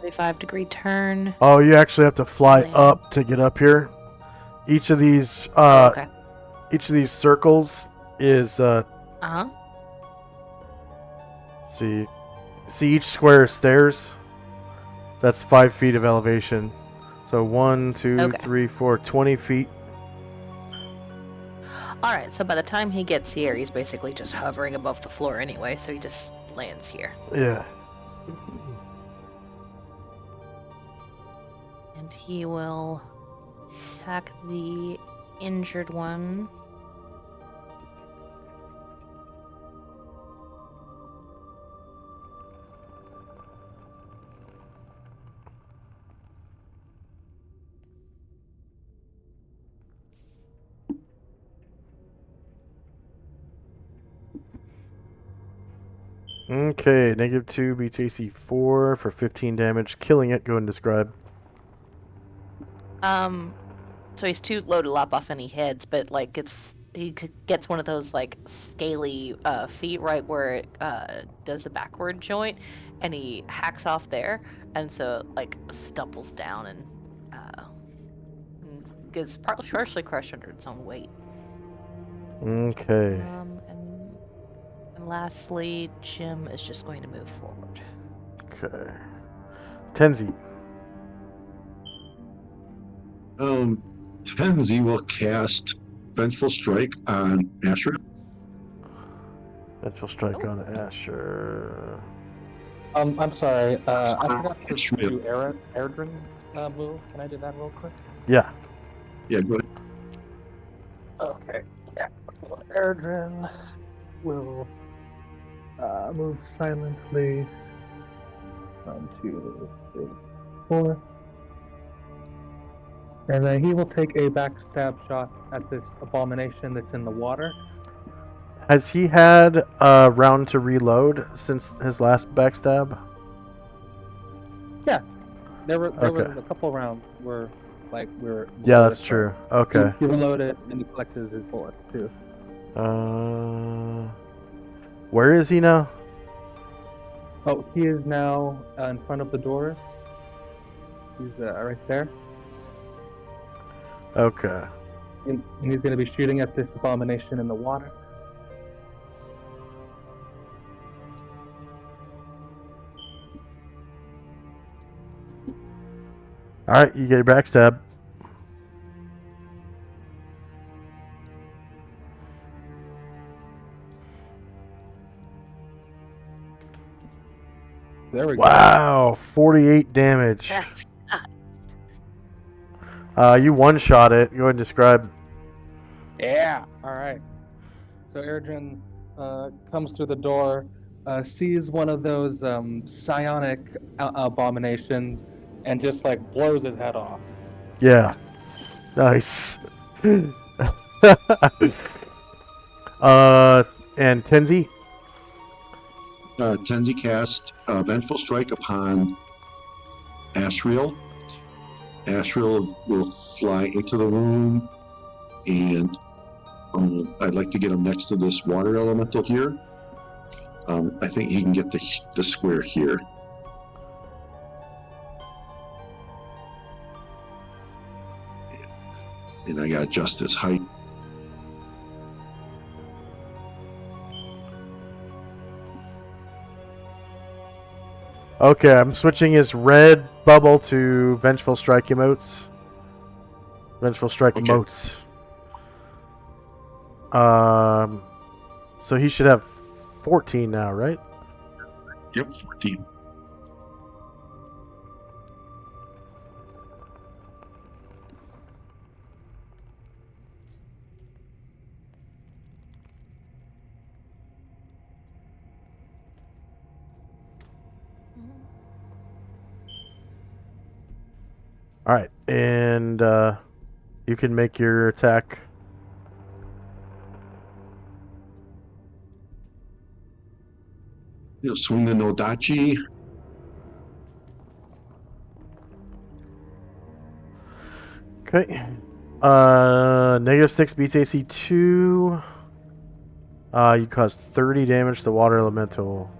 45-degree turn. Oh, you actually have to fly Land. up to get up here. Each of these Okay. each of these circles is Uh-huh. see each square is stairs. That's 5 feet of elevation. So 1, 2, Okay. 3, 4, 20 feet. Alright, so by the time he gets here, he's basically just hovering above the floor anyway, so he just lands here. Yeah. And he will attack the injured one. Okay, -2 beats AC 4 for 15 damage, killing it. Go ahead and describe. So he's too low to lop off any heads, but like gets one of those like scaly feet right where it does the backward joint, and he hacks off there, and so like stumbles down and gets partially crushed under its own weight. Okay. And lastly, Jim is just going to move forward. Okay. Tenzi. Tenzi will cast Vengeful Strike on Asher. Vengeful Strike on Asher. I'm sorry. I forgot to Asher. do Erdrin's move. Can I do that real quick? Yeah. Yeah, go ahead. Okay. Yeah. So Erdrin will move silently. 1, 2, 3, 4. And then he will take a backstab shot at this abomination that's in the water. Has he had a round to reload since his last backstab? Yeah. There were Okay. a couple rounds where we're Yeah, that's true. Okay. He reloaded and he collected his bullets too. Where is he now? Oh, he is now in front of the door. He's right there. Okay. And he's going to be shooting at this abomination in the water. Alright, you get your backstab. There we go. Wow, 48 damage. That's You one-shot it. Go ahead and describe. Yeah. All right. So Erdrin comes through the door, sees one of those psionic abominations, and just like blows his head off. Yeah. Nice. And Tenzi? Tenzi cast Vengeful Strike upon Asriel. Asriel will fly into the room, and I'd like to get him next to this water elemental here. I think he can get the square here. And I got just his height. Okay, I'm switching his red bubble to Vengeful Strike emotes. Vengeful Strike Okay. emotes. So he should have 14 now, right? Yep, 14. Alright, and you can make your attack. He'll swing the Nodachi. Okay. -6 beats AC 2. You cause 30 damage to the water elemental.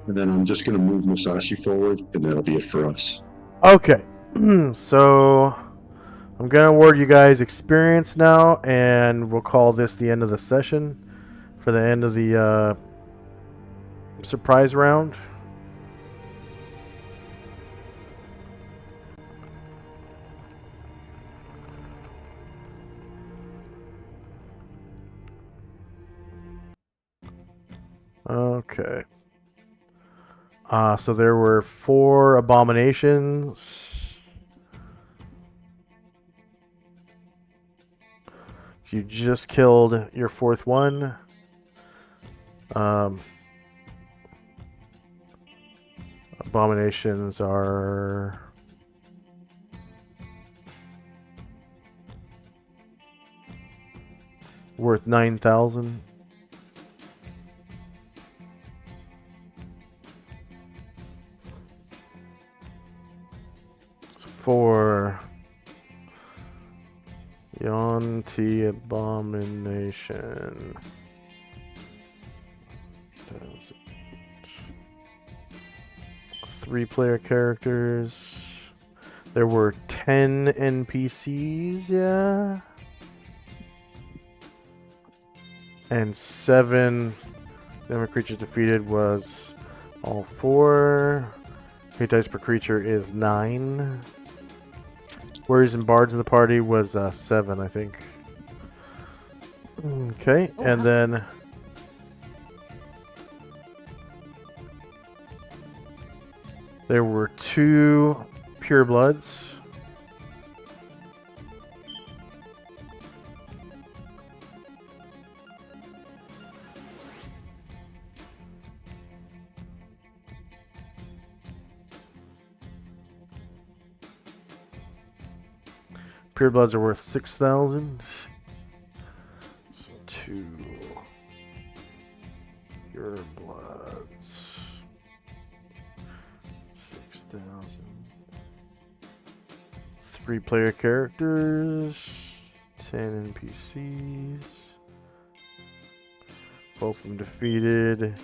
And then I'm just going to move Musashi forward, and that'll be it for us. Okay. So I'm going to award you guys experience now, and we'll call this the end of the session for the end of the surprise round. Okay. So there were 4 abominations. You just killed your 4th one. Abominations are worth 9,000. For Yonti Abomination. 3-player characters. There were 10 NPCs, yeah. And 7 enemy creatures defeated was all 4. Hit dice per creature is 9. Warriors and bards in the party was 7, I think. Okay, Oh, and wow. then there were 2 purebloods. Purebloods are worth 6,000. So 2 purebloods. 6,000. 3-player characters. 10 NPCs. Both of them defeated.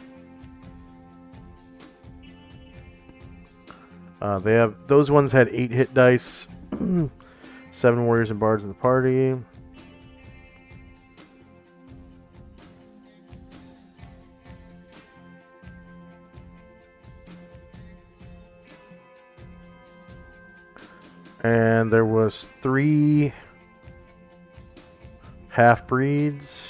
Those ones had 8 hit dice. 7 warriors and bards in the party. And there was 3 half-breeds.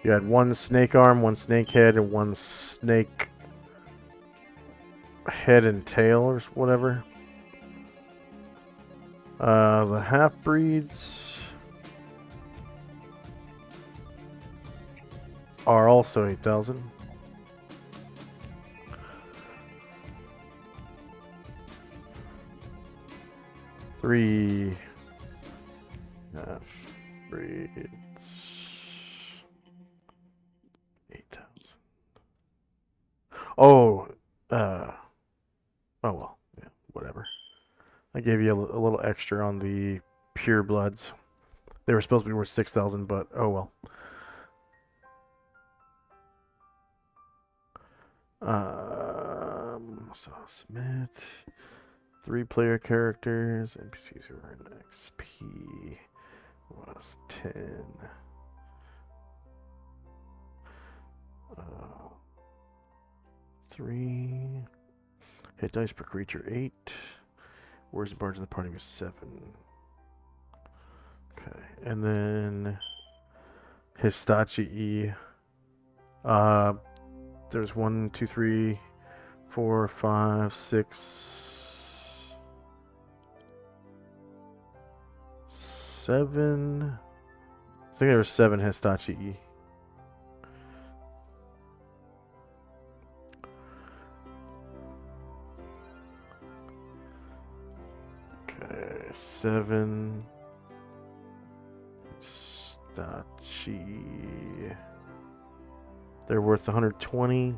You had 1 snake arm, 1 snake head, and 1 snake head and tail or whatever. The half-breeds are also 8,000. Three half-breeds. 8,000. Oh, oh well, yeah, whatever. I gave you a little extra on the pure bloods. They were supposed to be worth 6,000, but oh well. So submit 3-player characters, NPCs who earn XP was 10. 3 hit dice per creature 8. Warriors and bards in the party was 7. Okay, and then Histachi. There's 1, 2, 3, 4, 5, 6, 7. I think there were 7 Histachi. Okay, 7 Histachi. They're worth 120.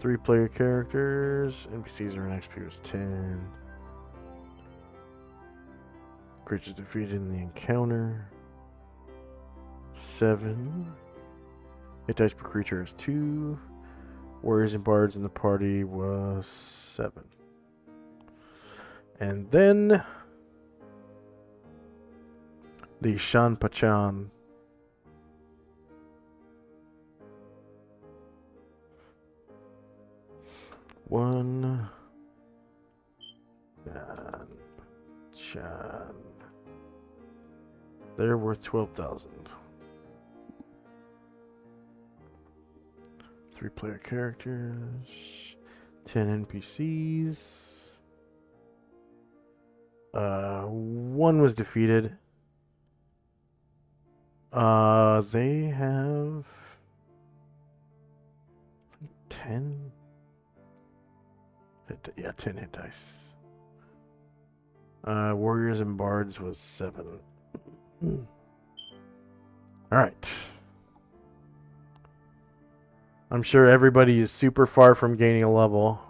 3-player characters. NPCs are an XP was 10. Creatures defeated in the encounter. 7. Hit dice per creature is 2. Warriors and bards in the party was 7. And then the Shan Pachan. One Shan. They're worth 12,000. 3-player characters, 10 NPCs. 1 was defeated. They have 10. 10 hit dice. Warriors and bards was 7. All right. I'm sure everybody is super far from gaining a level.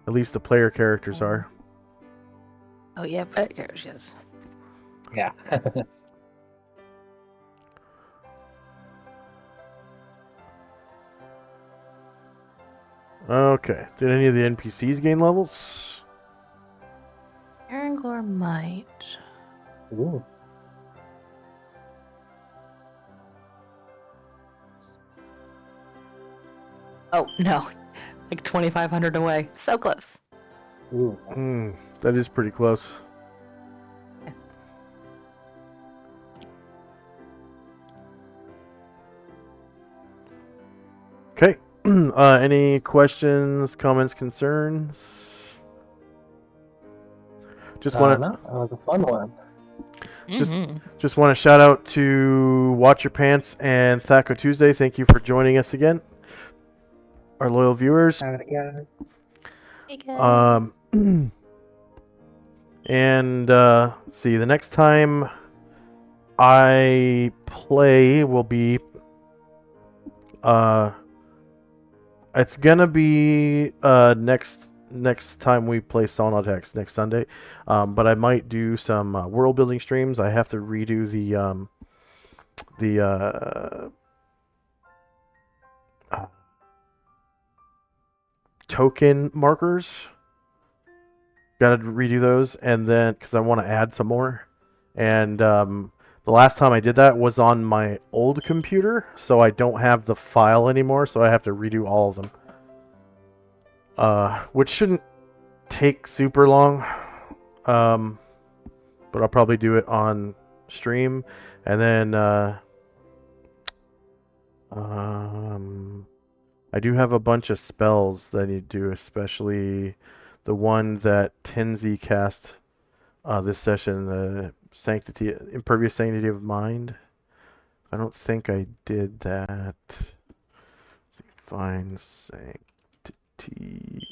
At least the player characters are. Oh yeah, pet characters. Yeah. Okay. Did any of the NPCs gain levels? Arangor might. Ooh. Oh no, like 2,500 away. So close. Ooh. That is pretty close. Okay. Any questions, comments, concerns? Just want No, that was a fun one. Just want to shout out to Watch Your Pants and Thaco Tuesday. Thank you for joining us again, our loyal viewers. And let's see, the next time I play will be it's gonna be next time we play Solynod Hex next Sunday, but I might do some world building streams. I have to redo the token markers. Got to redo those, and then because I want to add some more. And the last time I did that was on my old computer, so I don't have the file anymore, so I have to redo all of them. Which shouldn't take super long, but I'll probably do it on stream. And then I do have a bunch of spells that I need to do, especially the one that Tenzi cast this session, the Impervious Sanctity of Mind. I don't think I did that. Let's see, find Sanctity.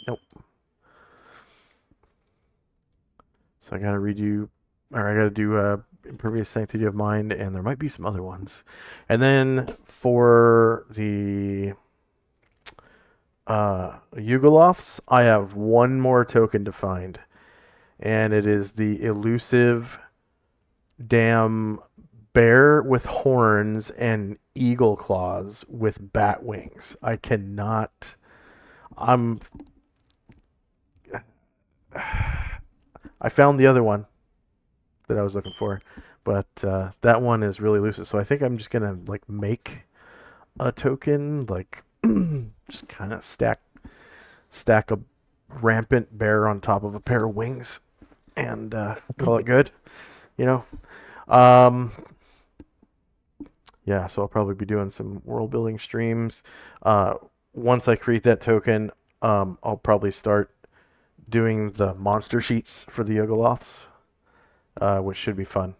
Nope. So I gotta redo, or I gotta do Impervious Sanctity of Mind, and there might be some other ones. And then for the Yugoloths, I have one more token to find, and it is the elusive damn bear with horns and eagle claws with bat wings. I cannot. I found the other one that I was looking for, but that one is really elusive. So I think I'm just gonna like make a token, like just kind of stack a rampant bear on top of a pair of wings, and call it good. You know. Yeah, so I'll probably be doing some world building streams. Once I create that token, I'll probably start doing the monster sheets for the Yugoloths, which should be fun.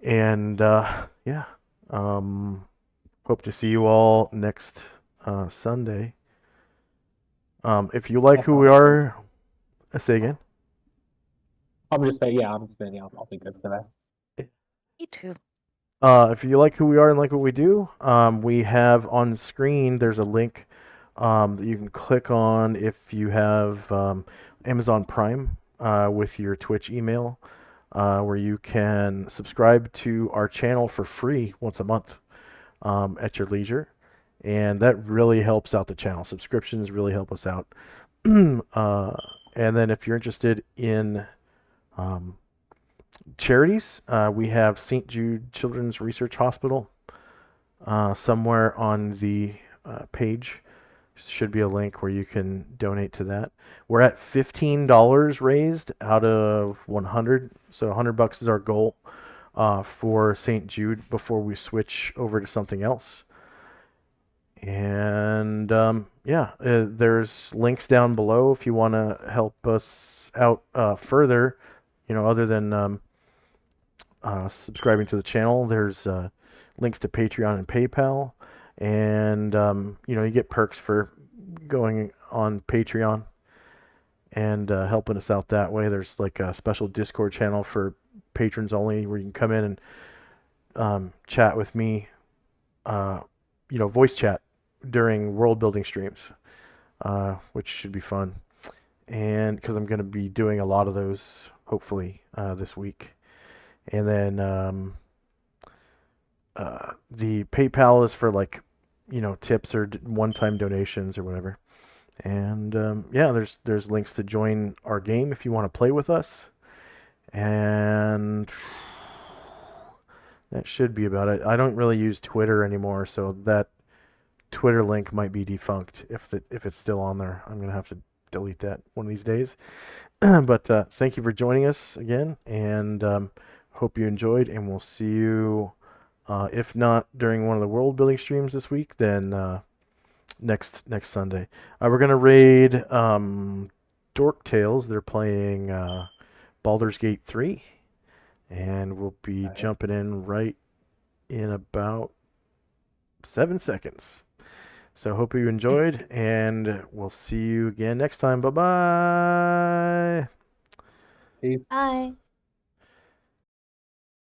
And yeah, hope to see you all next Sunday. If you like who we are, say again. I'm just saying, yeah, I'll be good for that. Me too. If you like who we are and like what we do, we have on screen, there's a link that you can click on if you have Amazon Prime with your Twitch email, where you can subscribe to our channel for free once a month at your leisure. And that really helps out the channel. Subscriptions really help us out. And then if you're interested in charities, we have St. Jude Children's Research Hospital somewhere on the page. Should be a link where you can donate to that. We're at $15 raised out of 100, so $100 is our goal for St. Jude before we switch over to something else. And there's links down below if you want to help us out further. Other than subscribing to the channel, there's links to Patreon and PayPal. And, you get perks for going on Patreon and helping us out that way. There's like a special Discord channel for patrons only where you can come in and chat with me, voice chat during world building streams, which should be fun. And because I'm going to be doing a lot of those, hopefully, this week. And then the PayPal is for like, tips or one-time donations or whatever. And there's links to join our game if you want to play with us. And that should be about it. I don't really use Twitter anymore, so that Twitter link might be defunct if it's still on there. I'm gonna have to delete that one of these days. But thank you for joining us again, and hope you enjoyed. And we'll see you. If not during one of the world building streams this week, then next Sunday. We're gonna raid Dork Tales. They're playing Baldur's Gate 3, and we'll be jumping in right in about 7 seconds. So hope you enjoyed, and we'll see you again next time. Bye-bye. Peace. Bye.